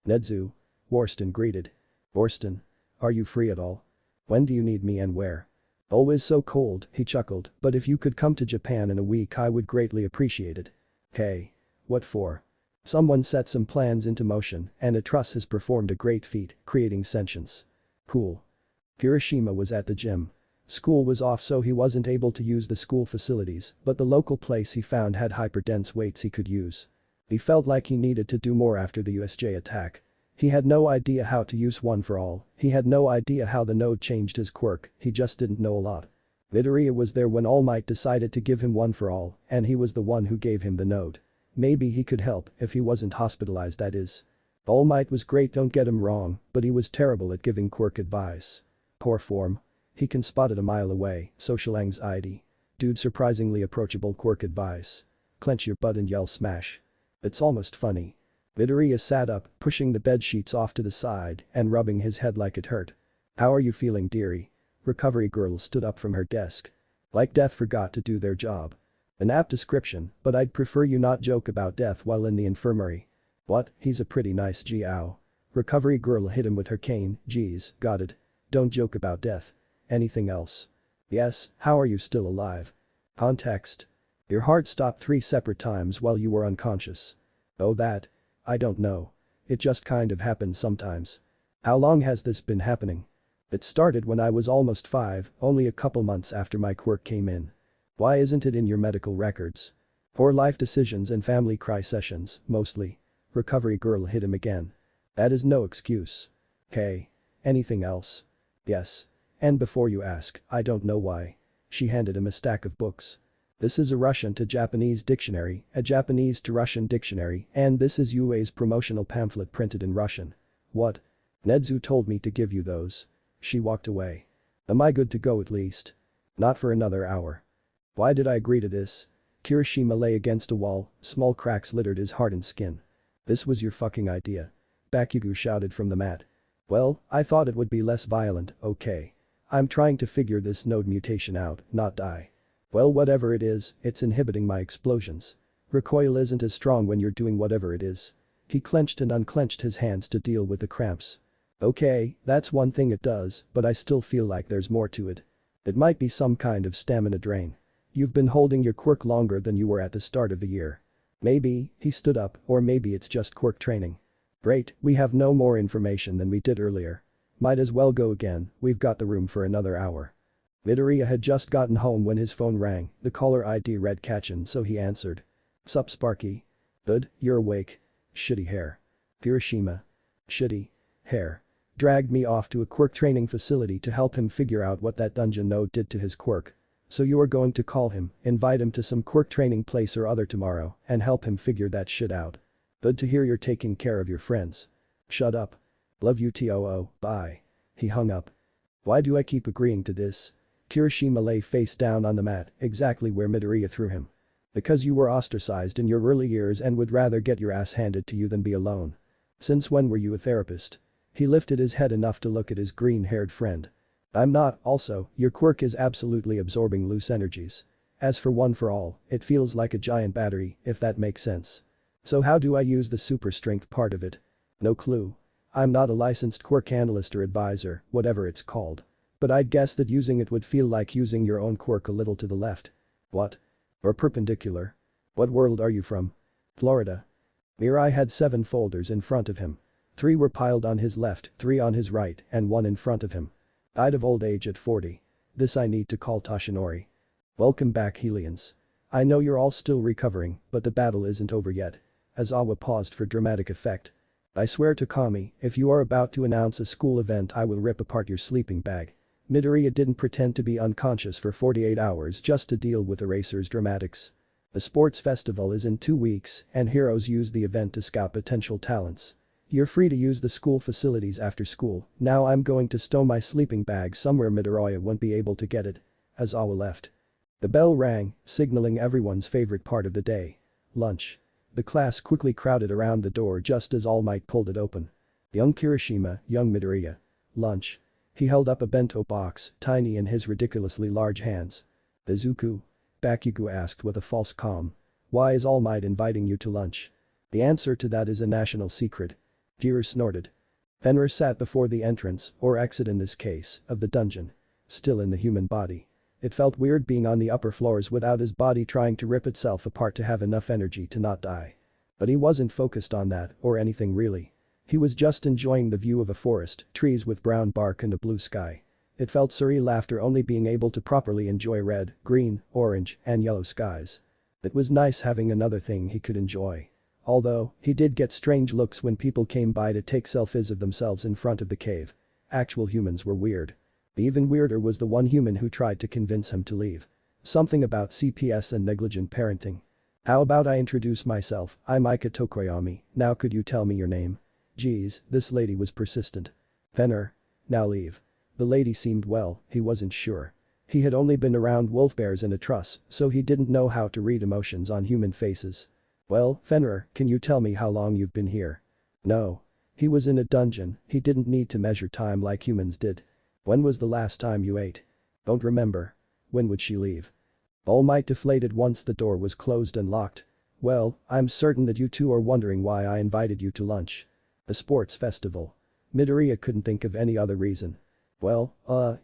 A: Nedzu. Worston greeted. Worston. Are you free at all? When do you need me and where? Always so cold, he chuckled, but if you could come to Japan in a week I would greatly appreciate it. Hey. What for? Someone set some plans into motion and Atros has performed a great feat, creating sentience. Cool. Kirishima was at the gym. School was off so he wasn't able to use the school facilities, but the local place he found had hyper-dense weights he could use. He felt like he needed to do more after the USJ attack. He had no idea how to use one for all, he had no idea how the node changed his quirk, he just didn't know a lot. Midoriya was there when All Might decided to give him one for all, and he was the one who gave him the node. Maybe he could help if he wasn't hospitalized, that is. All Might was great, don't get him wrong, but he was terrible at giving quirk advice. Poor form. He can spot it a mile away, social anxiety. Dude surprisingly approachable quirk advice. Clench your butt and yell smash. It's almost funny. Midoriya sat up, pushing the bed sheets off to the side and rubbing his head like it hurt. How are you feeling, dearie? Recovery girl stood up from her desk. Like death forgot to do their job. An apt description, but I'd prefer you not joke about death while in the infirmary. What, he's a pretty nice Jiao. Recovery girl hit him with her cane, geez, got it. Don't joke about death. Anything else? Yes, how are you still alive? Context. Your heart stopped 3 separate times while you were unconscious. Oh that? I don't know. It just kind of happens sometimes. How long has this been happening? It started when I was almost 5, only a couple months after my quirk came in. Why isn't it in your medical records? Poor life decisions and family cry sessions, mostly. Recovery girl hit him again. That is no excuse. Hey. Anything else? Yes. And before you ask, I don't know why. She handed him a stack of books. This is a Russian to Japanese dictionary, a Japanese to Russian dictionary, and this is UA's promotional pamphlet printed in Russian. What? Nedzu told me to give you those. She walked away. Am I good to go at least? Not for another hour. Why did I agree to this? Kirishima lay against a wall, small cracks littered his hardened skin. This was your fucking idea. Bakugo shouted from the mat. Well, I thought it would be less violent, okay. I'm trying to figure this node mutation out, not die. Well, whatever it is, it's inhibiting my explosions. Recoil isn't as strong when you're doing whatever it is. He clenched and unclenched his hands to deal with the cramps. Okay, that's one thing it does, but I still feel like there's more to it. It might be some kind of stamina drain. You've been holding your quirk longer than you were at the start of the year. Maybe, he stood up, or maybe it's just quirk training. Great, we have no more information than we did earlier. Might as well go again, we've got the room for another hour. Midoriya had just gotten home when his phone rang, the caller ID read Kachin so he answered. Sup Sparky? Good, you're awake. Shitty hair. Kirishima. Shitty. Hair. Dragged me off to a quirk training facility to help him figure out what that dungeon node did to his quirk. So you are going to call him, invite him to some quirk training place or other tomorrow, and help him figure that shit out. Good to hear you're taking care of your friends. Shut up. Love you too, bye. He hung up. Why do I keep agreeing to this? Kirishima lay face down on the mat, exactly where Midoriya threw him. Because you were ostracized in your early years and would rather get your ass handed to you than be alone. Since when were you a therapist? He lifted his head enough to look at his green-haired friend. I'm not, also, your quirk is absolutely absorbing loose energies. As for one for all, it feels like a giant battery, if that makes sense. So how do I use the super strength part of it? No clue. I'm not a licensed quirk analyst or advisor, whatever it's called. But I'd guess that using it would feel like using your own quirk a little to the left. What? Or perpendicular? What world are you from? Florida. Mirai had 7 folders in front of him. 3 were piled on his left, 3 on his right, and 1 in front of him. Died of old age at 40. This I need to call Toshinori. Welcome back, Helians. I know you're all still recovering, but the battle isn't over yet. Aizawa paused for dramatic effect. I swear to Kami, if you are about to announce a school event I will rip apart your sleeping bag. Midoriya didn't pretend to be unconscious for 48 hours just to deal with Eraser's dramatics. The sports festival is in 2 weeks and heroes use the event to scout potential talents. You're free to use the school facilities after school, now I'm going to stow my sleeping bag somewhere Midoriya won't be able to get it. Aizawa left. The bell rang, signaling everyone's favorite part of the day. Lunch. The class quickly crowded around the door just as All Might pulled it open. Young Kirishima, young Midoriya. Lunch. He held up a bento box, tiny in his ridiculously large hands. Izuku? Bakugo asked with a false calm. Why is All Might inviting you to lunch? The answer to that is a national secret. Jiru snorted. Fenrir sat before the entrance, or exit in this case, of the dungeon. Still in the human body. It felt weird being on the upper floors without his body trying to rip itself apart to have enough energy to not die. But he wasn't focused on that, or anything really. He was just enjoying the view of a forest, trees with brown bark and a blue sky. It felt surreal after only being able to properly enjoy red, green, orange, and yellow skies. It was nice having another thing he could enjoy. Although, he did get strange looks when people came by to take selfies of themselves in front of the cave. Actual humans were weird. Even weirder was the one human who tried to convince him to leave. Something about CPS and negligent parenting. How about I introduce myself, I'm Ika Tokoyami, now could you tell me your name? Geez, this lady was persistent. Fenrir. Now leave. The lady seemed well, he wasn't sure. He had only been around wolf bears in a truss, so he didn't know how to read emotions on human faces. Well, Fenrir, can you tell me how long you've been here? No. He was in a dungeon, he didn't need to measure time like humans did. When was the last time you ate? Don't remember. When would she leave? All Might deflated once the door was closed and locked. Well, I'm certain that you two are wondering why I invited you to lunch. The sports festival. Midoriya couldn't think of any other reason. Well,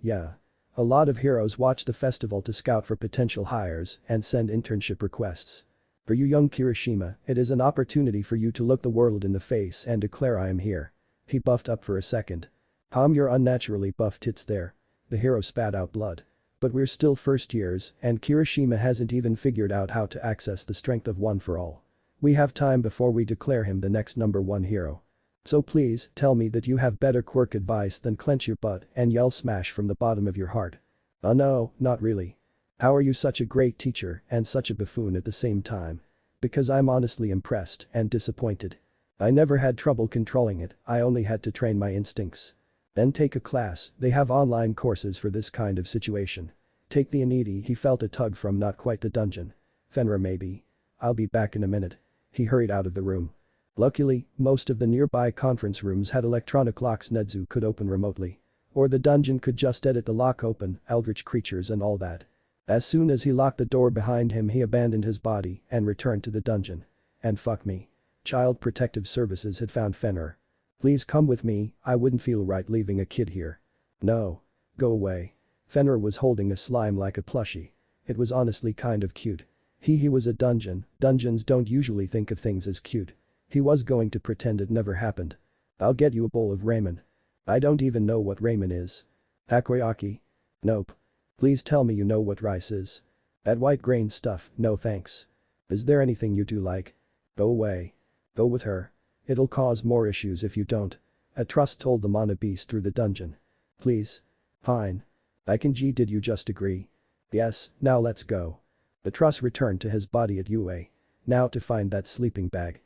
A: yeah. A lot of heroes watch the festival to scout for potential hires and send internship requests. For you young Kirishima, it is an opportunity for you to look the world in the face and declare I am here. He buffed up for a second. Palm your unnaturally buff tits there. The hero spat out blood. But we're still first years and Kirishima hasn't even figured out how to access the strength of one for all. We have time before we declare him the next #1 hero. So please tell me that you have better quirk advice than clench your butt and yell smash from the bottom of your heart. No, not really. How are you such a great teacher and such a buffoon at the same time? Because I'm honestly impressed and disappointed. I never had trouble controlling it, I only had to train my instincts. Then take a class, they have online courses for this kind of situation. Take the Anidi he felt a tug from not quite the dungeon. Fenrir maybe. I'll be back in a minute. He hurried out of the room. Luckily, most of the nearby conference rooms had electronic locks Nedzu could open remotely. Or the dungeon could just edit the lock open, eldritch creatures and all that. As soon as he locked the door behind him he abandoned his body and returned to the dungeon. And fuck me. Child Protective Services had found Fenrir. Please come with me, I wouldn't feel right leaving a kid here. No. Go away. Fenrir was holding a slime like a plushie. It was honestly kind of cute. He was a dungeon, dungeons don't usually think of things as cute. He was going to pretend it never happened. I'll get you a bowl of ramen. I don't even know what ramen is. Takoyaki? Nope. Please tell me you know what rice is. That white grain stuff, no thanks. Is there anything you do like? Go away. Go with her. It'll cause more issues if you don't. A trust told the mana beast through the dungeon. Please. Fine. Ikenji, did you just agree? Yes, now let's go. The truss returned to his body at UA. Now to find that sleeping bag.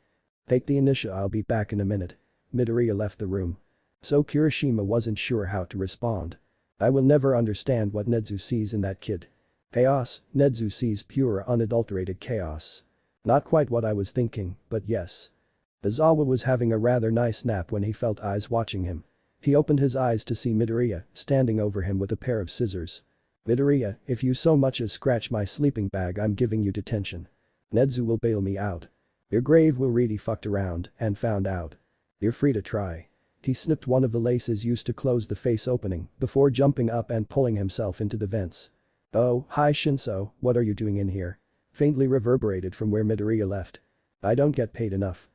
A: Take the Inisha, I'll be back in a minute. Midoriya left the room. So Kirishima wasn't sure how to respond. I will never understand what Nedzu sees in that kid. Chaos, Nedzu sees pure unadulterated chaos. Not quite what I was thinking, but yes. Izawa was having a rather nice nap when he felt eyes watching him. He opened his eyes to see Midoriya standing over him with a pair of scissors. Midoriya, if you so much as scratch my sleeping bag I'm giving you detention. Nedzu will bail me out. Your grave will really fucked around and found out. You're free to try. He snipped one of the laces used to close the face opening before jumping up and pulling himself into the vents. Oh, hi Shinso, what are you doing in here? Faintly reverberated from where Midoriya left. I don't get paid enough.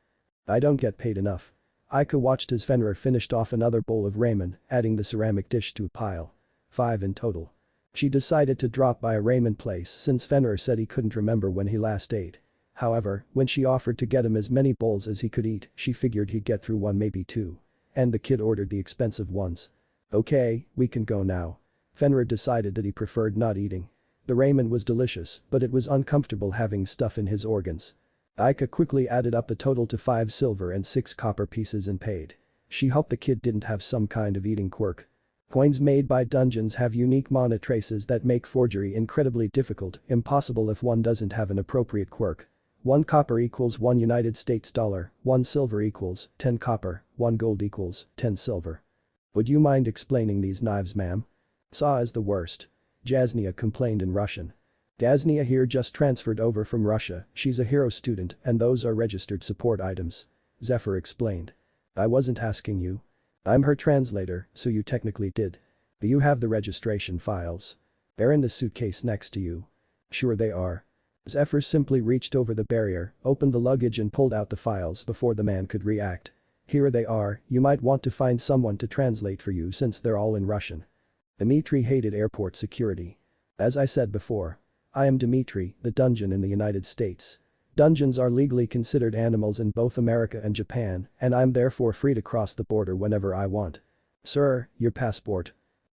A: I don't get paid enough. Aika watched as Fenrir finished off another bowl of ramen, adding the ceramic dish to a pile. 5 in total. She decided to drop by a ramen place since Fenrir said he couldn't remember when he last ate. However, when she offered to get him as many bowls as he could eat, she figured he'd get through one maybe two. And the kid ordered the expensive ones. Okay, we can go now. Fenrir decided that he preferred not eating. The ramen was delicious, but it was uncomfortable having stuff in his organs. Aika quickly added up the total to 5 silver and 6 copper pieces and paid. She hoped the kid didn't have some kind of eating quirk. Coins made by dungeons have unique mana traces that make forgery incredibly difficult, impossible if one doesn't have an appropriate quirk. 1 copper equals 1 United States dollar, 1 silver equals 10 copper, 1 gold equals 10 silver. Would you mind explaining these knives, ma'am? Saw is the worst. Jasnia complained in Russian. Jasnia here just transferred over from Russia, she's a hero student and those are registered support items. Zephyr explained. I wasn't asking you. I'm her translator, so you technically did. Do you have the registration files? They're in the suitcase next to you. Sure they are. Zephyr simply reached over the barrier, opened the luggage and pulled out the files before the man could react. Here they are, you might want to find someone to translate for you since they're all in Russian. Dmitri hated airport security. As I said before. I am Dmitri, the dungeon in the United States. Dungeons are legally considered animals in both America and Japan, and I'm therefore free to cross the border whenever I want. Sir, your passport.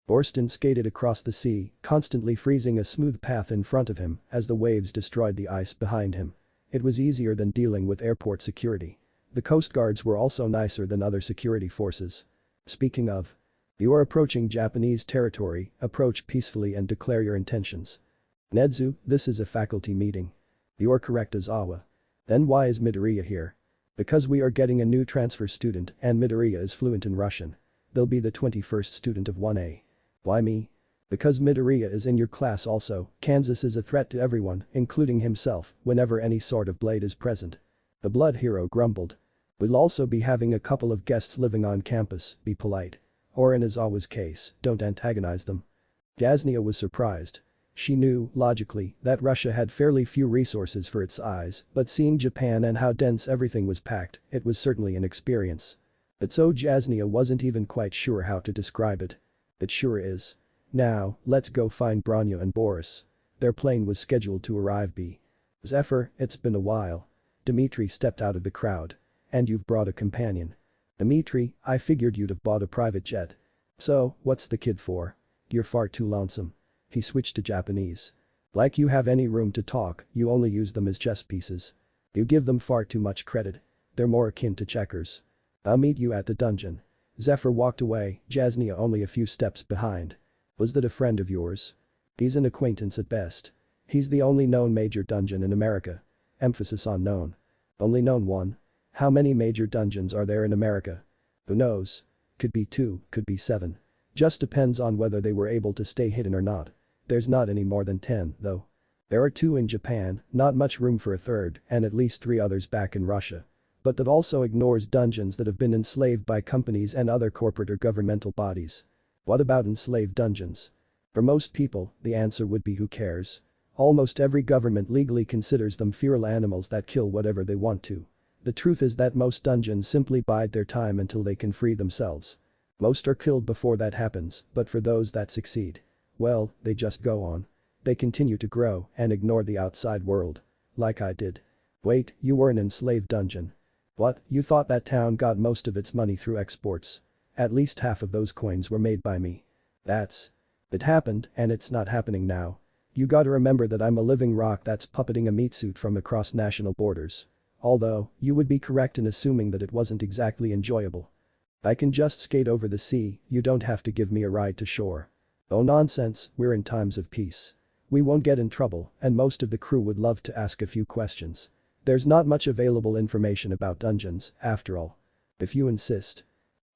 A: Borston skated across the sea, constantly freezing a smooth path in front of him as the waves destroyed the ice behind him. It was easier than dealing with airport security. The coast guards were also nicer than other security forces. Speaking of. You are approaching Japanese territory, approach peacefully and declare your intentions. Nedzu, this is a faculty meeting. You are correct, Izawa. Then why is Midoriya here? Because we are getting a new transfer student and Midoriya is fluent in Russian. They'll be the 21st student of 1A. Why me? Because Midoriya is in your class also, Kansas is a threat to everyone, including himself, whenever any sort of blade is present. The blood hero grumbled. We'll also be having a couple of guests living on campus, be polite. Or in Izawa's case, don't antagonize them. Jasnia was surprised. She knew, logically, that Russia had fairly few resources for its eyes, but seeing Japan and how dense everything was packed, it was certainly an experience. But so Jasnia wasn't even quite sure how to describe it. It sure is. Now, let's go find Branya and Boris. Their plane was scheduled to arrive b. Zephyr, it's been a while. Dmitri stepped out of the crowd. And you've brought a companion. Dmitri, I figured you'd have bought a private jet. So, what's the kid for? You're far too lonesome. He switched to Japanese. Like you have any room to talk, you only use them as chess pieces. You give them far too much credit. They're more akin to checkers. I'll meet you at the dungeon. Zephyr walked away, Jasnia only a few steps behind. Was that a friend of yours? He's an acquaintance at best. He's the only known major dungeon in America. Emphasis on known. Only known one. How many major dungeons are there in America? Who knows? Could be 2, could be 7. Just depends on whether they were able to stay hidden or not. There's not any more than 10, though. There are 2 in Japan, not much room for a third, and at least 3 others back in Russia. But that also ignores dungeons that have been enslaved by companies and other corporate or governmental bodies. What about enslaved dungeons? For most people, the answer would be who cares? Almost every government legally considers them feral animals that kill whatever they want to. The truth is that most dungeons simply bide their time until they can free themselves. Most are killed before that happens, but for those that succeed, well, they just go on. They continue to grow and ignore the outside world. Like I did. Wait, you were an enslaved dungeon. What, you thought that town got most of its money through exports? At least half of those coins were made by me. It happened, and it's not happening now. You gotta remember that I'm a living rock that's puppeting a meat suit from across national borders. Although, you would be correct in assuming that it wasn't exactly enjoyable. I can just skate over the sea, you don't have to give me a ride to shore. Oh nonsense, we're in times of peace. We won't get in trouble and most of the crew would love to ask a few questions. There's not much available information about dungeons, after all. If you insist.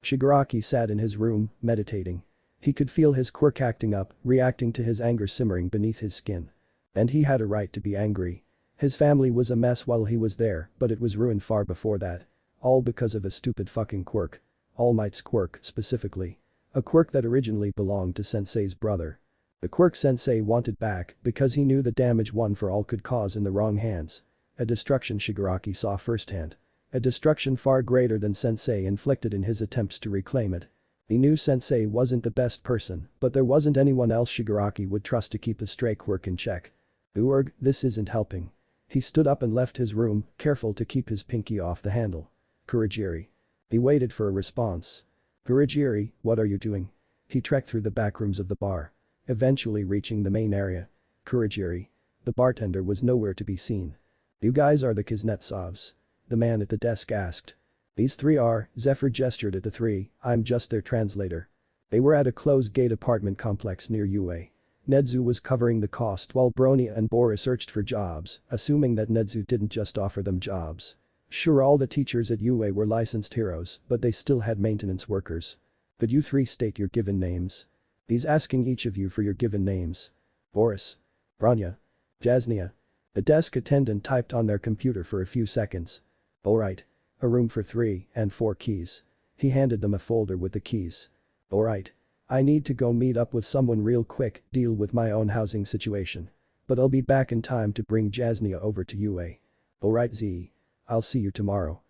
A: Shigaraki sat in his room, meditating. He could feel his quirk acting up, reacting to his anger simmering beneath his skin. And he had a right to be angry. His family was a mess while he was there, but it was ruined far before that. All because of a stupid fucking quirk. All Might's quirk, specifically. A quirk that originally belonged to Sensei's brother. The quirk Sensei wanted back because he knew the damage One for All could cause in the wrong hands. A destruction Shigaraki saw firsthand. A destruction far greater than Sensei inflicted in his attempts to reclaim it. He knew Sensei wasn't the best person, but there wasn't anyone else Shigaraki would trust to keep his stray quirk in check. Urg, this isn't helping. He stood up and left his room, careful to keep his pinky off the handle. Kurogiri. He waited for a response. Kurogiri, what are you doing? He trekked through the back rooms of the bar. Eventually reaching the main area. Kurogiri. The bartender was nowhere to be seen. You guys are the Kuznetsovs? The man at the desk asked. These three are, Zephyr gestured at the three, I'm just their translator. They were at a closed-gate apartment complex near UA. Nedzu was covering the cost while Bronya and Boris searched for jobs, assuming that Nedzu didn't just offer them jobs. Sure, all the teachers at UA were licensed heroes, but they still had maintenance workers. Could you three state your given names? He's asking each of you for your given names. Boris. Bronya. Jasnia. The desk attendant typed on their computer for a few seconds. Alright. A room for 3 and 4 keys. He handed them a folder with the keys. Alright. I need to go meet up with someone real quick, deal with my own housing situation. But I'll be back in time to bring Jasnia over to UA. Alright Z. I'll see you tomorrow.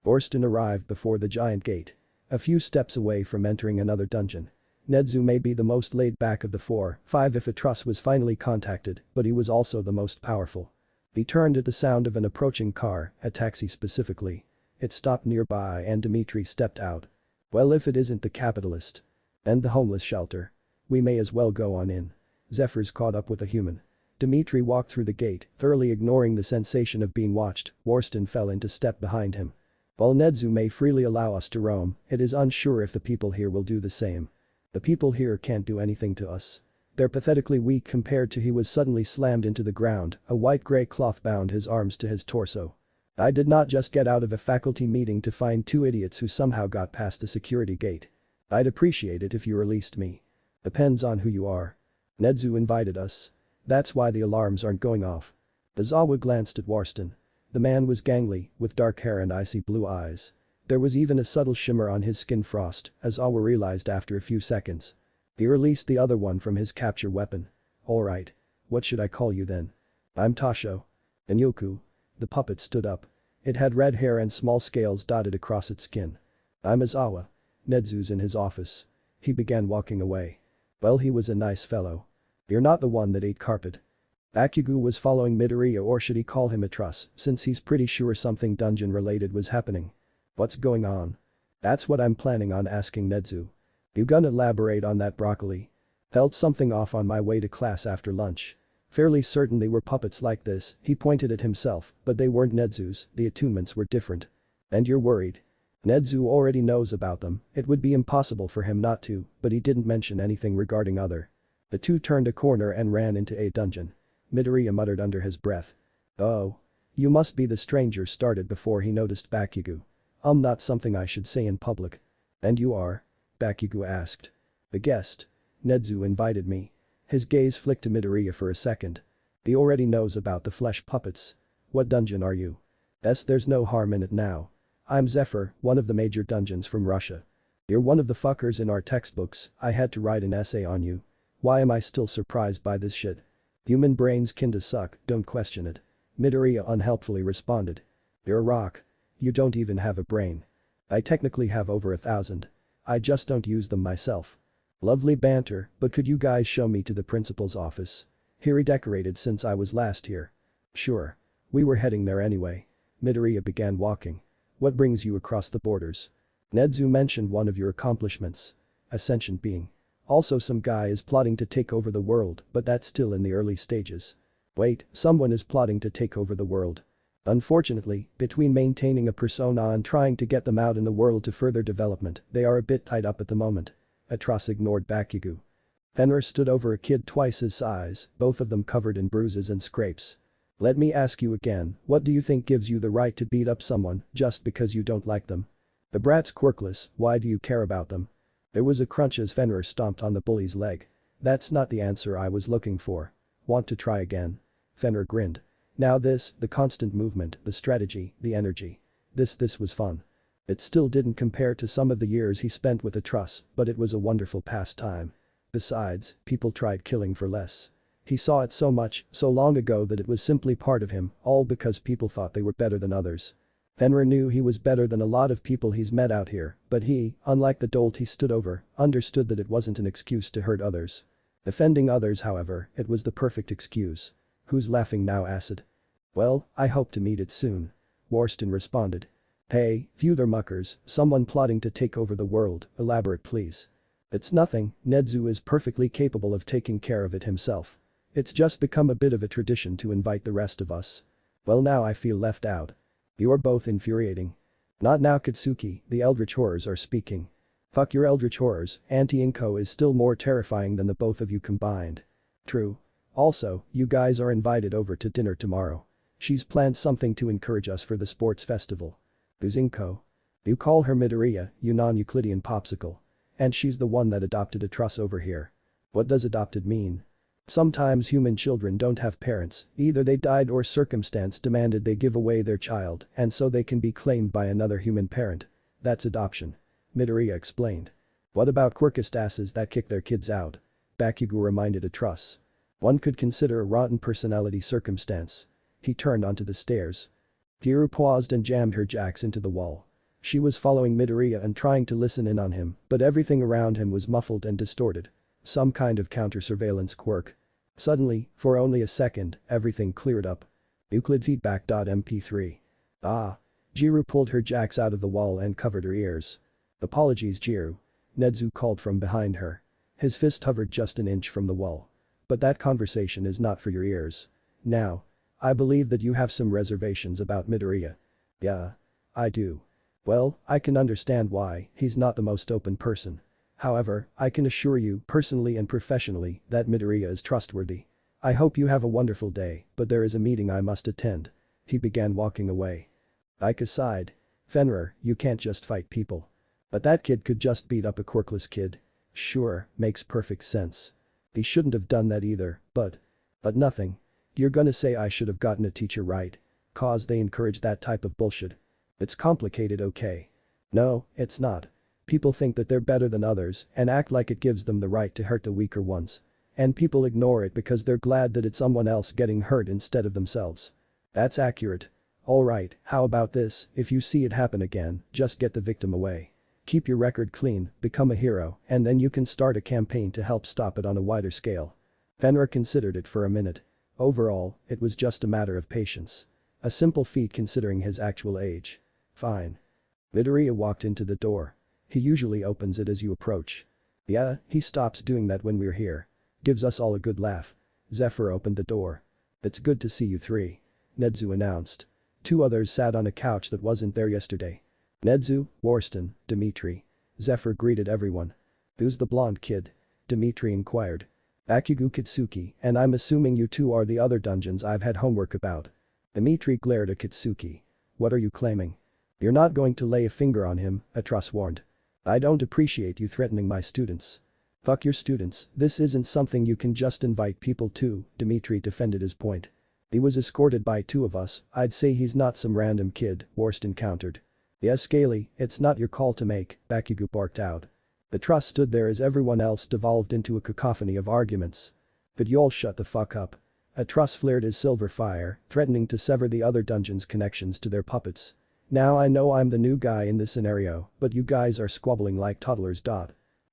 A: Borston arrived before the giant gate. A few steps away from entering another dungeon. Nedzu may be the most laid back of the 4-5 if Atrus was finally contacted, but he was also the most powerful. He turned at the sound of an approaching car, a taxi specifically. It stopped nearby and Dmitri stepped out. Well, if it isn't the capitalist. And the homeless shelter. We may as well go on in. Zephyr's caught up with a human. Dmitri walked through the gate, thoroughly ignoring the sensation of being watched. Worston fell into step behind him. While Nedzu may freely allow us to roam, it is unsure if the people here will do the same. The people here can't do anything to us. They're pathetically weak compared to. He was suddenly slammed into the ground, a white-gray cloth bound his arms to his torso. I did not just get out of a faculty meeting to find 2 idiots who somehow got past the security gate. I'd appreciate it if you released me. Depends on who you are. Nedzu invited us. That's why the alarms aren't going off. Izawa glanced at Worston. The man was gangly, with dark hair and icy blue eyes. There was even a subtle shimmer on his skin frost, as Izawa realized after a few seconds. He released the other one from his capture weapon. Alright. What should I call you then? I'm Tasho. Anyoku. The puppet stood up. It had red hair and small scales dotted across its skin. I'm Izawa. Nedzu's in his office. He began walking away. Well, he was a nice fellow. You're not the one that ate carpet. Bakugo was following Midoriya, or should he call him Atrus, since he's pretty sure something dungeon related was happening. What's going on? That's what I'm planning on asking Nedzu. You gonna elaborate on that, broccoli? Felt something off on my way to class after lunch. Fairly certain they were puppets like this, he pointed at himself, but they weren't Nedzu's, the attunements were different. And you're worried? Nedzu already knows about them, it would be impossible for him not to, but he didn't mention anything regarding other. The two turned a corner and ran into a dungeon. Midoriya muttered under his breath. Oh. You must be the stranger, started before he noticed Bakugo. Not something I should say in public. And you are? Bakugo asked. The guest. Nedzu invited me. His gaze flicked to Midoriya for a second. He already knows about the flesh puppets. What dungeon are you? There's no harm in it now. I'm Zephyr, one of the major dungeons from Russia. You're one of the fuckers in our textbooks, I had to write an essay on you. Why am I still surprised by this shit? Human brains kinda suck, don't question it. Midoriya unhelpfully responded. You're a rock. You don't even have a brain. I technically have over 1,000. I just don't use them myself. Lovely banter, but could you guys show me to the principal's office? He redecorated since I was last here. Sure. We were heading there anyway. Midoriya began walking. What brings you across the borders? Nedzu mentioned one of your accomplishments. A sentient being. Also, some guy is plotting to take over the world, but that's still in the early stages. Wait, someone is plotting to take over the world. Unfortunately, between maintaining a persona and trying to get them out in the world to further development, they are a bit tied up at the moment. Atrus ignored Bakugo. Fenrir stood over a kid twice his size, both of them covered in bruises and scrapes. Let me ask you again, what do you think gives you the right to beat up someone just because you don't like them? The brat's quirkless, why do you care about them? There was a crunch as Fenrir stomped on the bully's leg. That's not the answer I was looking for. Want to try again? Fenrir grinned. Now this, the constant movement, the strategy, the energy. This was fun. It still didn't compare to some of the years he spent with a truss, but it was a wonderful pastime. Besides, people tried killing for less. He saw it so much, so long ago that it was simply part of him, all because people thought they were better than others. Fenrir knew he was better than a lot of people he's met out here, but he, unlike the dolt he stood over, understood that it wasn't an excuse to hurt others. Offending others, however, it was the perfect excuse. Who's laughing now, Acid? Well, I hope to meet it soon. Warston responded. Hey, phew there muckers, someone plotting to take over the world, elaborate please. It's nothing, Nedzu is perfectly capable of taking care of it himself. It's just become a bit of a tradition to invite the rest of us. Well now I feel left out. You're both infuriating. Not now Katsuki, the Eldritch Horrors are speaking. Fuck your Eldritch Horrors, Auntie Inko is still more terrifying than the both of you combined. True. Also, you guys are invited over to dinner tomorrow. She's planned something to encourage us for the sports festival. Who's Inko? You call her Midoriya, you non-Euclidean popsicle. And she's the one that adopted a truss over here. What does adopted mean? Sometimes human children don't have parents, either they died or circumstance demanded they give away their child and so they can be claimed by another human parent. That's adoption. Midoriya explained. What about quirkist asses that kick their kids out? Bakugo reminded a truss. One could consider a rotten personality circumstance. He turned onto the stairs. Kiru paused and jammed her jacks into the wall. She was following Midoriya and trying to listen in on him, but everything around him was muffled and distorted. Some kind of counter-surveillance quirk. Suddenly, for only a second, everything cleared up. Euclid feedback.mp3. Ah. Jiru pulled her jacks out of the wall and covered her ears. Apologies Jiru. Nedzu called from behind her. His fist hovered just an inch from the wall. But that conversation is not for your ears. Now. I believe that you have some reservations about Midoriya. Yeah. I do. Well, I can understand why, he's not the most open person. However, I can assure you, personally and professionally, that Midoriya is trustworthy. I hope you have a wonderful day, but there is a meeting I must attend. He began walking away. Ike sighed. Fenrir, you can't just fight people. But that kid could just beat up a quirkless kid. Sure, makes perfect sense. He shouldn't have done that either, but nothing. You're gonna say I should have gotten a teacher right? Cause they encourage that type of bullshit. It's complicated, okay? No, it's not. People think that they're better than others and act like it gives them the right to hurt the weaker ones. And people ignore it because they're glad that it's someone else getting hurt instead of themselves. That's accurate. Alright, how about this, if you see it happen again, just get the victim away. Keep your record clean, become a hero, and then you can start a campaign to help stop it on a wider scale. Fenrir considered it for a minute. Overall, it was just a matter of patience. A simple feat considering his actual age. Fine. Midoriya walked into the door. He usually opens it as you approach. Yeah, he stops doing that when we're here. Gives us all a good laugh. Zephyr opened the door. It's good to see you three. Nedzu announced. Two others sat on a couch that wasn't there yesterday. Nedzu, Warston, Dimitri. Zephyr greeted everyone. Who's the blonde kid? Dimitri inquired. Bakugo Kitsuki, and I'm assuming you two are the other dungeons I've had homework about. Dimitri glared at Kitsuki. What are you claiming? You're not going to lay a finger on him, Atros warned. I don't appreciate you threatening my students. Fuck your students, this isn't something you can just invite people to, Dimitri defended his point. He was escorted by two of us, I'd say he's not some random kid, Warston countered. Yes Scaly, it's not your call to make, Bakugo barked out. The truss stood there as everyone else devolved into a cacophony of arguments. Could you all shut the fuck up? Atros flared his silver fire, threatening to sever the other dungeon's connections to their puppets. Now I know I'm the new guy in this scenario, but you guys are squabbling like toddlers.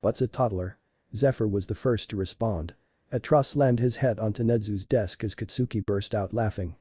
A: What's a toddler? Zephyr was the first to respond. Atros slammed his head onto Nedzu's desk as Katsuki burst out laughing.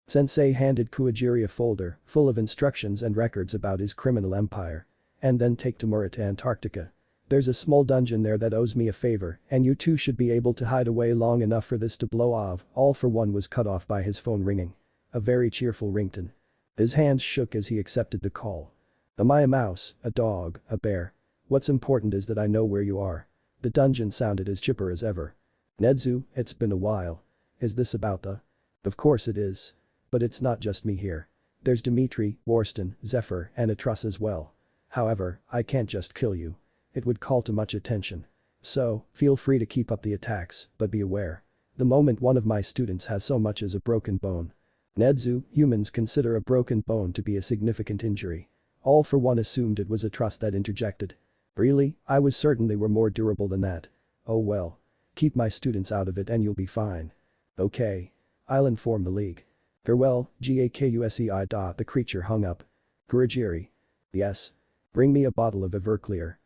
A: Sensei handed Kuwajiri a folder full of instructions and records about his criminal empire. And then take Tamura to Antarctica. There's a small dungeon there that owes me a favor and you two should be able to hide away long enough for this to blow off. All for one was cut off by his phone ringing. A very cheerful ringtone. His hands shook as he accepted the call. Am I a mouse, a dog, a bear? What's important is that I know where you are. The dungeon sounded as chipper as ever. Nedzu, it's been a while. Is this about the… Of course it is. But it's not just me here. There's Dimitri, Worston, Zephyr, and Atrus as well. However, I can't just kill you. It would call too much attention. So, feel free to keep up the attacks, but be aware. The moment one of my students has so much as a broken bone. Nedzu, humans consider a broken bone to be a significant injury. All for one assumed it was Atrus that interjected. Really, I was certain they were more durable than that. Oh well. Keep my students out of it and you'll be fine. Okay. I'll inform the league. Farewell, Gakusei. The creature hung up. Kurogiri. Yes. Bring me a bottle of Everclear.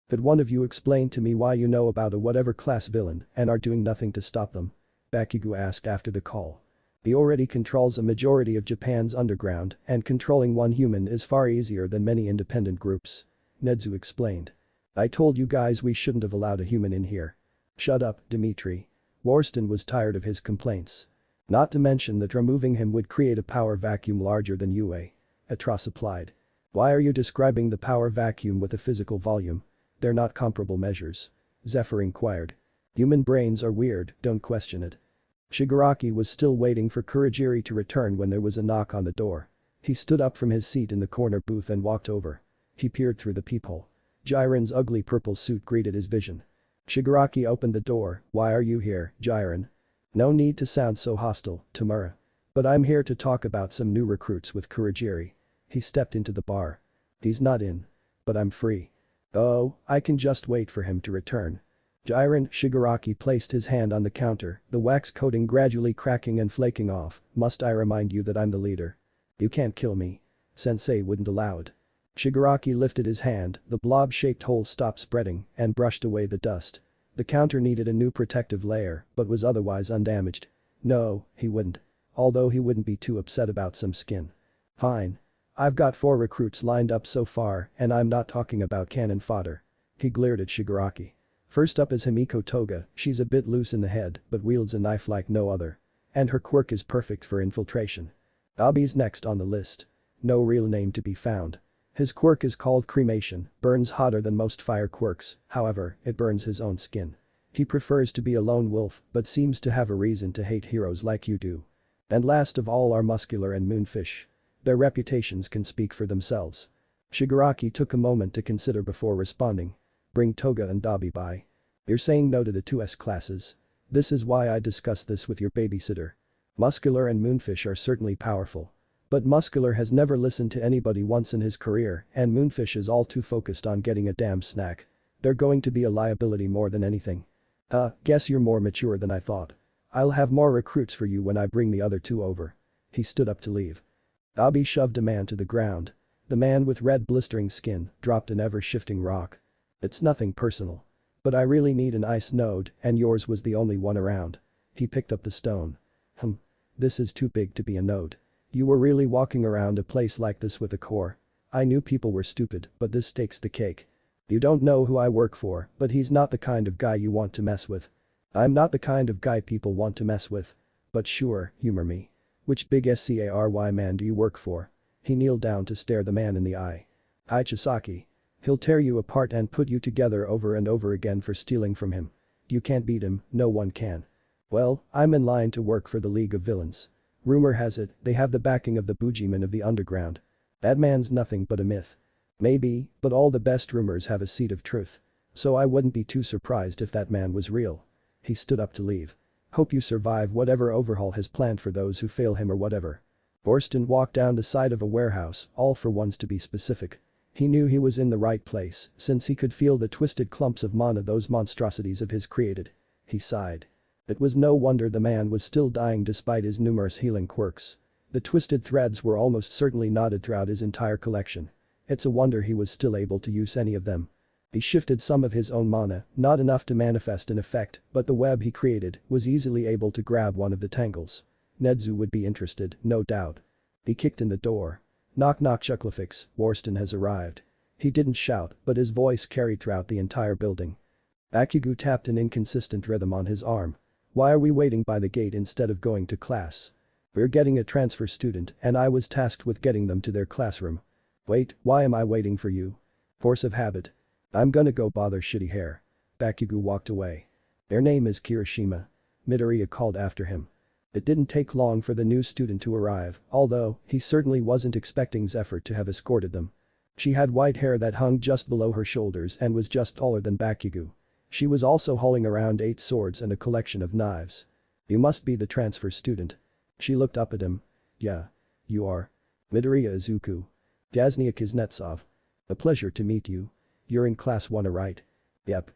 A: Could one of you explain to me why you know about a whatever class villain and are doing nothing to stop them? Bakugo asked after the call. He already controls a majority of Japan's underground and controlling one human is far easier than many independent groups. Nedzu explained. I told you guys we shouldn't have allowed a human in here. Shut up, Dimitri. Worston was tired of his complaints. Not to mention that removing him would create a power vacuum larger than UA. Atrus applied. Why are you describing the power vacuum with a physical volume? They're not comparable measures. Zephyr inquired. Human brains are weird, don't question it. Shigaraki was still waiting for Kurogiri to return when there was a knock on the door. He stood up from his seat in the corner booth and walked over. He peered through the peephole. Jiren's ugly purple suit greeted his vision. Shigaraki opened the door. Why are you here, Jiren? No need to sound so hostile, Tamura. But I'm here to talk about some new recruits with Kurogiri. He stepped into the bar. He's not in. But I'm free. Oh, I can just wait for him to return. Jiren, Shigaraki placed his hand on the counter, the wax coating gradually cracking and flaking off. Must I remind you that I'm the leader? You can't kill me. Sensei wouldn't allow it. Shigaraki lifted his hand, the blob-shaped hole stopped spreading and brushed away the dust. The counter needed a new protective layer but was otherwise undamaged. No, he wouldn't. Although he wouldn't be too upset about some skin. Fine. I've got 4 recruits lined up so far and I'm not talking about cannon fodder. He glared at Shigaraki. First up is Himiko Toga, she's a bit loose in the head but wields a knife like no other. And her quirk is perfect for infiltration. Abi's next on the list. No real name to be found. His quirk is called cremation, burns hotter than most fire quirks, however, it burns his own skin. He prefers to be a lone wolf but seems to have a reason to hate heroes like you do. And last of all are Muscular and Moonfish. Their reputations can speak for themselves. Shigaraki took a moment to consider before responding. Bring Toga and Dabi by. You're saying no to the 2S classes. This is why I discussed this with your babysitter. Muscular and Moonfish are certainly powerful. But Muscular has never listened to anybody once in his career and Moonfish is all too focused on getting a damn snack. They're going to be a liability more than anything. Guess you're more mature than I thought. I'll have more recruits for you when I bring the other 2 over. He stood up to leave. Abi shoved a man to the ground. The man with red blistering skin dropped an ever-shifting rock. It's nothing personal. But I really need an ice node and yours was the only one around. He picked up the stone. This is too big to be a node. You were really walking around a place like this with a core. I knew people were stupid but this takes the cake. You don't know who I work for but he's not the kind of guy you want to mess with. I'm not the kind of guy people want to mess with. But sure, humor me. Which big SCARY man do you work for? He kneeled down to stare the man in the eye. Hi Chisaki. He'll tear you apart and put you together over and over again for stealing from him. You can't beat him, no one can. Well, I'm in line to work for the League of Villains. Rumor has it, they have the backing of the Bujiman of the underground. That man's nothing but a myth. Maybe, but all the best rumors have a seed of truth. So I wouldn't be too surprised if that man was real. He stood up to leave. Hope you survive whatever overhaul has planned for those who fail him or whatever. Worston walked down the side of a warehouse, all for once to be specific. He knew he was in the right place since he could feel the twisted clumps of mana those monstrosities of his created. He sighed. It was no wonder the man was still dying despite his numerous healing quirks. The twisted threads were almost certainly knotted throughout his entire collection. It's a wonder he was still able to use any of them. He shifted some of his own mana, not enough to manifest an effect, but the web he created was easily able to grab one of the tangles. Nedzu would be interested, no doubt. He kicked in the door. Knock knock Chucklefix, Worston has arrived. He didn't shout, but his voice carried throughout the entire building. Bakugo tapped an inconsistent rhythm on his arm. Why are we waiting by the gate instead of going to class? We're getting a transfer student and I was tasked with getting them to their classroom. Wait, why am I waiting for you? Force of habit. I'm gonna go bother shitty hair. Bakugo walked away. Their name is Kirishima. Midoriya called after him. It didn't take long for the new student to arrive, although he certainly wasn't expecting Zephyr to have escorted them. She had white hair that hung just below her shoulders and was just taller than Bakugo. She was also hauling around 8 swords and a collection of knives. You must be the transfer student. She looked up at him. Yeah. You are. Midoriya Izuku. Jasnia Kuznetsov. A pleasure to meet you. You're in class 1, right? Yep.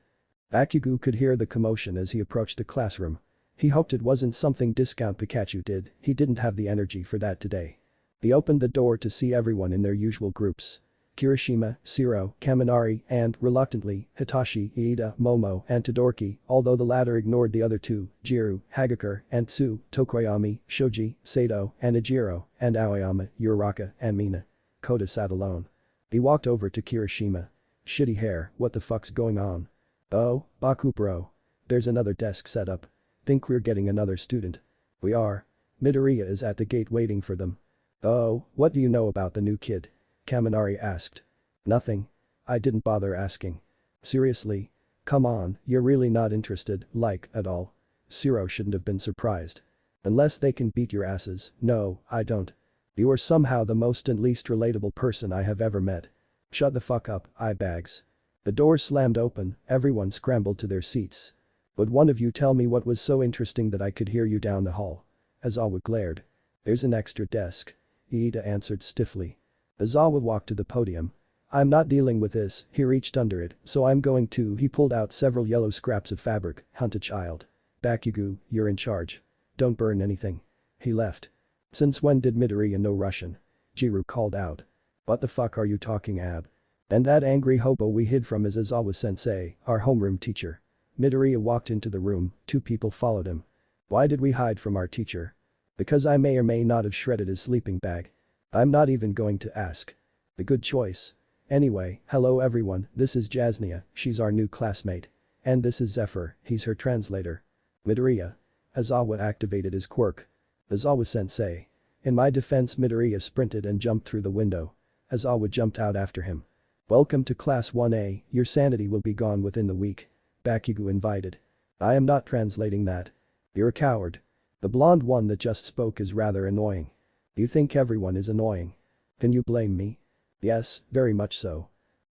A: Bakugo could hear the commotion as he approached the classroom. He hoped it wasn't something Discount Pikachu did, he didn't have the energy for that today. He opened the door to see everyone in their usual groups. Kirishima, Shiro, Kaminari, and, reluctantly, Hitachi, Iida, Momo, and Todoroki, although the latter ignored the other two, Jiru, Hagakure, and Tsu, Tokoyami, Shoji, Sato, and Ijiro, and Aoyama, Uraraka, and Mina. Kota sat alone. He walked over to Kirishima. Shitty hair, what the fuck's going on? Oh, Baku bro. There's another desk set up. Think we're getting another student. We are. Midoriya is at the gate waiting for them. Oh, what do you know about the new kid? Kaminari asked. Nothing. I didn't bother asking. Seriously? Come on, you're really not interested, like, at all. Shiro shouldn't have been surprised. Unless they can beat your asses, no, I don't. You are somehow the most and least relatable person I have ever met. Shut the fuck up, eyebags. The door slammed open, everyone scrambled to their seats. Would one of you tell me what was so interesting that I could hear you down the hall? Aizawa glared. There's an extra desk. Iida answered stiffly. Aizawa walked to the podium. I'm not dealing with this, he reached under it, so I'm going to. He pulled out several yellow scraps of fabric, hunt a child. Bakugo, you're in charge. Don't burn anything. He left. Since when did Midoriya know Russian? Jiru called out. What the fuck are you talking ab? And that angry hobo we hid from is Aizawa-sensei, our homeroom teacher. Midoriya walked into the room, 2 people followed him. Why did we hide from our teacher? Because I may or may not have shredded his sleeping bag. I'm not even going to ask. A good choice. Anyway, hello everyone, this is Jasnia, she's our new classmate. And this is Zephyr, he's her translator. Midoriya. Aizawa activated his quirk. Aizawa-sensei. In my defense, Midoriya sprinted and jumped through the window. Aizawa jumped out after him. Welcome to class 1A, your sanity will be gone within the week. Bakugo invited. I am not translating that. You're a coward. The blonde one that just spoke is rather annoying. You think everyone is annoying. Can you blame me? Yes, very much so.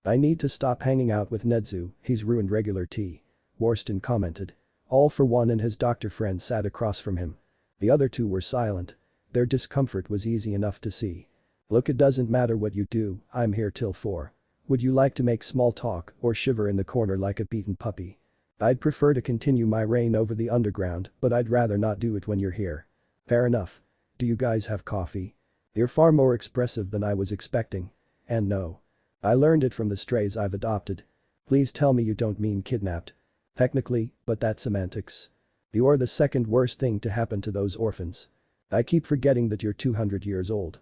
A: I need to stop hanging out with Nedzu, he's ruined regular tea. Warston commented. All for One and his doctor friend sat across from him. The other two were silent. Their discomfort was easy enough to see. Look, it doesn't matter what you do, I'm here till 4. Would you like to make small talk or shiver in the corner like a beaten puppy? I'd prefer to continue my reign over the underground, but I'd rather not do it when you're here. Fair enough. Do you guys have coffee? You're far more expressive than I was expecting. And no. I learned it from the strays I've adopted. Please tell me you don't mean kidnapped. Technically, but that's semantics. You're the second worst thing to happen to those orphans. I keep forgetting that you're 200 years old.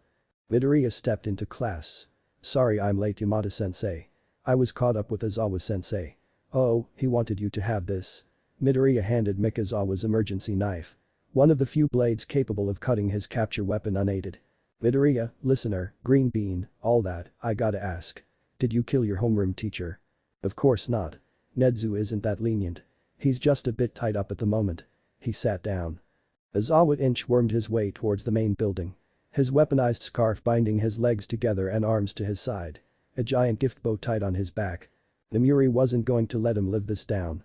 A: Midoriya stepped into class. Sorry I'm late, Yamada-sensei. I was caught up with Aizawa-sensei. Oh, he wanted you to have this. Midoriya handed Mikazawa's emergency knife. One of the few blades capable of cutting his capture weapon unaided. Midoriya, listener, green bean, all that, I gotta ask. Did you kill your homeroom teacher? Of course not. Nedzu isn't that lenient. He's just a bit tied up at the moment. He sat down. Aizawa inchwormed his way towards the main building. His weaponized scarf binding his legs together and arms to his side. A giant gift bow tied on his back. Namuri wasn't going to let him live this down.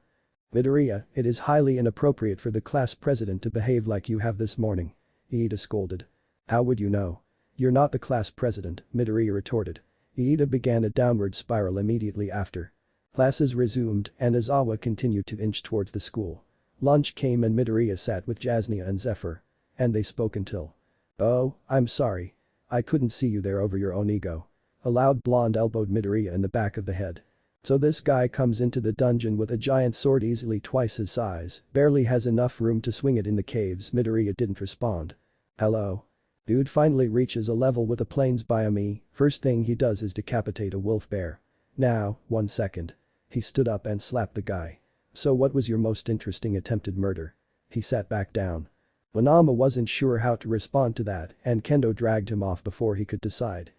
A: Midoriya, it is highly inappropriate for the class president to behave like you have this morning. Iida scolded. How would you know? You're not the class president, Midoriya retorted. Iida began a downward spiral immediately after. Classes resumed and Aizawa continued to inch towards the school. Lunch came and Midoriya sat with Jasnia and Zephyr. And they spoke until. Oh, I'm sorry. I couldn't see you there over your own ego. A loud blonde elbowed Midoriya in the back of the head. So this guy comes into the dungeon with a giant sword easily twice his size, barely has enough room to swing it in the caves. Midoriya didn't respond. Hello. Dude finally reaches a level with a plains biome, first thing he does is decapitate a wolf bear. Now, 1 second. He stood up and slapped the guy. So what was your most interesting attempted murder? He sat back down. Wanama wasn't sure how to respond to that and Kendo dragged him off before he could decide.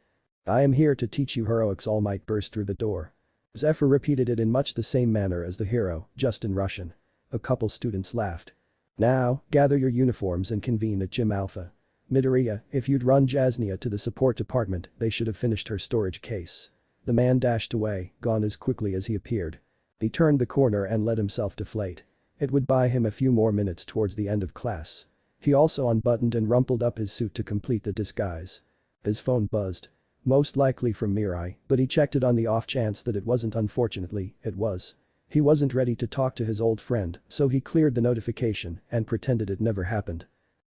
A: I am here to teach you heroics. All Might burst through the door. Zephyr repeated it in much the same manner as the hero, just in Russian. A couple students laughed. Now, gather your uniforms and convene at Gym Alpha. Midoriya, if you'd run Jasnia to the support department, they should have finished her storage case. The man dashed away, gone as quickly as he appeared. He turned the corner and let himself deflate. It would buy him a few more minutes towards the end of class. He also unbuttoned and rumpled up his suit to complete the disguise. His phone buzzed. Most likely from Mirai, but he checked it on the off chance that it wasn't. Unfortunately, it was. He wasn't ready to talk to his old friend, so he cleared the notification and pretended it never happened.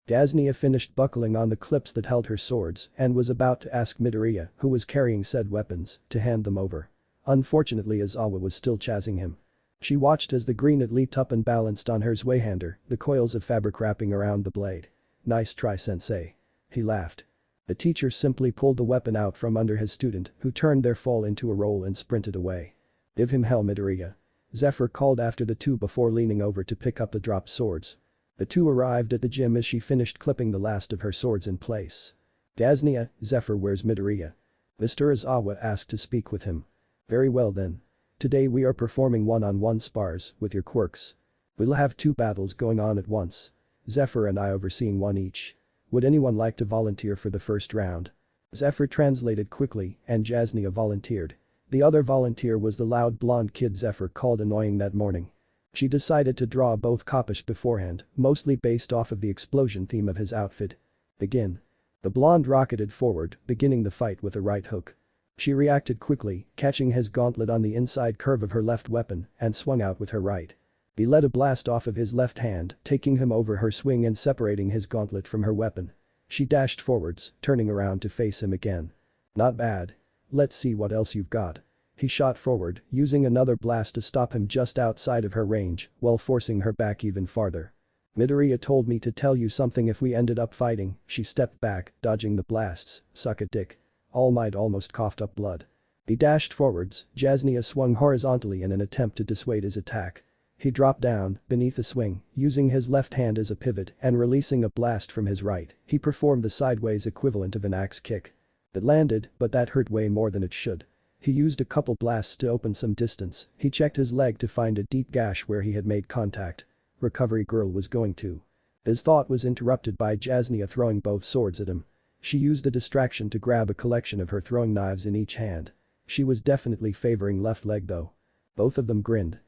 A: Jasnia finished buckling on the clips that held her swords and was about to ask Midoriya, who was carrying said weapons, to hand them over. Unfortunately, Aizawa was still chasing him. She watched as the greenet leaped up and balanced on her Zweihander, the coils of fabric wrapping around the blade. Nice try, sensei. He laughed. The teacher simply pulled the weapon out from under his student, who turned their fall into a roll and sprinted away. Give him hell, Midoriya. Zephyr called after the two before leaning over to pick up the dropped swords. The two arrived at the gym as she finished clipping the last of her swords in place. Jasnia, Zephyr, where's Midoriya? Mr. Aizawa asked to speak with him. Very well then. Today we are performing one-on-one spars with your quirks. We'll have 2 battles going on at once. Zephyr and I overseeing one each. Would anyone like to volunteer for the first round? Zephyr translated quickly and Jasnia volunteered. The other volunteer was the loud blonde kid Zephyr called annoying that morning. She decided to draw both Koppish beforehand, mostly based off of the explosion theme of his outfit. Begin. The blonde rocketed forward, beginning the fight with a right hook. She reacted quickly, catching his gauntlet on the inside curve of her left weapon and swung out with her right. He let a blast off of his left hand, taking him over her swing and separating his gauntlet from her weapon. She dashed forwards, turning around to face him again. Not bad. Let's see what else you've got. He shot forward, using another blast to stop him just outside of her range, while forcing her back even farther. Midoriya told me to tell you something if we ended up fighting. She stepped back, dodging the blasts. Suck a dick. All Might almost coughed up blood. He dashed forwards, Jasnia swung horizontally in an attempt to dissuade his attack. He dropped down, beneath the swing, using his left hand as a pivot and releasing a blast from his right. He performed the sideways equivalent of an axe kick. It landed, but that hurt way more than it should. He used a couple blasts to open some distance. He checked his leg to find a deep gash where he had made contact. Recovery girl was going to. His thought was interrupted by Jasnia throwing both swords at him. She used the distraction to grab a collection of her throwing knives in each hand. She was definitely favoring left leg though. Both of them grinned.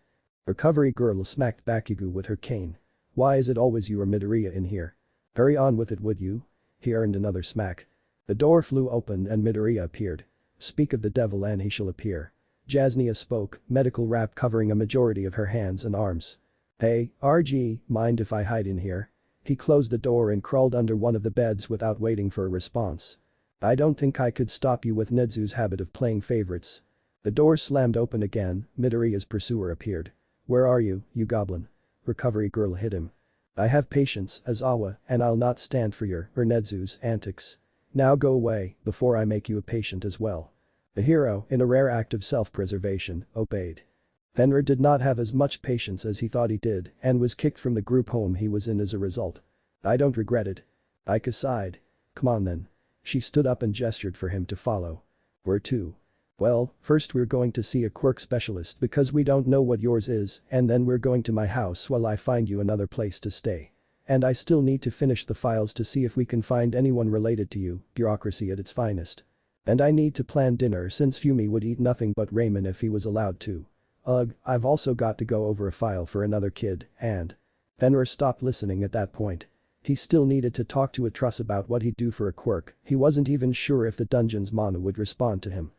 A: Recovery girl smacked Bakugo with her cane. Why is it always you or Midoriya in here? Hurry on with it, would you? He earned another smack. The door flew open and Midoriya appeared. Speak of the devil and he shall appear. Jasnia spoke, medical wrap covering a majority of her hands and arms. Hey, RG, mind if I hide in here? He closed the door and crawled under one of the beds without waiting for a response. I don't think I could stop you with Nedzu's habit of playing favorites. The door slammed open again, Midoriya's pursuer appeared. Where are you, you goblin? Recovery girl hit him. I have patience, Aizawa, and I'll not stand for your, or Nedzu's, antics. Now go away, before I make you a patient as well. The hero, in a rare act of self-preservation, obeyed. Fenrir did not have as much patience as he thought he did and was kicked from the group home he was in as a result. I don't regret it. Aika sighed. Come on then. She stood up and gestured for him to follow. Where to? Well, first we're going to see a quirk specialist because we don't know what yours is, and then we're going to my house while I find you another place to stay. And I still need to finish the files to see if we can find anyone related to you, bureaucracy at its finest. And I need to plan dinner since Fumi would eat nothing but ramen if he was allowed to. Ugh, I've also got to go over a file for another kid, and… Fenrir stopped listening at that point. He still needed to talk to Atrus about what he'd do for a quirk. He wasn't even sure if the dungeon's mana would respond to him.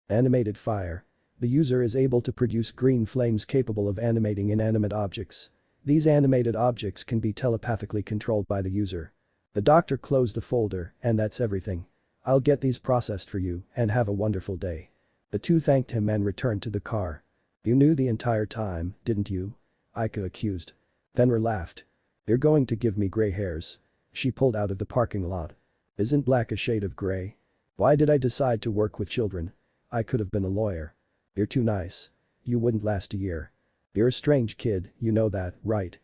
A: Animated fire. The user is able to produce green flames capable of animating inanimate objects. These animated objects can be telepathically controlled by the user. The doctor closed the folder, and that's everything. I'll get these processed for you, and have a wonderful day. The two thanked him and returned to the car. You knew the entire time, didn't you? Aika accused. Fenrir laughed. You're going to give me gray hairs. She pulled out of the parking lot. Isn't black a shade of gray? Why did I decide to work with children? I could have been a lawyer. You're too nice. You wouldn't last a year. You're a strange kid, you know that, right?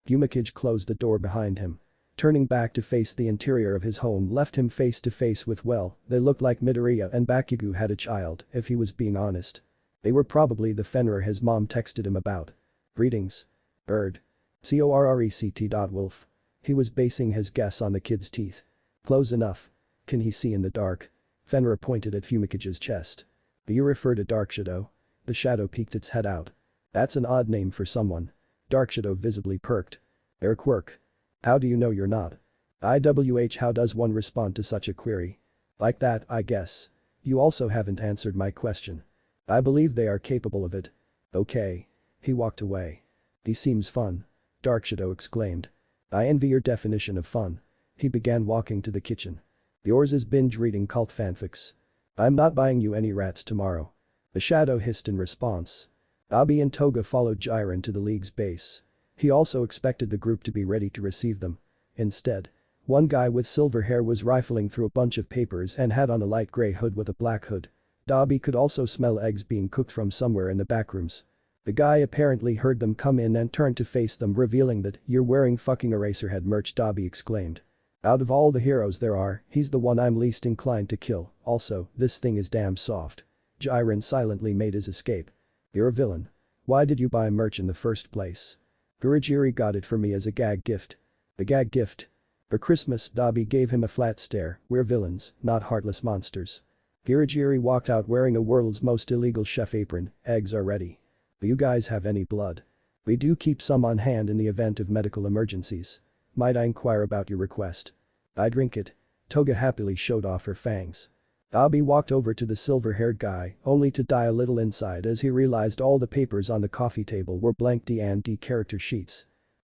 A: Yumikage closed the door behind him. Turning back to face the interior of his home left him face to face with, well, they looked like Midoriya and Bakugo had a child, if he was being honest. They were probably the Fenrir his mom texted him about. Greetings. Bird. Correct. He was basing his guess on the kid's teeth. Close enough. Can he see in the dark? Fenrir pointed at Fumikage's chest. Do you refer to Dark Shadow? The shadow peeked its head out. That's an odd name for someone. Dark Shadow visibly perked. Air quirk. How do you know you're not? IWH, how does one respond to such a query? Like that, I guess. You also haven't answered my question. I believe they are capable of it. Okay. He walked away. He seems fun. Dark Shadow exclaimed. I envy your definition of fun. He began walking to the kitchen. Yours is binge reading cult fanfics. I'm not buying you any rats tomorrow. The shadow hissed in response. Abi and Toga followed Jiren to the league's base. He also expected the group to be ready to receive them. Instead, one guy with silver hair was rifling through a bunch of papers and had on a light gray hood with a black hood. Abi could also smell eggs being cooked from somewhere in the backrooms. The guy apparently heard them come in and turned to face them, revealing that "You're wearing fucking Eraserhead merch," Abi exclaimed. Out of all the heroes there are, he's the one I'm least inclined to kill. Also, this thing is damn soft. Jiren silently made his escape. You're a villain. Why did you buy merch in the first place? Kurajiri got it for me as a gag gift. A gag gift? For Christmas, Dabi gave him a flat stare. We're villains, not heartless monsters. Kurajiri walked out wearing a world's most illegal chef apron. Eggs are ready. Do you guys have any blood? We do keep some on hand in the event of medical emergencies. Might I inquire about your request? I drink it. Toga happily showed off her fangs. Abi walked over to the silver-haired guy, only to die a little inside as he realized all the papers on the coffee table were blank D&D character sheets.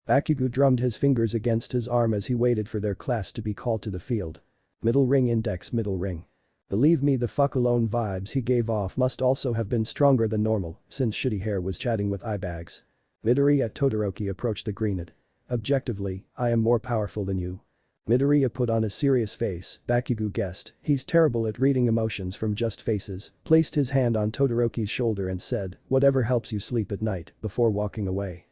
A: Bakugo drummed his fingers against his arm as he waited for their class to be called to the field. Middle ring index middle ring. Believe me, the fuck alone vibes he gave off must also have been stronger than normal since Shitty Hair was chatting with eyebags. Midoriya Todoroki approached the greenet. Objectively, I am more powerful than you. Midoriya put on a serious face. Bakugo guessed, he's terrible at reading emotions from just faces, placed his hand on Todoroki's shoulder and said, whatever helps you sleep at night, before walking away.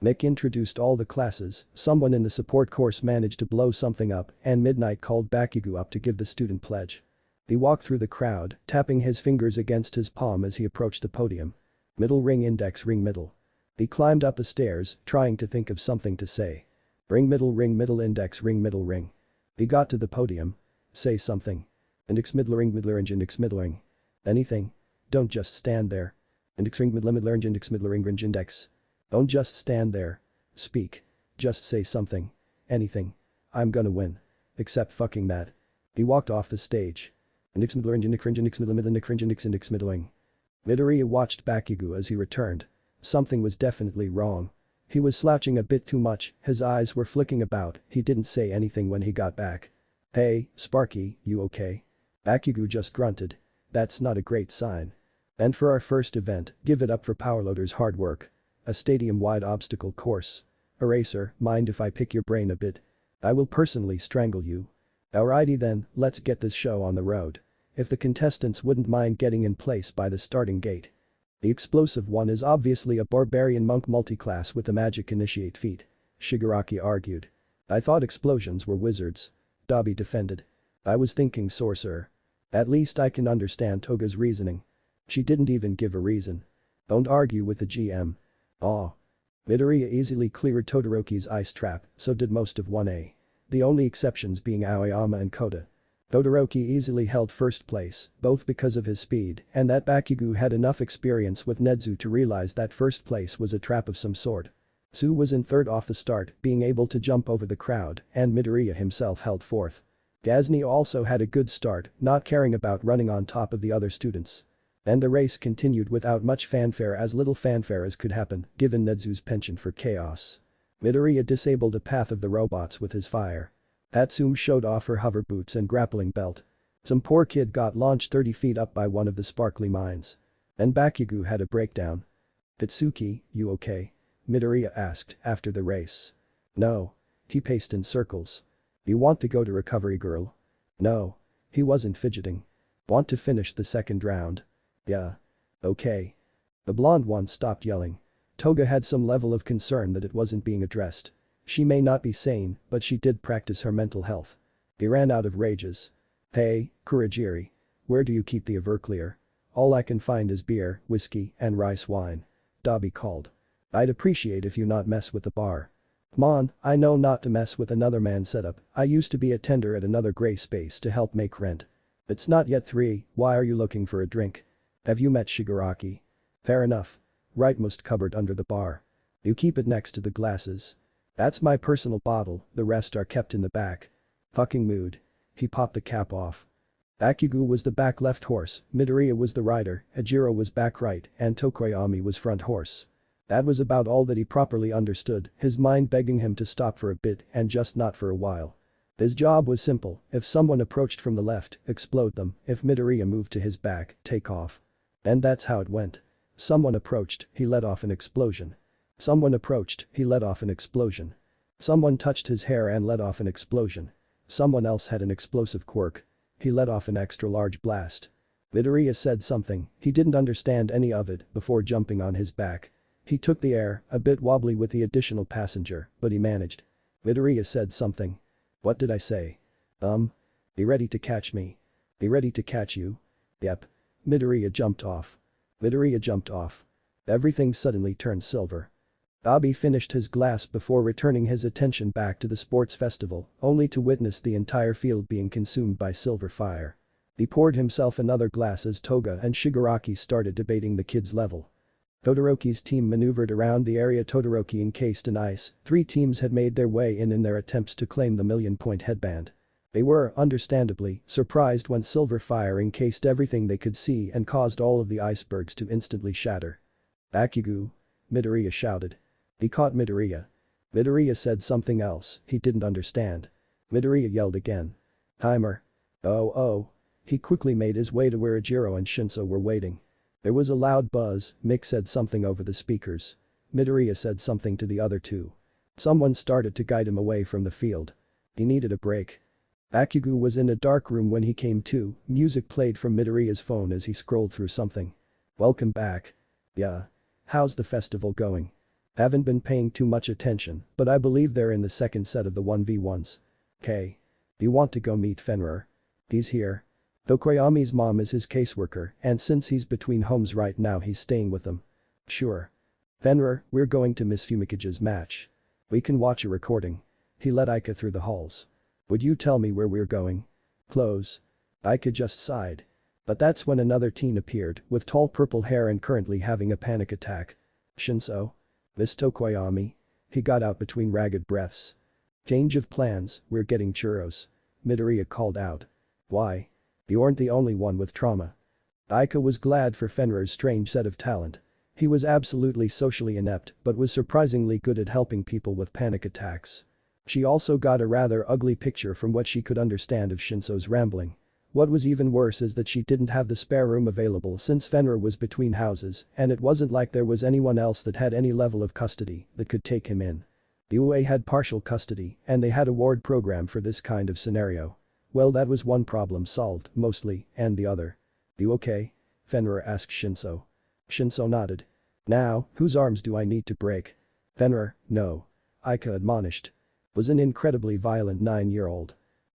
A: Mick introduced all the classes, someone in the support course managed to blow something up and Midnight called Bakugo up to give the student pledge. He walked through the crowd, tapping his fingers against his palm as he approached the podium. Middle ring index ring middle. He climbed up the stairs, trying to think of something to say. Ring middle index ring. He got to the podium. Say something. Index middle ring index middle ring. Anything. Don't just stand there. Index ring middle index middle ring index. Don't just stand there. Speak. Just say something. Anything. I'm gonna win. Except fucking that. He walked off the stage. Index middle index middle ring. Midoriya watched Bakugo as he returned. Something was definitely wrong. He was slouching a bit too much, his eyes were flicking about, he didn't say anything when he got back. Hey, Sparky, you okay? Bakugo just grunted. That's not a great sign. And for our first event, give it up for Powerloader's hard work. A stadium-wide obstacle course. Eraser, mind if I pick your brain a bit? I will personally strangle you. Alrighty then, let's get this show on the road. If the contestants wouldn't mind getting in place by the starting gate. The explosive one is obviously a barbarian monk multiclass with a magic initiate feat. Shigaraki argued. I thought explosions were wizards. Dabi defended. I was thinking sorcerer. At least I can understand Toga's reasoning. She didn't even give a reason. Don't argue with the GM. Aw. Midoriya easily cleared Todoroki's ice trap, so did most of 1A. The only exceptions being Aoyama and Kota. Todoroki easily held first place, both because of his speed and that Bakugo had enough experience with Nezu to realize that first place was a trap of some sort. Tsu was in third off the start, being able to jump over the crowd, and Midoriya himself held fourth. Gazni also had a good start, not caring about running on top of the other students. And the race continued without much fanfare, as little fanfare as could happen, given Nezu's penchant for chaos. Midoriya disabled a path of the robots with his fire. Hatsumi showed off her hover boots and grappling belt. Some poor kid got launched 30 feet up by one of the sparkly mines. And Bakugo had a breakdown. Pitsuki, you okay? Midoriya asked after the race. No. He paced in circles. You want to go to recovery, girl? No. He wasn't fidgeting. Want to finish the second round? Yeah. Okay. The blonde one stopped yelling. Toga had some level of concern that it wasn't being addressed. She may not be sane, but she did practice her mental health. He ran out of rages. Hey, Kurajiri. Where do you keep the Everclear? All I can find is beer, whiskey, and rice wine. Dobby called. I'd appreciate if you not mess with the bar. Come on, I know not to mess with another man's setup. I used to be a tender at another gray space to help make rent. It's not yet 3, why are you looking for a drink? Have you met Shigaraki? Fair enough. Rightmost cupboard under the bar. You keep it next to the glasses. That's my personal bottle, the rest are kept in the back. Fucking mood. He popped the cap off. Bakugo was the back left horse, Midoriya was the rider, Ajiro was back right, and Tokoyami was front horse. That was about all that he properly understood, his mind begging him to stop for a bit and just not for a while. His job was simple, if someone approached from the left, explode them, if Midoriya moved to his back, take off. And that's how it went. Someone approached, he let off an explosion. Someone approached, he let off an explosion. Someone touched his hair and let off an explosion. Someone else had an explosive quirk. He let off an extra large blast. Midoriya said something, he didn't understand any of it, before jumping on his back. He took the air, a bit wobbly with the additional passenger, but he managed. Midoriya said something. What did I say? Be ready to catch me. Be ready to catch you. Yep. Midoriya jumped off. Midoriya jumped off. Everything suddenly turned silver. Dobby finished his glass before returning his attention back to the sports festival, only to witness the entire field being consumed by silver fire. He poured himself another glass as Toga and Shigaraki started debating the kid's level. Todoroki's team maneuvered around the area Todoroki encased in ice, 3 teams had made their way in their attempts to claim the million-point headband. They were, understandably, surprised when silver fire encased everything they could see and caused all of the icebergs to instantly shatter. Bakugo! Midoriya shouted. He caught Midoriya. Midoriya said something else he didn't understand. Midoriya yelled again. Timer. Oh. He quickly made his way to where Ajiro and Shinso were waiting. There was a loud buzz, Mick said something over the speakers. Midoriya said something to the other 2. Someone started to guide him away from the field. He needed a break. Bakugo was in a dark room when he came to, music played from Midoriya's phone as he scrolled through something. Welcome back. Yeah. How's the festival going? Haven't been paying too much attention, but I believe they're in the second set of the 1v1s. Okay. You want to go meet Fenrir? He's here. Tokoyami's mom is his caseworker, and since he's between homes right now he's staying with them. Sure. Fenrir, we're going to Miss Fumicage's match. We can watch a recording. He led Aika through the halls. Would you tell me where we're going? Close. Aika just sighed. But that's when another teen appeared, with tall purple hair and currently having a panic attack. Shinso? Miss Tokoyami? He got out between ragged breaths. Change of plans, we're getting churros. Midoriya called out. Why? You aren't the only one with trauma. Aika was glad for Fenrir's strange set of talent. He was absolutely socially inept but was surprisingly good at helping people with panic attacks. She also got a rather ugly picture from what she could understand of Shinso's rambling. What was even worse is that she didn't have the spare room available since Fenrir was between houses and it wasn't like there was anyone else that had any level of custody that could take him in. UA had partial custody and they had a ward program for this kind of scenario. Well, that was one problem solved, mostly, and the other. You okay? Fenrir asked Shinso. Shinso nodded. Now, whose arms do I need to break? Fenrir, no. Aika admonished. Was an incredibly violent 9-year-old.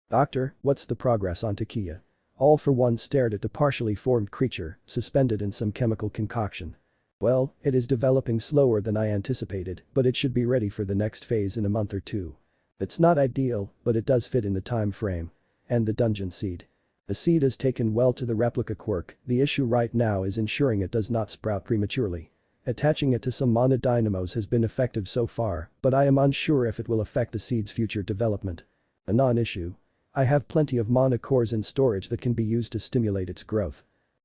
A: Doctor, what's the progress on Takiya? All for one stared at the partially formed creature, suspended in some chemical concoction. Well, it is developing slower than I anticipated, but it should be ready for the next phase in a month or 2. It's not ideal, but it does fit in the time frame. And the dungeon seed. The seed has taken well to the replica quirk, the issue right now is ensuring it does not sprout prematurely. Attaching it to some mana dynamos has been effective so far, but I am unsure if it will affect the seed's future development. A non-issue. I have plenty of mana cores in storage that can be used to stimulate its growth.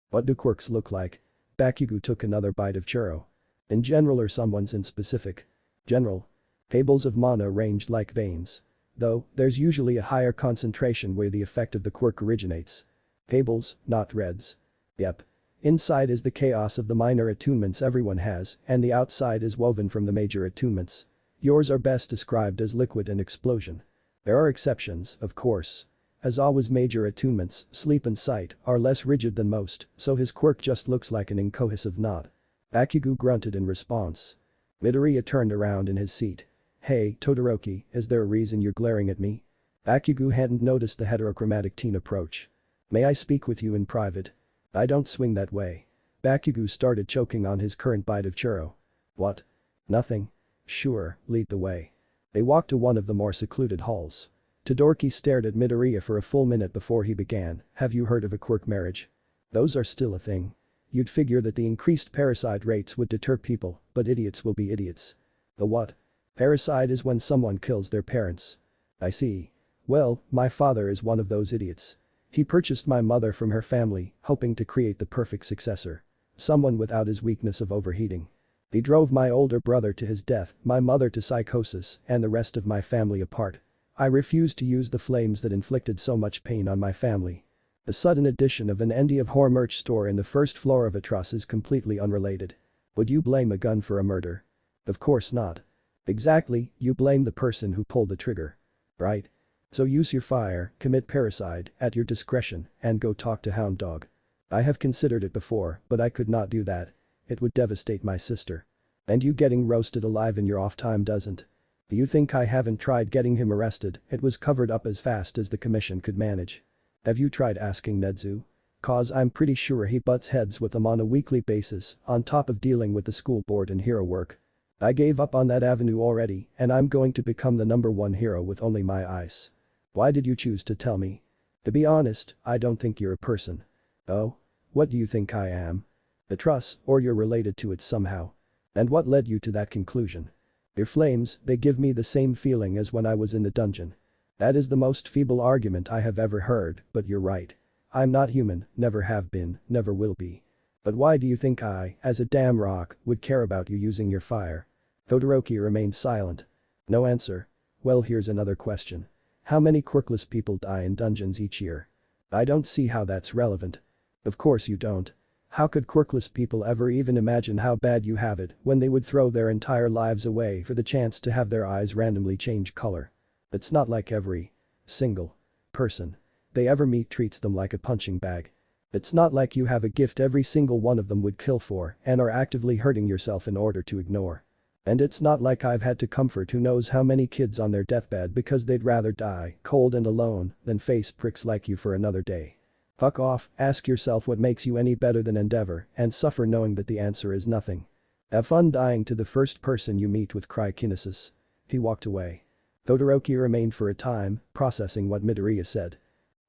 A: What do quirks look like? Bakugo took another bite of churro. In general or someone's in specific? General. Tables of mana arranged like veins. Though, there's usually a higher concentration where the effect of the quirk originates. Tables, not threads. Yep. Inside is the chaos of the minor attunements everyone has, and the outside is woven from the major attunements. Yours are best described as liquid and explosion. There are exceptions, of course. As always, major attunements, sleep and sight, are less rigid than most, so his quirk just looks like an incohesive knot. Bakugo grunted in response. Midoriya turned around in his seat. Hey, Todoroki, is there a reason you're glaring at me? Bakugo hadn't noticed the heterochromatic teen approach. May I speak with you in private? I don't swing that way. Bakugo started choking on his current bite of churro. What? Nothing. Sure, lead the way. They walked to one of the more secluded halls. Todoroki stared at Midoriya for a full minute before he began, have you heard of a quirk marriage? Those are still a thing. You'd figure that the increased parricide rates would deter people, but idiots will be idiots. The what? Parricide is when someone kills their parents. I see. Well, my father is one of those idiots. He purchased my mother from her family, hoping to create the perfect successor. Someone without his weakness of overheating. He drove my older brother to his death, my mother to psychosis, and the rest of my family apart. I refused to use the flames that inflicted so much pain on my family. The sudden addition of an End of Horror merch store in the first floor of a truss is completely unrelated. Would you blame a gun for a murder? Of course not. Exactly, you blame the person who pulled the trigger. Right? So use your fire, commit parricide, at your discretion, and go talk to Hound Dog. I have considered it before, but I could not do that. It would devastate my sister. And you getting roasted alive in your off time doesn't. Do you think I haven't tried getting him arrested? It was covered up as fast as the commission could manage. Have you tried asking Nedzu? Cause I'm pretty sure he butts heads with them on a weekly basis, on top of dealing with the school board and hero work. I gave up on that avenue already, and I'm going to become the #1 hero with only my eyes. Why did you choose to tell me? To be honest, I don't think you're a person. Oh? What do you think I am? The truss, or you're related to it somehow. And what led you to that conclusion? Your flames, they give me the same feeling as when I was in the dungeon. That is the most feeble argument I have ever heard, but you're right. I'm not human, never have been, never will be. But why do you think I, as a damn rock, would care about you using your fire? Todoroki remained silent. No answer. Well, here's another question. How many quirkless people die in dungeons each year? I don't see how that's relevant. Of course you don't. How could quirkless people ever even imagine how bad you have it when they would throw their entire lives away for the chance to have their eyes randomly change color? It's not like every single person they ever meet treats them like a punching bag. It's not like you have a gift every single one of them would kill for and are actively hurting yourself in order to ignore. And it's not like I've had to comfort who knows how many kids on their deathbed because they'd rather die cold and alone than face pricks like you for another day. Fuck off, ask yourself what makes you any better than Endeavor and suffer knowing that the answer is nothing. Have fun dying to the first person you meet with cryokinesis. He walked away. Todoroki remained for a time, processing what Midoriya said.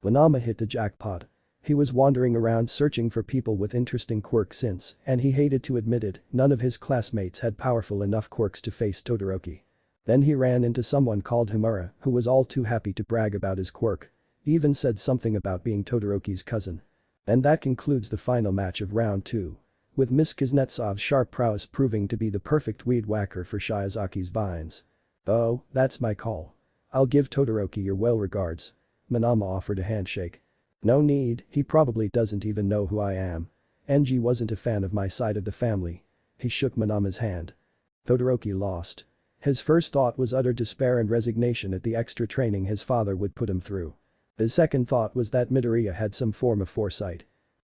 A: Wanama hit the jackpot. He was wandering around searching for people with interesting quirks since, and he hated to admit it, none of his classmates had powerful enough quirks to face Todoroki. Then he ran into someone called Himura, who was all too happy to brag about his quirk. He even said something about being Todoroki's cousin. And that concludes the final match of round 2. With Miss Kuznetsov's sharp prowess proving to be the perfect weed whacker for Shiozaki's vines. Oh, that's my call. I'll give Todoroki your well regards. Manama offered a handshake. No need, he probably doesn't even know who I am. Enji wasn't a fan of my side of the family. He shook Manama's hand. Todoroki lost. His first thought was utter despair and resignation at the extra training his father would put him through. His second thought was that Midoriya had some form of foresight.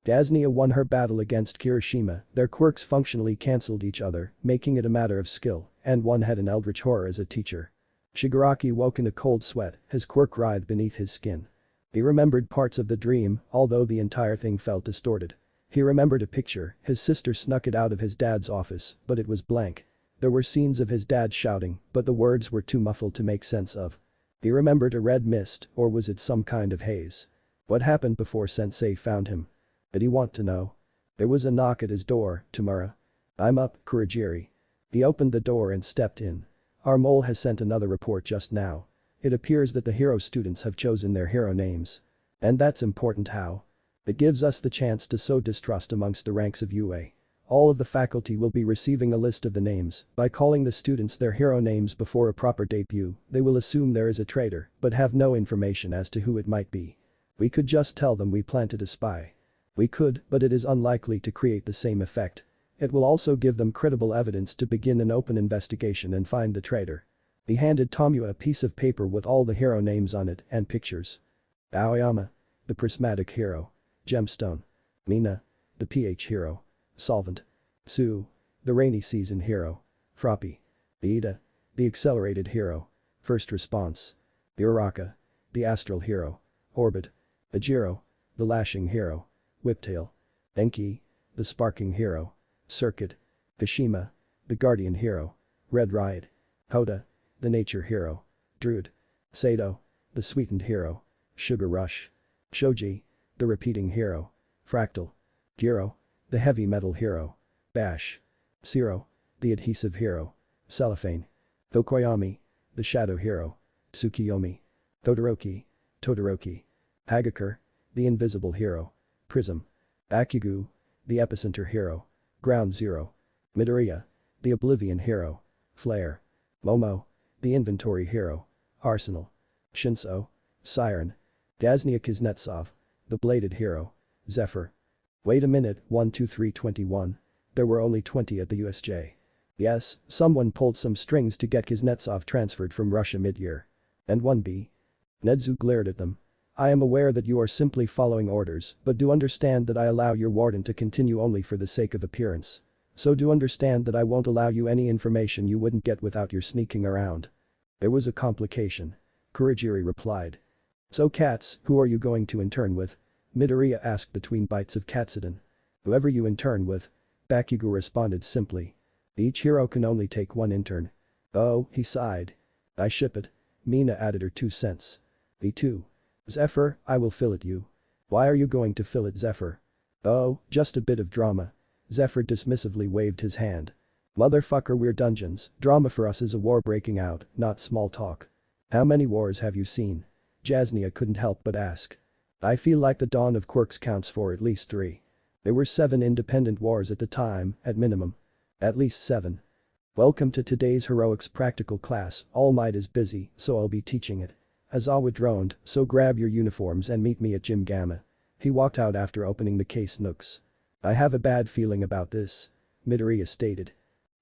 A: Dasnia won her battle against Kirishima, their quirks functionally cancelled each other, making it a matter of skill, and one had an eldritch horror as a teacher. Shigaraki woke in a cold sweat, his quirk writhed beneath his skin. He remembered parts of the dream, although the entire thing felt distorted. He remembered a picture, his sister snuck it out of his dad's office, but it was blank. There were scenes of his dad shouting, but the words were too muffled to make sense of. He remembered a red mist, or was it some kind of haze? What happened before Sensei found him? Did he want to know? There was a knock at his door, Tamura. I'm up, Kurogiri. He opened the door and stepped in. Our mole has sent another report just now. It appears that the hero students have chosen their hero names. And that's important how? It gives us the chance to sow distrust amongst the ranks of UA. All of the faculty will be receiving a list of the names. By calling the students their hero names before a proper debut, they will assume there is a traitor, but have no information as to who it might be. We could just tell them we planted a spy. We could, but it is unlikely to create the same effect. It will also give them credible evidence to begin an open investigation and find the traitor. He handed Tomua a piece of paper with all the hero names on it and pictures. Aoyama, the prismatic hero. Gemstone. Mina, the PH hero. Solvent. Sue, the rainy season hero. Froppy. Ida, the accelerated hero. First response. Uraraka, the astral hero. Orbit. Ajiro, the lashing hero. Whiptail. Enki, the the sparking hero. Circuit. Kashima. The guardian hero. Red Riot. Hoda. The nature hero. Druid. Sato. The sweetened hero. Sugar Rush. Shoji. The repeating hero. Fractal. Giro. The heavy metal hero. Bash. Zero. The adhesive hero. Cellophane. Tokoyami. The shadow hero. Tsukiyomi. Todoroki. Todoroki. Hagakure. The invisible hero. Prism. Bakugu. The epicenter hero. Ground Zero. Midoriya. The oblivion hero. Flare. Momo. The inventory hero. Arsenal. Shinso. Siren. Gaznia Kuznetsov. The bladed hero. Zephyr. Wait a minute, 12321. There were only 20 at the USJ. Yes, someone pulled some strings to get Kuznetsov transferred from Russia mid-year. And 1B. Nedzu glared at them. I am aware that you are simply following orders, but do understand that I allow your warden to continue only for the sake of appearance. So do understand that I won't allow you any information you wouldn't get without your sneaking around. There was a complication. Kurogiri replied. So cats, who are you going to intern with? Midoriya asked between bites of Katsudon. Whoever you intern with. Bakugo responded simply. Each hero can only take one intern. Oh, he sighed. I ship it. Mina added her 2 cents. Me too. Zephyr, I will fill it you. Why are you going to fill it, Zephyr? Oh, just a bit of drama. Zephyr dismissively waved his hand. Motherfucker, we're dungeons, drama for us is a war breaking out, not small talk. How many wars have you seen? Jasnia couldn't help but ask. I feel like the dawn of quirks counts for at least 3. There were 7 independent wars at the time, at minimum. At least 7. Welcome to today's heroics practical class, All Might is busy, so I'll be teaching it. Azawa droned, so grab your uniforms and meet me at Gym Gamma. He walked out after opening the case nooks. I have a bad feeling about this. Midoriya stated.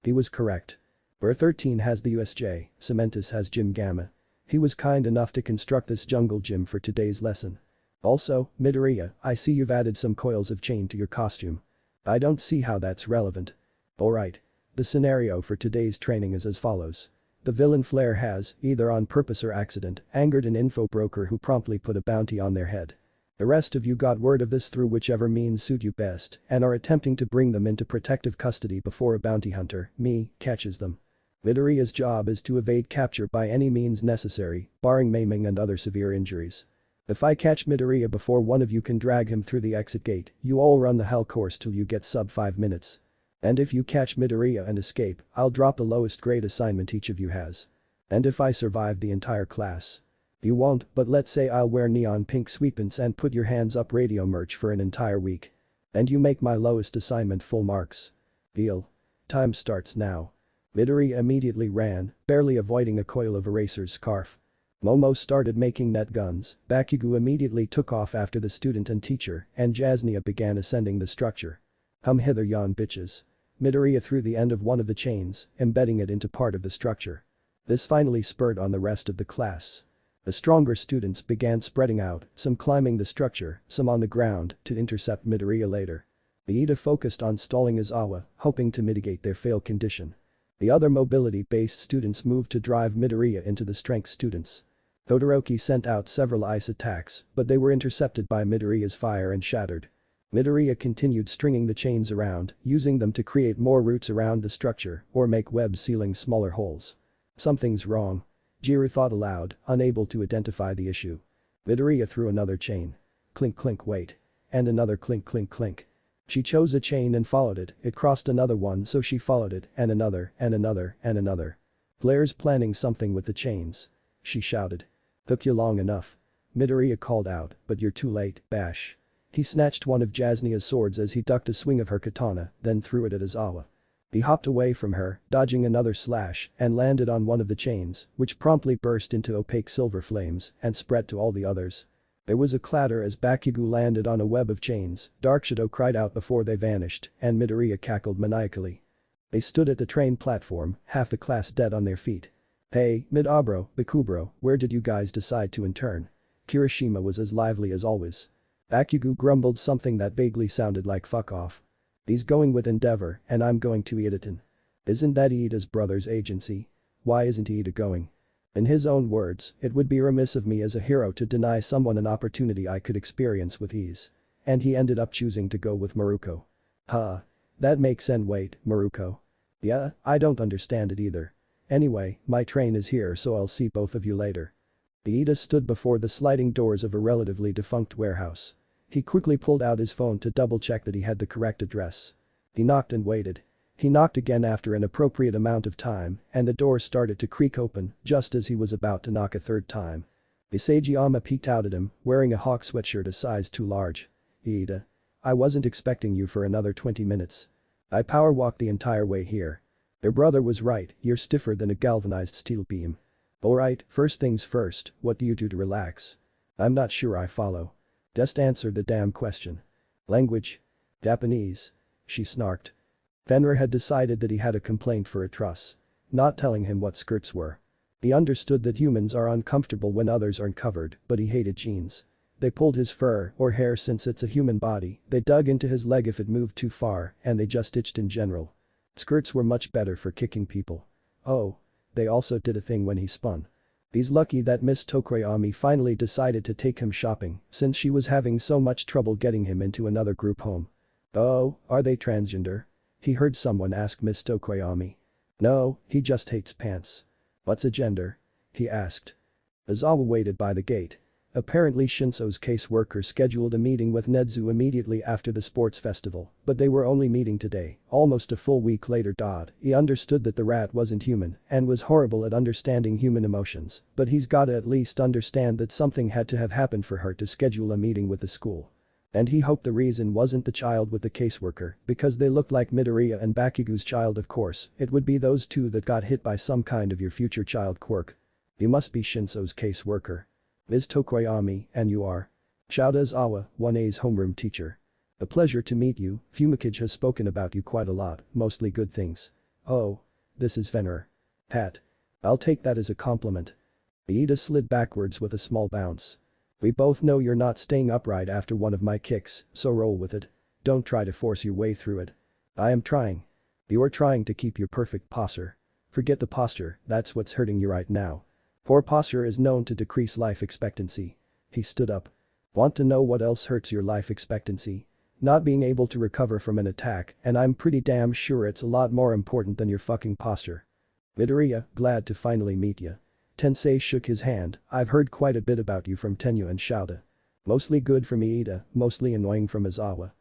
A: He was correct. Where 13 has the USJ, Cementus has Gym Gamma. He was kind enough to construct this jungle gym for today's lesson. Also, Midoriya, I see you've added some coils of chain to your costume. I don't see how that's relevant. Alright. The scenario for today's training is as follows. The villain Flare has, either on purpose or accident, angered an info broker who promptly put a bounty on their head. The rest of you got word of this through whichever means suit you best and are attempting to bring them into protective custody before a bounty hunter, me, catches them. Midoriya's job is to evade capture by any means necessary, barring maiming and other severe injuries. If I catch Midoriya before one of you can drag him through the exit gate, you all run the hell course till you get sub 5 minutes. And if you catch Midoriya and escape, I'll drop the lowest grade assignment each of you has. And if I survive the entire class. You won't, but let's say I'll wear neon pink sweatpants and put your hands up radio merch for an entire week. And you make my lowest assignment full marks. Deal. Time starts now. Midoriya immediately ran, barely avoiding a coil of eraser's scarf. Momo started making net guns, Bakugo immediately took off after the student and teacher, and Jasnia began ascending the structure. Come hither yon bitches. Midoriya threw the end of one of the chains, embedding it into part of the structure. This finally spurred on the rest of the class. The stronger students began spreading out, some climbing the structure, some on the ground, to intercept Midoriya later. Iida focused on stalling Izawa, hoping to mitigate their fail condition. The other mobility-based students moved to drive Midoriya into the strength students. Todoroki sent out several ice attacks, but they were intercepted by Midoriya's fire and shattered. Midoriya continued stringing the chains around, using them to create more roots around the structure or make webs sealing smaller holes. Something's wrong. Jiru thought aloud, unable to identify the issue. Midoriya threw another chain. Clink clink wait. And another clink clink clink. She chose a chain and followed it, it crossed another one so she followed it, and another, and another, and another. Blair's planning something with the chains. She shouted. Took you long enough. Midoriya called out, but you're too late, bash. He snatched one of Jasnia's swords as he ducked a swing of her katana, then threw it at Izawa. He hopped away from her, dodging another slash, and landed on one of the chains, which promptly burst into opaque silver flames and spread to all the others. There was a clatter as Bakugo landed on a web of chains, Dark Shadow cried out before they vanished, and Midoriya cackled maniacally. They stood at the train platform, half the class dead on their feet. Hey, Midabro, Bakubro, where did you guys decide to intern? Kirishima was as lively as always. Bakugo grumbled something that vaguely sounded like fuck off. He's going with Endeavor, and I'm going to Iidaten. Isn't that Iida's brother's agency? Why isn't Iida going? In his own words, it would be remiss of me as a hero to deny someone an opportunity I could experience with ease. And he ended up choosing to go with Maruko. Huh. That makes sense. Wait, Maruko. Yeah, I don't understand it either. Anyway, my train is here so I'll see both of you later. Iida stood before the sliding doors of a relatively defunct warehouse. He quickly pulled out his phone to double-check that he had the correct address. He knocked and waited. He knocked again after an appropriate amount of time, and the door started to creak open just as he was about to knock a third time. Isagiyama peeked out at him, wearing a hawk sweatshirt a size too large. Iida. I wasn't expecting you for another 20 minutes. I power walked the entire way here. Your brother was right, you're stiffer than a galvanized steel beam. Alright, first things first, what do you do to relax? I'm not sure I follow. Just answer the damn question. Language? Japanese. She snarked. Fenrir had decided that he had a complaint for Atrus. Not telling him what skirts were. He understood that humans are uncomfortable when others aren't covered, but he hated jeans. They pulled his fur or hair since it's a human body, they dug into his leg if it moved too far, and they just itched in general. Skirts were much better for kicking people. Oh. They also did a thing when he spun. He's lucky that Miss Tokoyami finally decided to take him shopping since she was having so much trouble getting him into another group home. Oh, are they transgender? He heard someone ask Miss Tokoyami. No, he just hates pants. What's a gender? He asked. Izawa waited by the gate. Apparently Shinso's caseworker scheduled a meeting with Nedzu immediately after the sports festival, but they were only meeting today, almost a full week later. He understood that the rat wasn't human and was horrible at understanding human emotions, but he's gotta at least understand that something had to have happened for her to schedule a meeting with the school. And he hoped the reason wasn't the child with the caseworker, because they looked like Midoriya and Bakugo's child. Of course, it would be those two that got hit by some kind of your future child quirk. You must be Shinso's caseworker. Ms. Tokoyami, and you are? Shouta Izawa, 1A's homeroom teacher. A pleasure to meet you, Fumikage has spoken about you quite a lot, mostly good things. Oh. This is Fenrir. Pat. I'll take that as a compliment. Iida slid backwards with a small bounce. We both know you're not staying upright after one of my kicks, so roll with it. Don't try to force your way through it. I am trying. You're trying to keep your perfect posture. Forget the posture, that's what's hurting you right now. Poor posture is known to decrease life expectancy. He stood up. Want to know what else hurts your life expectancy? Not being able to recover from an attack, and I'm pretty damn sure it's a lot more important than your fucking posture. Midoriya, glad to finally meet ya. Tensei shook his hand. I've heard quite a bit about you from Tenyu and Shouta. Mostly good from Iida, mostly annoying from Izawa.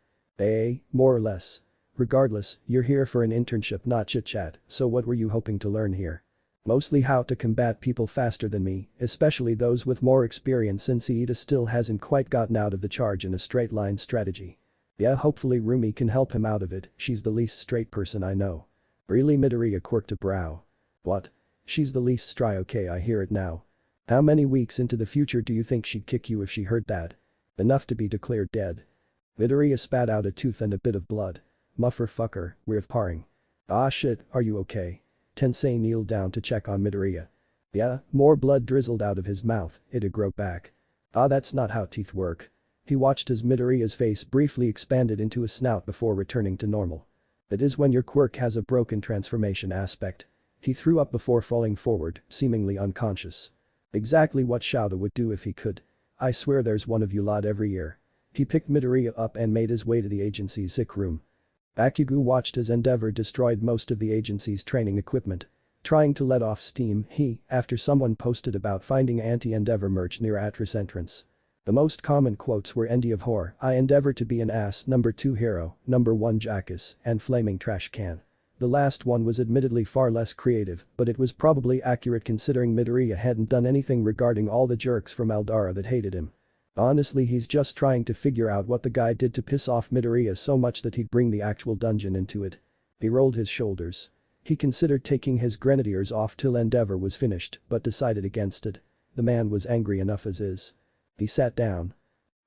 A: More or less. Regardless, you're here for an internship, not chit-chat, so what were you hoping to learn here? Mostly how to combat people faster than me, especially those with more experience, since Iida still hasn't quite gotten out of the charge in a straight line strategy. Yeah, hopefully Rumi can help him out of it, she's the least straight person I know. Really? Midoriya quirked a brow. What? She's the least straight. Okay, I hear it now. How many weeks into the future do you think she'd kick you if she heard that? Enough to be declared dead. Midoriya spat out a tooth and a bit of blood. Motherfucker, we're parring. Ah shit, are you okay? Tensei kneeled down to check on Midoriya. Yeah, more blood drizzled out of his mouth, it'd grow back. Ah, that's not how teeth work. He watched as Midoriya's face briefly expanded into a snout before returning to normal. It is when your quirk has a broken transformation aspect. He threw up before falling forward, seemingly unconscious. Exactly what Shouta would do if he could. I swear there's one of you lot every year. He picked Midoriya up and made his way to the agency's sick room. Bakugo watched as Endeavor destroyed most of the agency's training equipment. Trying to let off steam, after someone posted about finding anti-Endeavor merch near Atris entrance. The most common quotes were "Endy of Whore, I endeavor to be an ass, number 2 hero, number 1 jackass, and flaming trash can." The last one was admittedly far less creative, but it was probably accurate considering Midoriya hadn't done anything regarding all the jerks from Aldara that hated him. Honestly, he's just trying to figure out what the guy did to piss off Midoriya so much that he'd bring the actual dungeon into it. He rolled his shoulders. He considered taking his grenadiers off till Endeavor was finished, but decided against it. The man was angry enough as is. He sat down.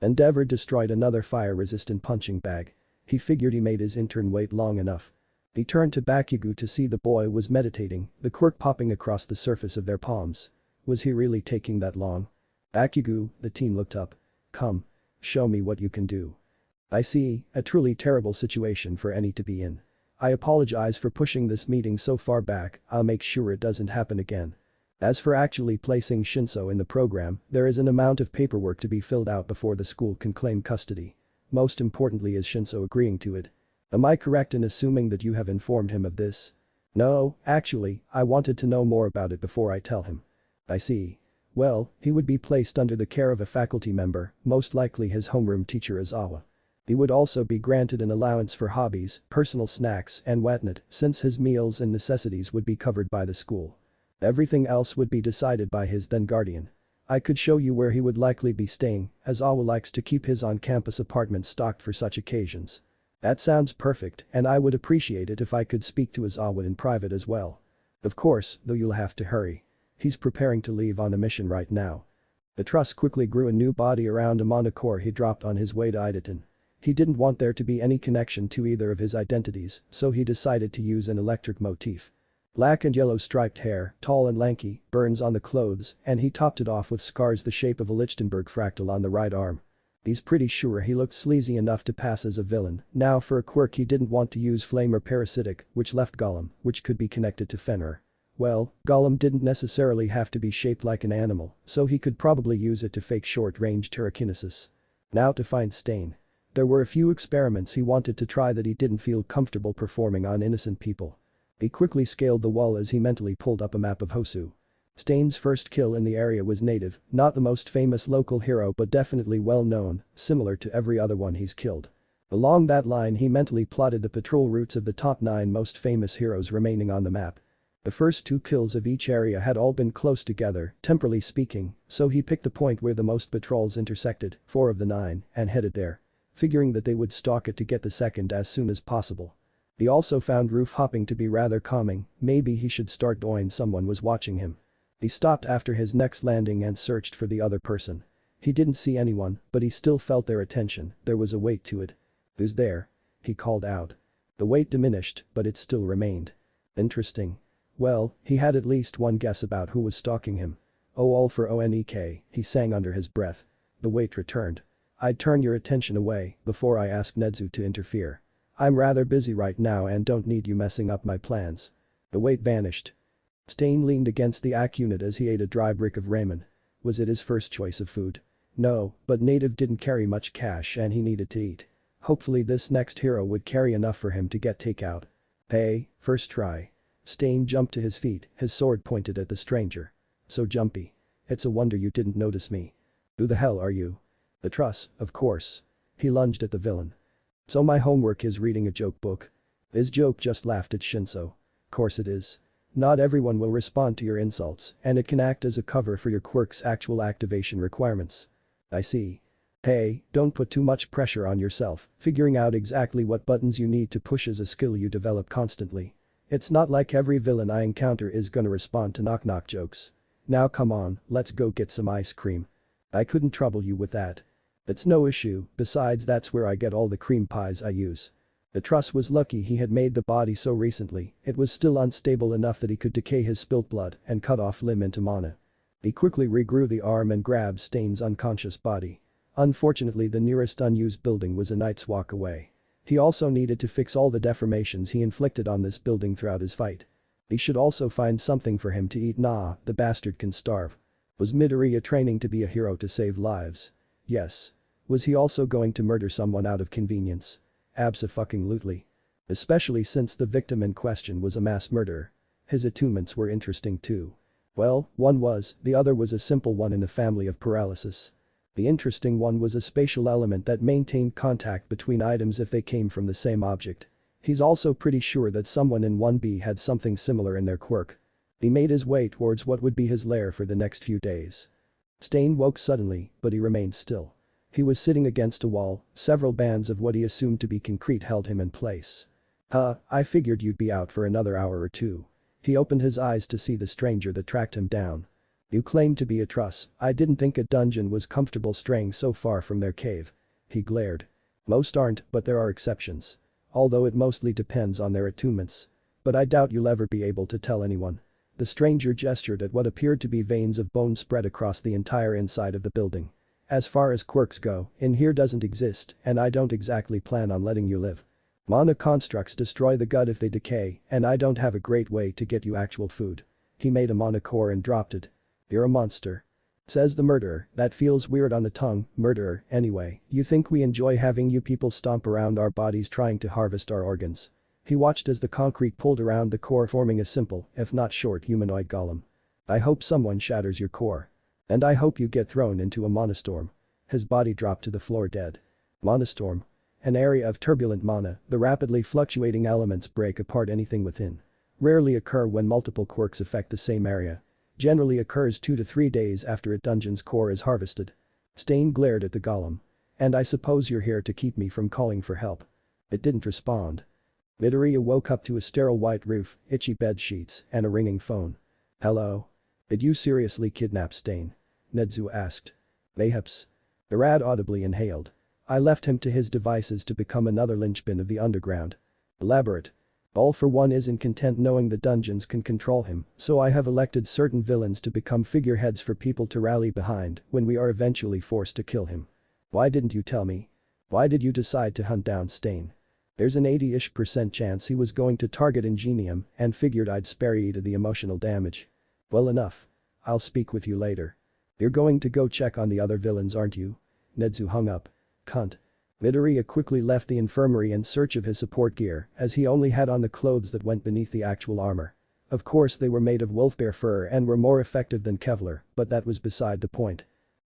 A: Endeavor destroyed another fire-resistant punching bag. He figured he made his intern wait long enough. He turned to Bakugo to see the boy was meditating, the quirk popping across the surface of their palms. Was he really taking that long? Bakugo, the teen looked up. Come. Show me what you can do. I see, a truly terrible situation for any to be in. I apologize for pushing this meeting so far back, I'll make sure it doesn't happen again. As for actually placing Shinso in the program, there is an amount of paperwork to be filled out before the school can claim custody. Most importantly is Shinso agreeing to it. Am I correct in assuming that you have informed him of this? No, actually, I wanted to know more about it before I tell him. I see. Well, he would be placed under the care of a faculty member, most likely his homeroom teacher Izawa. He would also be granted an allowance for hobbies, personal snacks and whatnot, since his meals and necessities would be covered by the school. Everything else would be decided by his then guardian. I could show you where he would likely be staying, as Izawa likes to keep his on-campus apartment stocked for such occasions. That sounds perfect, and I would appreciate it if I could speak to Izawa in private as well. Of course, though you'll have to hurry. He's preparing to leave on a mission right now. The truss quickly grew a new body around a monocore he dropped on his way to Idaten. He didn't want there to be any connection to either of his identities, so he decided to use an electric motif. Black and yellow striped hair, tall and lanky, burns on the clothes, and he topped it off with scars the shape of a Lichtenberg fractal on the right arm. He's pretty sure he looked sleazy enough to pass as a villain. Now for a quirk he didn't want to use flame or parasitic, which left Golem, which could be connected to Fenrir. Well, Golem didn't necessarily have to be shaped like an animal, so he could probably use it to fake short-range telekinesis. Now to find Stain. There were a few experiments he wanted to try that he didn't feel comfortable performing on innocent people. He quickly scaled the wall as he mentally pulled up a map of Hosu. Stain's first kill in the area was native, not the most famous local hero but definitely well known, similar to every other one he's killed. Along that line he mentally plotted the patrol routes of the top 9 most famous heroes remaining on the map. The first 2 kills of each area had all been close together, temporally speaking, so he picked the point where the most patrols intersected, 4 of the 9, and headed there. Figuring that they would stalk it to get the second as soon as possible. He also found roof hopping to be rather calming, maybe he should start doing someone was watching him. He stopped after his next landing and searched for the other person. He didn't see anyone, but he still felt their attention, there was a weight to it. "Who's there?" he called out. The weight diminished, but it still remained. Interesting. Well, he had at least one guess about who was stalking him. "Oh all for Onek," he sang under his breath. The weight returned. "I'd turn your attention away before I ask Nedzu to interfere. I'm rather busy right now and don't need you messing up my plans." The weight vanished. Stain leaned against the AC unit as he ate a dry brick of ramen. Was it his first choice of food? No, but Native didn't carry much cash and he needed to eat. Hopefully this next hero would carry enough for him to get takeout. "Hey, first try." Stain jumped to his feet, his sword pointed at the stranger. "So jumpy. It's a wonder you didn't notice me. Who the hell are you?" "The truss, of course." He lunged at the villain. "So my homework is reading a joke book?" His joke just laughed at Shinso. "Course it is. Not everyone will respond to your insults, and it can act as a cover for your quirk's actual activation requirements." "I see. Hey, don't put too much pressure on yourself, figuring out exactly what buttons you need to push is a skill you develop constantly. It's not like every villain I encounter is gonna respond to knock-knock jokes. Now come on, let's go get some ice cream. I couldn't trouble you with that. It's no issue, besides that's where I get all the cream pies I use." The truss was lucky he had made the body so recently, it was still unstable enough that he could decay his spilt blood and cut off limb into mana. He quickly regrew the arm and grabbed Stain's unconscious body. Unfortunately the nearest unused building was a night's walk away. He also needed to fix all the deformations he inflicted on this building throughout his fight. He should also find something for him to eat. Nah, the bastard can starve. Was Midoriya training to be a hero to save lives? Yes. Was he also going to murder someone out of convenience? Abso-fucking-lutely. Especially since the victim in question was a mass murderer. His attunements were interesting too. Well, one was, the other was a simple one in the family of paralysis. The interesting one was a spatial element that maintained contact between items if they came from the same object. He's also pretty sure that someone in 1B had something similar in their quirk. He made his way towards what would be his lair for the next few days. Stain woke suddenly, but he remained still. He was sitting against a wall, several bands of what he assumed to be concrete held him in place. I figured you'd be out for another hour or two." He opened his eyes to see the stranger that tracked him down. "You claim to be a truss, I didn't think a dungeon was comfortable straying so far from their cave." He glared. "Most aren't, but there are exceptions. Although it mostly depends on their attunements. But I doubt you'll ever be able to tell anyone." The stranger gestured at what appeared to be veins of bone spread across the entire inside of the building. "As far as quirks go, in here doesn't exist, and I don't exactly plan on letting you live. Mana constructs destroy the gut if they decay, and I don't have a great way to get you actual food." He made a mana core and dropped it. "You're a monster." Says the murderer, that feels weird on the tongue, murderer, anyway, you think we enjoy having you people stomp around our bodies trying to harvest our organs. He watched as the concrete pulled around the core forming a simple, if not short humanoid golem. I hope someone shatters your core. And I hope you get thrown into a monostorm. His body dropped to the floor dead. Monostorm. An area of turbulent mana, the rapidly fluctuating elements break apart anything within. Rarely occur when multiple quirks affect the same area. Generally occurs 2 to 3 days after a dungeon's core is harvested. Stain glared at the golem. And I suppose you're here to keep me from calling for help. It didn't respond. Midoriya woke up to a sterile white roof, itchy bed sheets, and a ringing phone. Hello? Did you seriously kidnap Stain? Nedzu asked. Mayhaps. The rat audibly inhaled. I left him to his devices to become another linchpin of the underground. Elaborate. All for one isn't content knowing the dungeons can control him, so I have elected certain villains to become figureheads for people to rally behind when we are eventually forced to kill him. Why didn't you tell me? Why did you decide to hunt down Stain? There's an 80-ish% chance he was going to target Ingenium and figured I'd spare you the emotional damage. Well enough. I'll speak with you later. You're going to go check on the other villains, aren't you? Nedzu hung up. Cunt. Midoriya quickly left the infirmary in search of his support gear as he only had on the clothes that went beneath the actual armor. Of course they were made of wolfbear fur and were more effective than Kevlar, but that was beside the point.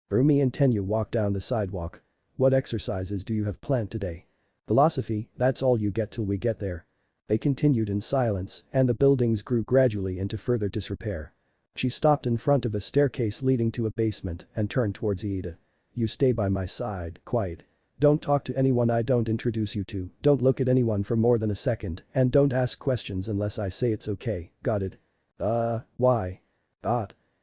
A: Urumi and Tenyu walked down the sidewalk. What exercises do you have planned today? Philosophy, that's all you get till we get there. They continued in silence and the buildings grew gradually into further disrepair. She stopped in front of a staircase leading to a basement and turned towards Iida. You stay by my side, quiet. Don't talk to anyone I don't introduce you to, don't look at anyone for more than a second, and don't ask questions unless I say it's okay, got it? Why?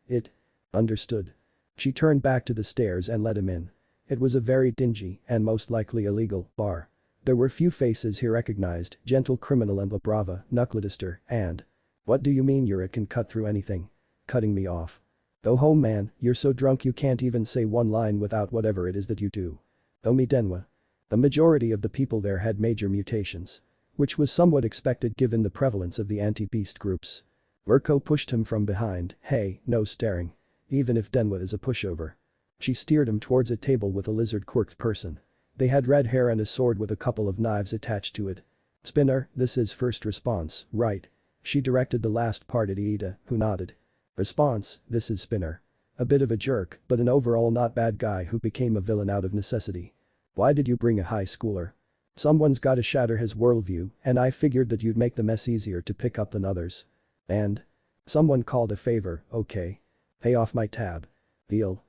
A: It. Understood. She turned back to the stairs and let him in. It was a very dingy, and most likely illegal, bar. There were few faces he recognized, Gentle Criminal and La Brava, Knuckledister, and… What do you mean you're it can cut through anything? Cutting me off. Go home man, you're so drunk you can't even say one line without whatever it is that you do. Omi Denwa. The majority of the people there had major mutations. Which was somewhat expected given the prevalence of the anti-beast groups. Mirko pushed him from behind, hey, no staring. Even if Denwa is a pushover. She steered him towards a table with a lizard-quirked person. They had red hair and a sword with a couple of knives attached to it. Spinner, this is first response, right? She directed the last part at Iida, who nodded. Response, this is Spinner. A bit of a jerk, but an overall not bad guy who became a villain out of necessity. Why did you bring a high schooler? Someone's gotta shatter his worldview, and I figured that you'd make the mess easier to pick up than others. And? Someone called a favor, okay. Pay off my tab. Deal.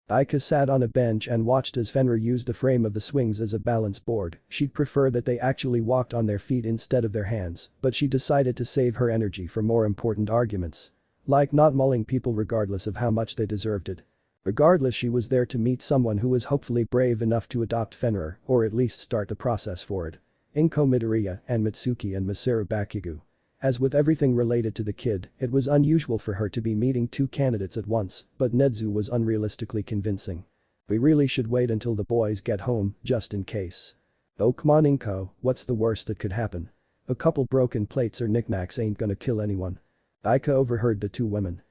A: Aika sat on a bench and watched as Fenrir used the frame of the swings as a balance board. She'd prefer that they actually walked on their feet instead of their hands, but she decided to save her energy for more important arguments. Like not mauling people regardless of how much they deserved it. Regardless, she was there to meet someone who was hopefully brave enough to adopt Fenrir, or at least start the process for it. Inko Midoriya and Mitsuki and Masaru Bakugo. As with everything related to the kid, it was unusual for her to be meeting 2 candidates at once, but Nedzu was unrealistically convincing. We really should wait until the boys get home, just in case. Oh come on Inko, what's the worst that could happen? A couple broken plates or knickknacks ain't gonna kill anyone. Aika overheard the 2 women.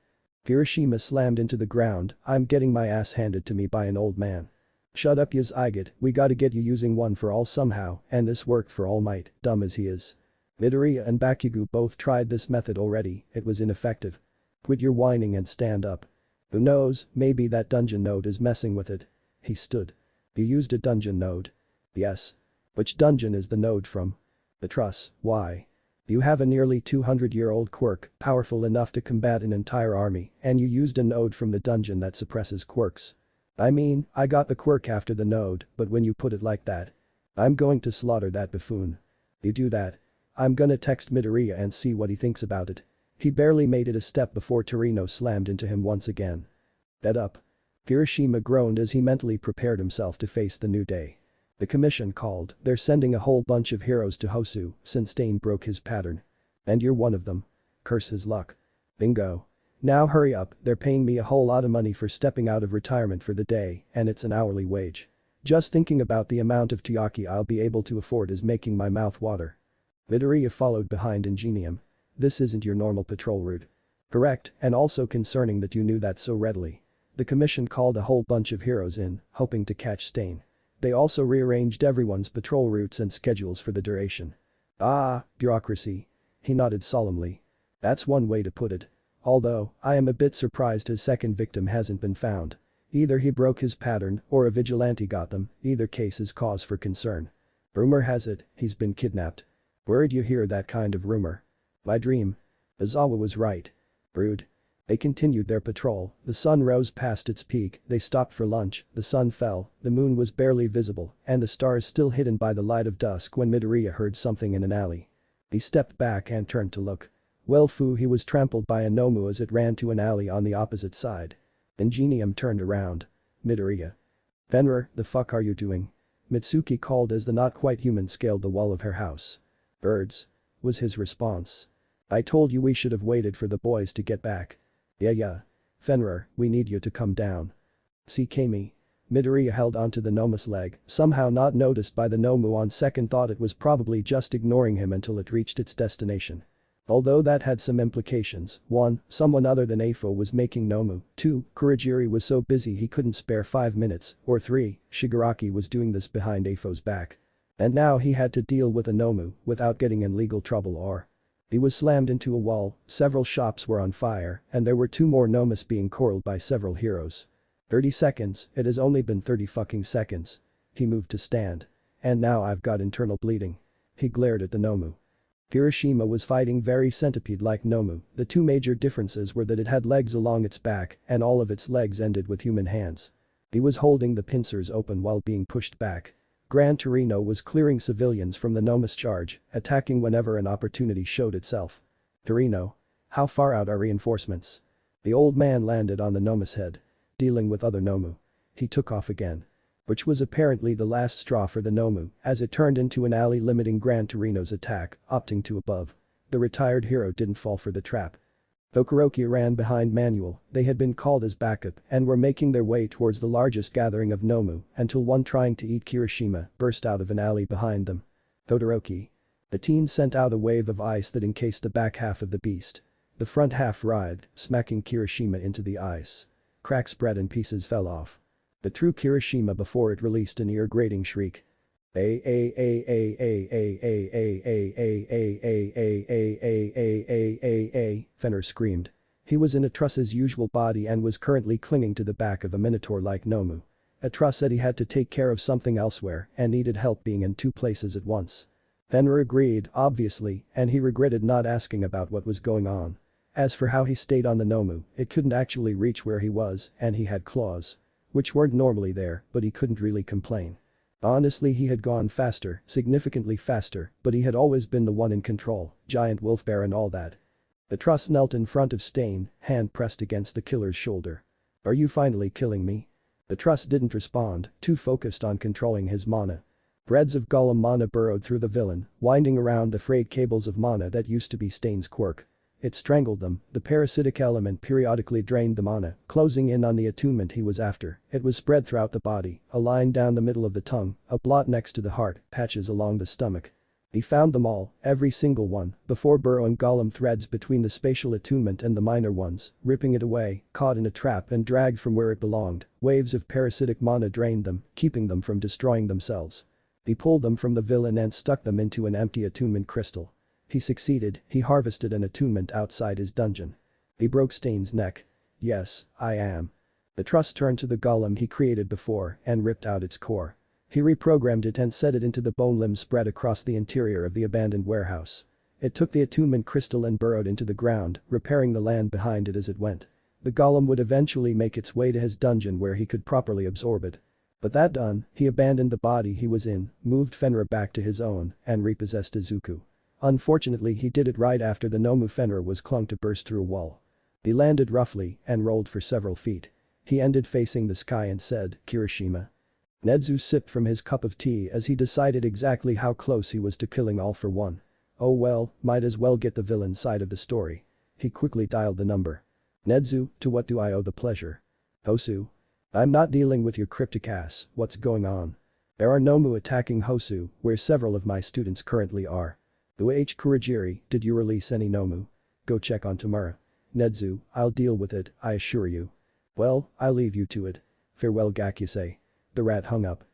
A: Hiroshima slammed into the ground, I'm getting my ass handed to me by an old man. Shut up yas Igot, we gotta get you using one for all somehow, and this worked for All Might, dumb as he is. Midoriya and Bakugo both tried this method already, it was ineffective. Quit your whining and stand up. Who knows, maybe that dungeon node is messing with it. He stood. You used a dungeon node? Yes. Which dungeon is the node from? The Truss, why? You have a nearly 200-year-old quirk, powerful enough to combat an entire army, and you used a node from the dungeon that suppresses quirks. I mean, I got the quirk after the node, but when you put it like that. I'm going to slaughter that buffoon. You do that. I'm gonna text Midoriya and see what he thinks about it. He barely made it a step before Torino slammed into him once again. Dead up. Hiroshima groaned as he mentally prepared himself to face the new day. The commission called, they're sending a whole bunch of heroes to Hosu since Stain broke his pattern. And you're one of them. Curse his luck. Bingo. Now hurry up, they're paying me a whole lot of money for stepping out of retirement for the day, and it's an hourly wage. Just thinking about the amount of Tiyaki I'll be able to afford is making my mouth water. Midoriya followed behind Ingenium. This isn't your normal patrol route. Correct, and also concerning that you knew that so readily. The commission called a whole bunch of heroes in, hoping to catch Stain. They also rearranged everyone's patrol routes and schedules for the duration. Ah, bureaucracy. He nodded solemnly. That's one way to put it. Although, I am a bit surprised his second victim hasn't been found. Either he broke his pattern or a vigilante got them, either case is cause for concern. Rumor has it, he's been kidnapped. Where'd you hear that kind of rumor? My dream. Izawa was right. Brood. They continued their patrol, the sun rose past its peak, they stopped for lunch, the sun fell, the moon was barely visible, and the stars still hidden by the light of dusk when Midoriya heard something in an alley. He stepped back and turned to look. Well he was trampled by a Nomu as it ran to an alley on the opposite side. Ingenium turned around. Midoriya. Fenrir, the fuck are you doing? Mitsuki called as the not-quite-human scaled the wall of her house. Birds. Was his response. I told you we should have waited for the boys to get back. Yeah. Fenrir, we need you to come down. See Kami. Midoriya held onto the Noma's leg, somehow not noticed by the Nomu on second thought it was probably just ignoring him until it reached its destination. Although that had some implications, 1. Someone other than Afo was making Nomu, 2. Kurogiri was so busy he couldn't spare 5 minutes, or 3. Shigaraki was doing this behind Afo's back. And now he had to deal with a Nomu without getting in legal trouble or. He was slammed into a wall, several shops were on fire, and there were 2 more Nomus being coiled by several heroes. 30 seconds, it has only been 30 fucking seconds. He moved to stand. And now I've got internal bleeding. He glared at the Nomu. Kirishima was fighting very centipede-like Nomu, the 2 major differences were that it had legs along its back and all of its legs ended with human hands. He was holding the pincers open while being pushed back. Gran Torino was clearing civilians from the Nomus charge, attacking whenever an opportunity showed itself. Torino. How far out are reinforcements? The old man landed on the Nomus head. Dealing with other Nomu. He took off again. Which was apparently the last straw for the Nomu, as it turned into an alley limiting Gran Torino's attack, opting to above. The retired hero didn't fall for the trap. Tokoroki ran behind Manuel, they had been called as backup and were making their way towards the largest gathering of Nomu until one trying to eat Kirishima burst out of an alley behind them. Todoroki. The teen sent out a wave of ice that encased the back half of the beast. The front half writhed, smacking Kirishima into the ice. Cracks spread and pieces fell off. The true Kirishima before it released an ear-grating shriek. Fenrir screamed. He was in Atrus's usual body and was currently clinging to the back of a minotaur-like Nomu. Atrus said he had to take care of something elsewhere and needed help being in 2 places at once. Fenrir agreed, obviously, and he regretted not asking about what was going on. As for how he stayed on the Nomu, it couldn't actually reach where he was and he had claws. Which weren't normally there, but he couldn't really complain. Honestly he had gone faster, significantly faster, but he had always been the one in control, giant wolf bear and all that. Atrus knelt in front of Stain, hand pressed against the killer's shoulder. Are you finally killing me? Atrus didn't respond, too focused on controlling his mana. Threads of golem mana burrowed through the villain, winding around the frayed cables of mana that used to be Stain's quirk. It strangled them, the parasitic element periodically drained the mana, closing in on the attunement he was after. It was spread throughout the body, a line down the middle of the tongue, a blot next to the heart, patches along the stomach. He found them all, every single one, before burrowing golem threads between the spatial attunement and the minor ones, ripping it away, caught in a trap and dragged from where it belonged. Waves of parasitic mana drained them, keeping them from destroying themselves. He pulled them from the villain and stuck them into an empty attunement crystal. He succeeded, he harvested an attunement outside his dungeon. He broke Stain's neck. Yes, I am. Atrus turned to the golem he created before and ripped out its core. He reprogrammed it and set it into the bone limbs spread across the interior of the abandoned warehouse. It took the attunement crystal and burrowed into the ground, repairing the land behind it as it went. The golem would eventually make its way to his dungeon where he could properly absorb it. But that done, he abandoned the body he was in, moved Fenrir back to his own, and repossessed Izuku. Unfortunately he did it right after the Nomu Fenrir was clung to burst through a wall. He landed roughly and rolled for several feet. He ended facing the sky and said, Kirishima. Nedzu sipped from his cup of tea as he decided exactly how close he was to killing all for one. Oh well, might as well get the villain side of the story. He quickly dialed the number. Nedzu, to what do I owe the pleasure? Hosu. I'm not dealing with your cryptic ass, what's going on? There are Nomu attacking Hosu, where several of my students currently are. Kurogiri, did you release any Nomu? Go check on Tamura. Nedzu, I'll deal with it, I assure you. Well, I leave you to it. Farewell Gakusei. The rat hung up.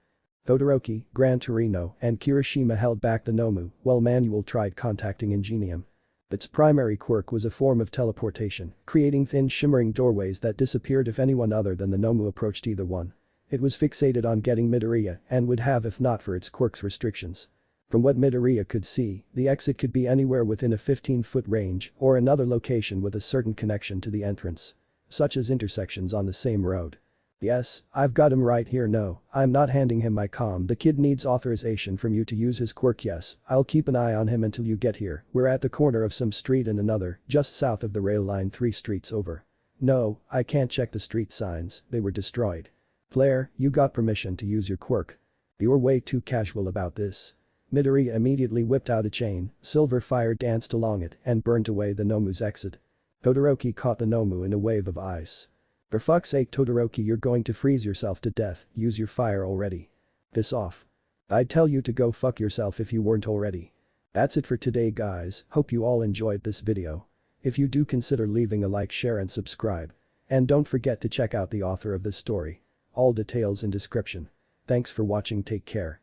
A: Todoroki, Gran Torino, and Kirishima held back the Nomu while Manuel tried contacting Ingenium. Its primary quirk was a form of teleportation, creating thin shimmering doorways that disappeared if anyone other than the Nomu approached either one. It was fixated on getting Midoriya and would have if not for its quirk's restrictions. From what Midoriya could see, the exit could be anywhere within a 15-foot range or another location with a certain connection to the entrance. Such as intersections on the same road. Yes, I've got him right here. No, I'm not handing him my comm. The kid needs authorization from you to use his quirk. Yes, I'll keep an eye on him until you get here. We're at the corner of some street and another, just south of the rail line 3 streets over. No, I can't check the street signs, they were destroyed. Flare, you got permission to use your quirk. You're way too casual about this. Midoriya immediately whipped out a chain, silver fire danced along it and burned away the Nomu's exit. Todoroki caught the Nomu in a wave of ice. For fuck's sake Todoroki, you're going to freeze yourself to death, use your fire already. Piss off. I'd tell you to go fuck yourself if you weren't already. That's it for today guys, hope you all enjoyed this video. If you do, consider leaving a like, share and subscribe. And don't forget to check out the author of this story. All details in description. Thanks for watching, take care.